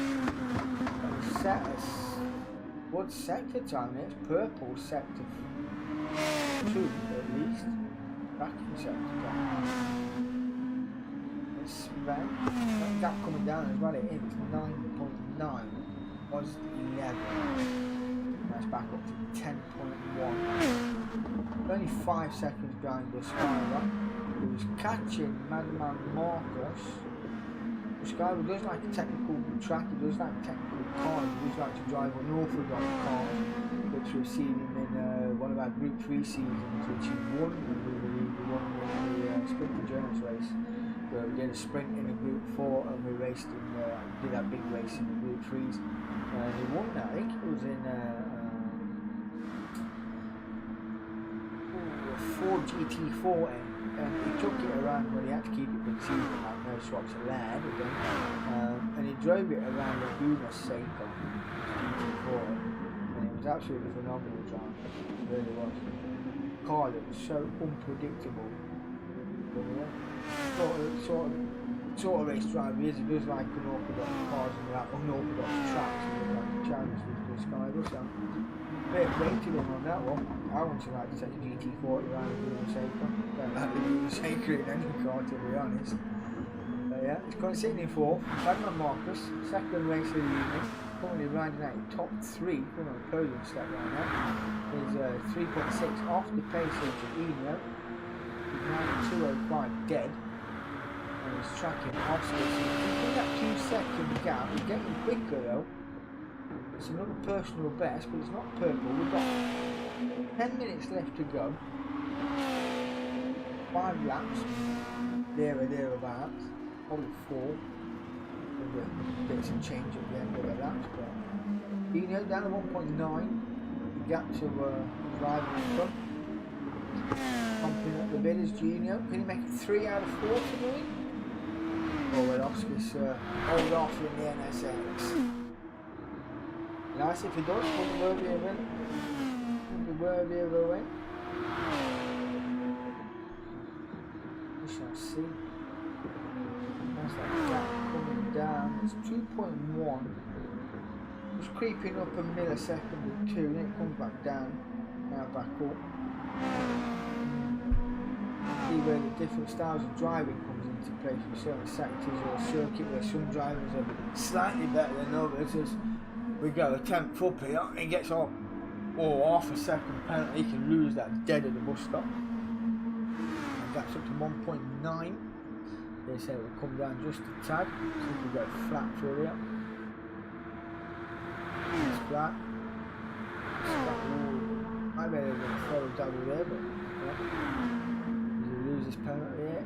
What sector time is? Purple sector 2 at least. Backing sector time. It's Sven. That coming down as well, it is 9.9. Was 11. That's back up to 10.1. Only 5 seconds behind the Skyler, who was catching Madman Marcus. The Skyler does like a technical track, he does like technical cars, he does like to drive unorthodox cars, which we've seen him in one of our Group 3 seasons, which he won, we won the Sprint Endurance race, where we did a sprint in the Group 4 and we raced in, did that big race in the Group 3s, and he won that. I think it was in Ford GT4, and he took it around when he had to keep it mid-season, like no swaps allowed again, and he drove it around Laguna Seca GT4, and it was absolutely phenomenal drive. It really was. Car that was so unpredictable. Sort of race driver he is. He does like unorthodox cars and like unorthodox tracks, and like the challenge with the Skyler. So bit rated him on that one. I want to like to take a GT40 around the Laguna Seca. Don't like the Laguna Seca in any car, to be honest. yeah, it's got sitting in fourth. Badman Marcus, second race of the evening. Currently riding out in top 3 from a podium step right now. Is 3.6 off the pace of Enio. He's now at 2:05 dead. And he's tracking Oscar. So in that 2-second gap, he's getting quicker though. It's another personal best, but it's not purple. We've got 10 minutes left to go. 5 laps. Thereabouts. Probably 4. With a bit of change at the end of the laps. But Enio down to 1.9. The gap to driver in front. Pumping up the bidders, Gino. Can he make it 3 out of 4 tonight? Oh well, Oscar's hold off in the NSX. Nice if he does, wouldn't be worthy of winning. Wouldn't be worthy of a win. We shall see. That's that gap coming down. It's 2.1. It's creeping up a millisecond or 2, then it comes back down. Now back up. See where the different styles of driving comes into place for certain sectors or a circuit where some drivers are slightly better than others. As we go a 10th up here, he gets off or half a second penalty, he can lose that dead at the bus stop. And that's up to 1.9. They say it will come down just a tad, so we can go flat through here. It's flat. I bet they're going to follow double there, but yeah. Lose this penalty here.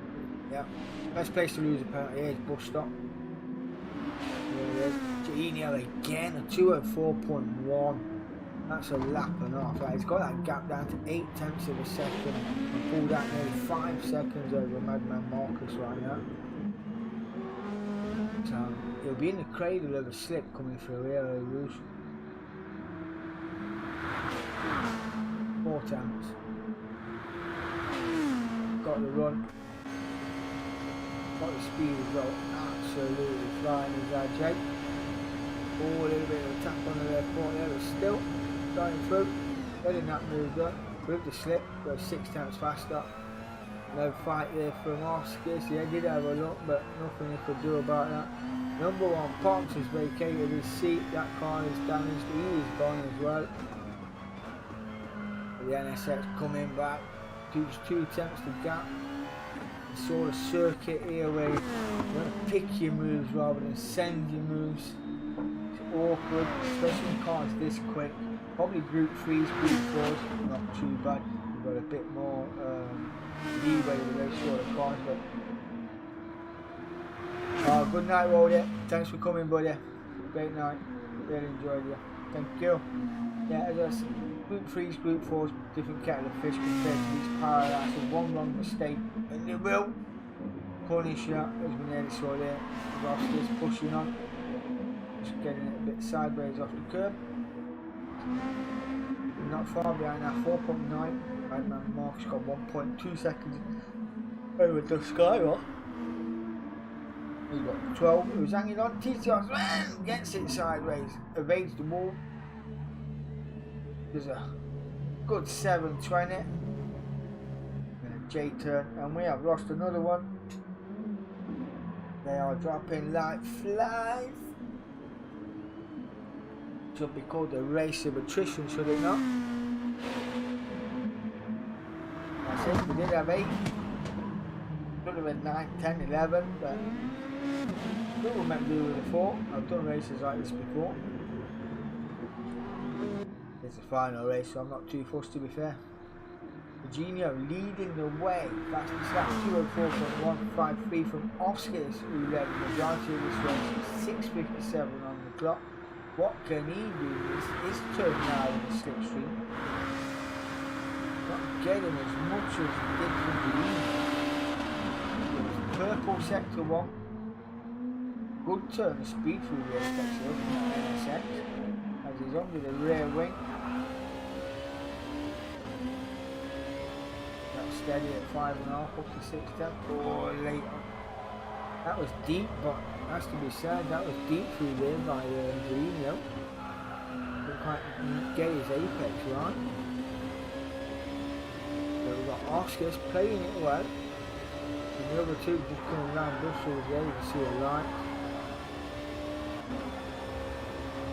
Yeah. Best place to lose a penalty here is bus stop. There it is. Enio again, a 2:04.1. That's a lap and a half. Right, he's got that gap down to 0.8 of a second and pulled out nearly 5 seconds over Madman Marcus right now. So he'll be in the cradle of a slip coming through here, Rouge. 4 tenths. Got the run. Got the speed as well. Absolutely flying is our Jake. Oh, a little bit of a tap on the airport there, but still going through. Getting that move done. With the slip, goes 6 tenths faster. No fight there from Oscar. Yeah, did have a look, but nothing he could do about that. Number 1, Ponce has vacated his seat. That car is damaged. He is gone as well. The NSX coming back. 2 attempts to gap. Sort of circuit here where you want to pick your moves rather than send your moves. It's awkward, especially when cars this quick. Probably group 3s, group 4s, not too bad. You've got a bit more leeway with those sort of cars. But good night, Roddy. Thanks for coming, buddy. Great night. Really enjoyed you. Thank you. Yeah, as I said, group 3s, group 4s, different kettle of fish compared to these powerhouses. One wrong mistake and they will punish you, as we nearly saw there. Oscar's pushing on, just getting it a bit sideways off the curb. Not far behind that, 4.9. Badman Mark's got 1.2 seconds over the Skyrock. He got 12, he was hanging on. TTR's gets it sideways, evades the wall. There's a good 7.20 and a J turn, and we have lost another one. They are dropping like flies. Should be called a race of attrition, should it not? That's it, we did have 8. Could have been 9, 10, 11, but we were meant to do with a 4. I've done races like this before. It's the final race, so I'm not too fussed, to be fair. Eugenio leading the way. Fastest lap 2:04.153 from Oscars, who led the majority of this race with 6:57 on the clock. What can he do? His turn now in the slipstream. Not getting as much as he did from the evening. Purple sector 1. Good turn of speed through the apex hill from that NSX as he's under the rear wing. Steady at 5.5 up to 6 tenths. Oh, late on. That was deep, but has to be said, that was deep through there by Angelino. Didn't quite get his apex right. But we've got Oscars playing it well. And the other two just coming around Brussels there, you can see a light.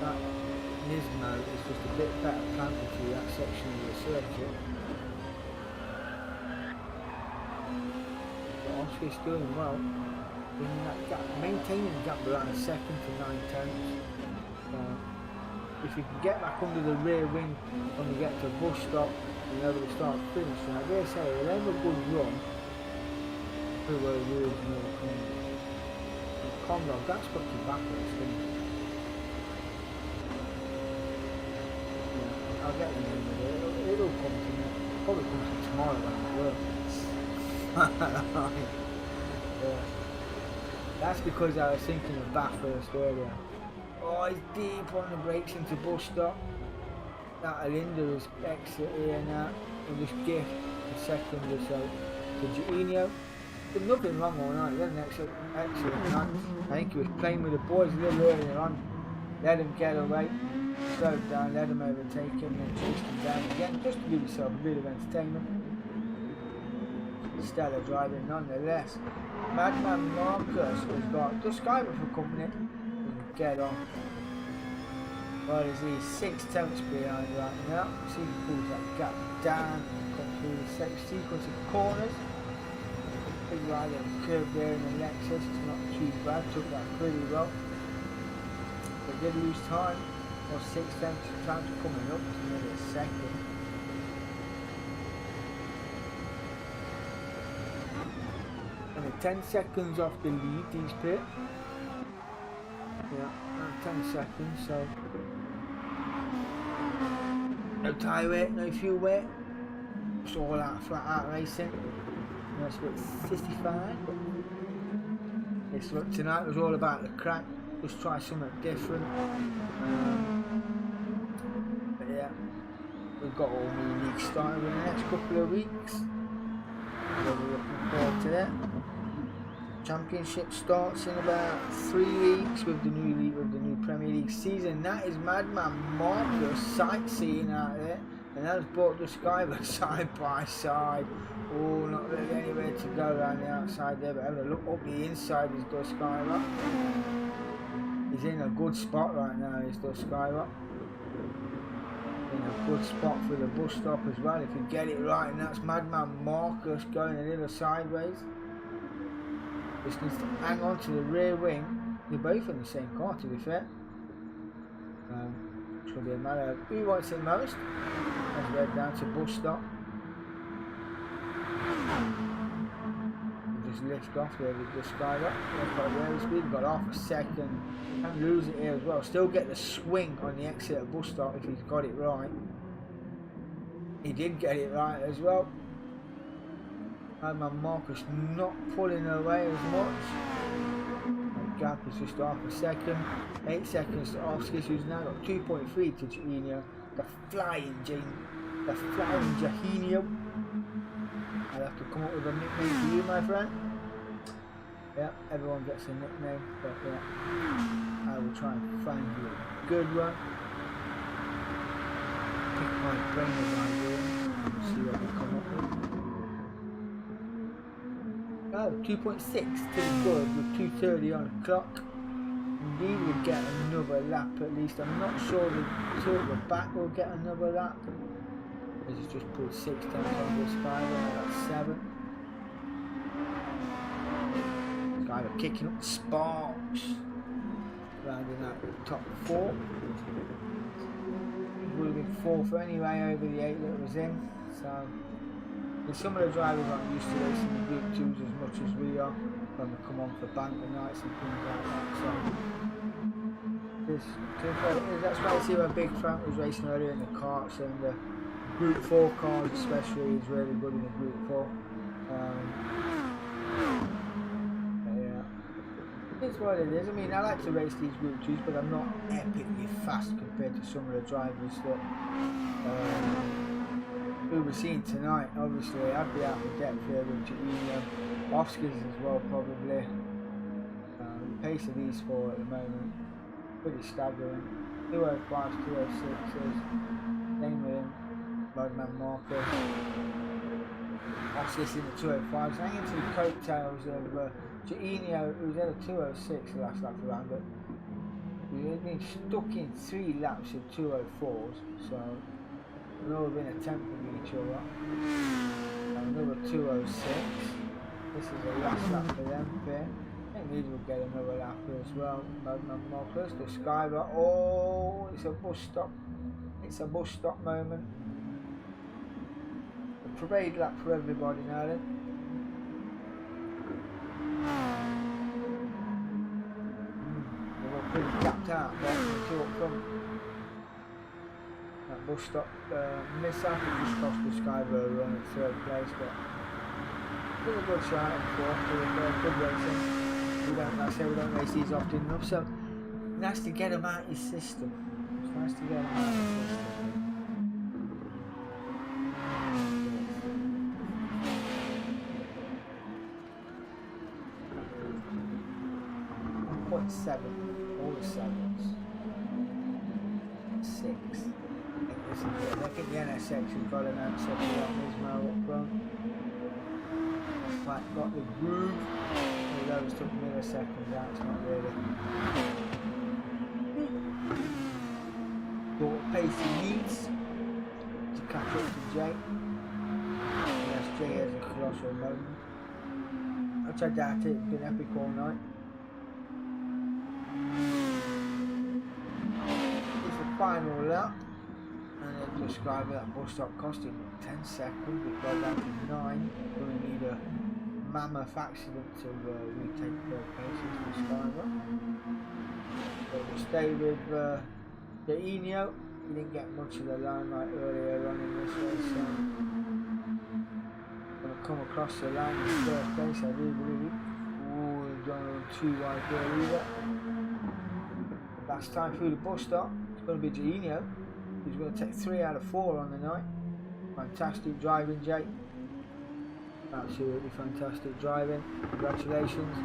That Nismo is just a bit better planted through that section of the circuit. But Oscar's doing well. Bringing that gap, maintaining the gap around a second to 9 tenths. If you can get back under the rear wing when we get to a bus stop and over the start finish, and I dare say he'll have a good run through where the original Condor, that's got to backwards, didn't it? Yeah, I'll get the name of it. It'll come to me. Probably come to tomorrow when I work. Yeah. That's because I was thinking of Bathurst earlier. Oh, he's deep on the brakes into bus stop. That'll hinder his exit here now. He'll just give a second or so to Eugenio. There's nothing wrong all night. He had an excellent night. I think he was playing with the boys a little earlier on. Let him get away. Slowed down, let him overtake him, and chased him down again, just to give yourself a bit of entertainment. Stellar driving nonetheless. Madman Marcus has got the Skyver for company. Get on. Well, he's 6 tenths behind right now. See if he pulls that gap down and comes through the second sequence of corners. Big ride on the curve there in the Lexus. It's not too bad. Took that pretty well. But did lose time. Well, 6 tenths of time coming up. It's nearly a second. And 10 seconds off the lead, these pit. Yeah, 10 seconds, so no tyre weight, no fuel weight. It's all out flat out racing. That's about 55. But look, tonight was all about the crack. Just try something different. But yeah, we've got all new leagues starting in the next couple of weeks. So we're looking forward to that. Championship starts in about 3 weeks with the new league, with the new Premier League season. That is Madman Marcus sightseeing out there, and that's brought the Skyver side by side. Oh, not really anywhere to go around the outside there, but having a look up the inside is the Skyver. He's in a good spot right now, is the Skyver. In a good spot for the bus stop as well, if you get it right, and that's Madman Marcus going a little sideways. Just needs to hang on to the rear wing. They're both in the same car, to be fair. It's going to be a matter of who wants it most. As we head down to bus stop. We'll just lift off there with the Skyver. We've got half a second. Can't lose it here as well. Still get the swing on the exit of bus stop if he's got it right. He did get it right as well. Madman Marcus not pulling away as much. The gap is just half a second. 8 seconds to Oscars, who's now got 2.3 to Eugenio. The flying Eugenio. I'll have to come up with a nickname for you, my friend. Yeah, everyone gets a nickname, but yeah, I will try and find you a good one. Pick my brain as I do and see what we come up with. Oh, 2.6 still good with 2:30 on the clock. Indeed, we'll get another lap at least. I'm not sure the two at the back will get another lap. Because he's just pulled 6 tenths on this Skyver, that's 7. Skyver kicking up the sparks. Rounding out the top 4. He would have been 4th anyway over the 8 that was in. So. And some of the drivers aren't used to racing the Group 2s as much as we are when we come on for banker nights and things like that. So that's why I see when Big Frank was racing earlier in the karts, and the Group 4 cars especially is really good in the Group 4. Yeah, it's what it is. I mean, I like to race these Group 2s, but I'm not epically fast compared to some of the drivers that who we're seeing tonight. Obviously, I'd be out of depth here with Eugenio, Oscars as well, probably. The pace of these 4 at the moment, pretty staggering. 205s, 206s, same with him, Madman Marcus. Oscars in the 205s, hanging to the coattails of Giorgio, who was at a 206 the last lap around, but we had been stuck in 3 laps of 204s, so we've all been attempting each other. And another 206. This is the last lap for them there. I think these will get another lap as well. Madman Marcus, the Skyver. Oh, it's a bus stop. It's a bus stop moment. A parade lap for everybody now then. They're all pretty capped out there from the 2 up front. That bus stop mishap just cost the Skyver run in 3rd place, but still a good shot in 4th, good racing. I say we don't race these often enough, so nice to get them out of your system. It's nice to get them out of your system. 1.7, all the 7s. 6. I think the NSX has got an answer to that Nismo up front. Right, got the groove. Although it's took milliseconds out, it's not really. Got what pace he needs to catch up to Jay. Unless Jay has a colossal moment. Which I doubt it, it's been epic all night. It's the final lap. And then describe that bus stop costing 10 seconds, we go down to 9. We're going to need a mammoth accident to retake 3rd place as the Skyver. But we'll stay with the Enio. We didn't get much of the limelight earlier on in this race, so going to come across the line in 1st place, I do believe. Oh, we've done too wide there either. Last time through the bus stop, it's going to be Enio. He's going to take 3 out of 4 on the night. Fantastic driving, Jake. Absolutely fantastic driving. Congratulations.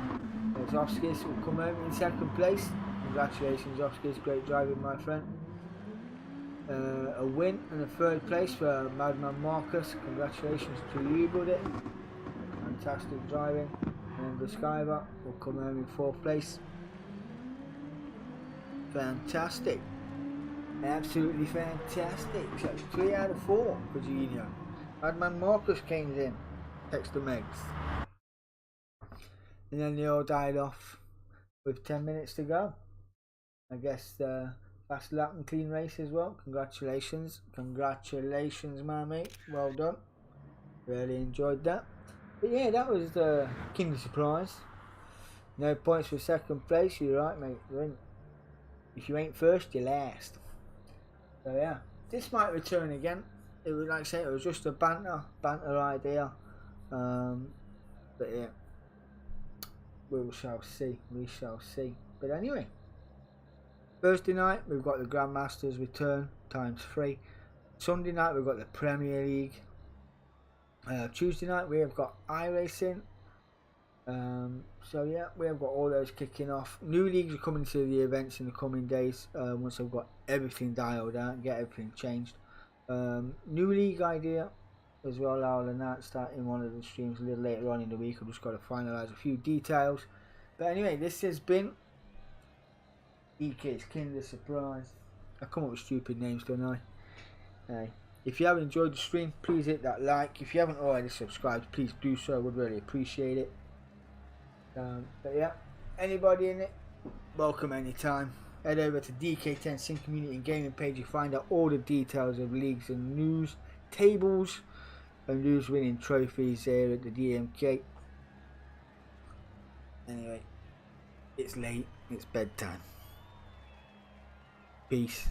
There's Oskis will come home in 2nd place. Congratulations, Oskis. Great driving, my friend. A win and a 3rd place for Madman Marcus. Congratulations to you, buddy. Fantastic driving. And the Skyver will come home in 4th place. Fantastic. Absolutely fantastic. So 3 out of 4 for Gino. Madman Marcus came in. Text the Megs. And then they all died off with 10 minutes to go. I guess fast lap and clean race as well. Congratulations. Congratulations, my mate. Well done. Really enjoyed that. But yeah, that was the Kinder Surprise. No points for 2nd place. You're right, mate. If you ain't first, you're last. So yeah, this might return again. It was like I say, it was just a banter idea. But yeah, we shall see. But anyway, Thursday night we've got the Grandmasters return ×3. Sunday night we've got the Premier League. Tuesday night we have got iRacing. So yeah, we have got all those kicking off. New leagues are coming to the events in the coming days. Once I've got everything dialed out and get everything changed. New league idea as well. I'll announce that in one of the streams a little later on in the week. I've just got to finalise a few details. But anyway, this has been DK's Kinder Surprise. I come up with stupid names, don't I? Hey, if you have enjoyed the stream, please hit that like. If you haven't already subscribed, please do so. I would really appreciate it. But yeah, anybody in it, welcome anytime. Head over to DK10'S Sim Community and Gaming page. You find out all the details of leagues and news, tables, and who's winning trophies there at the DMK. Anyway, it's late, it's bedtime. Peace.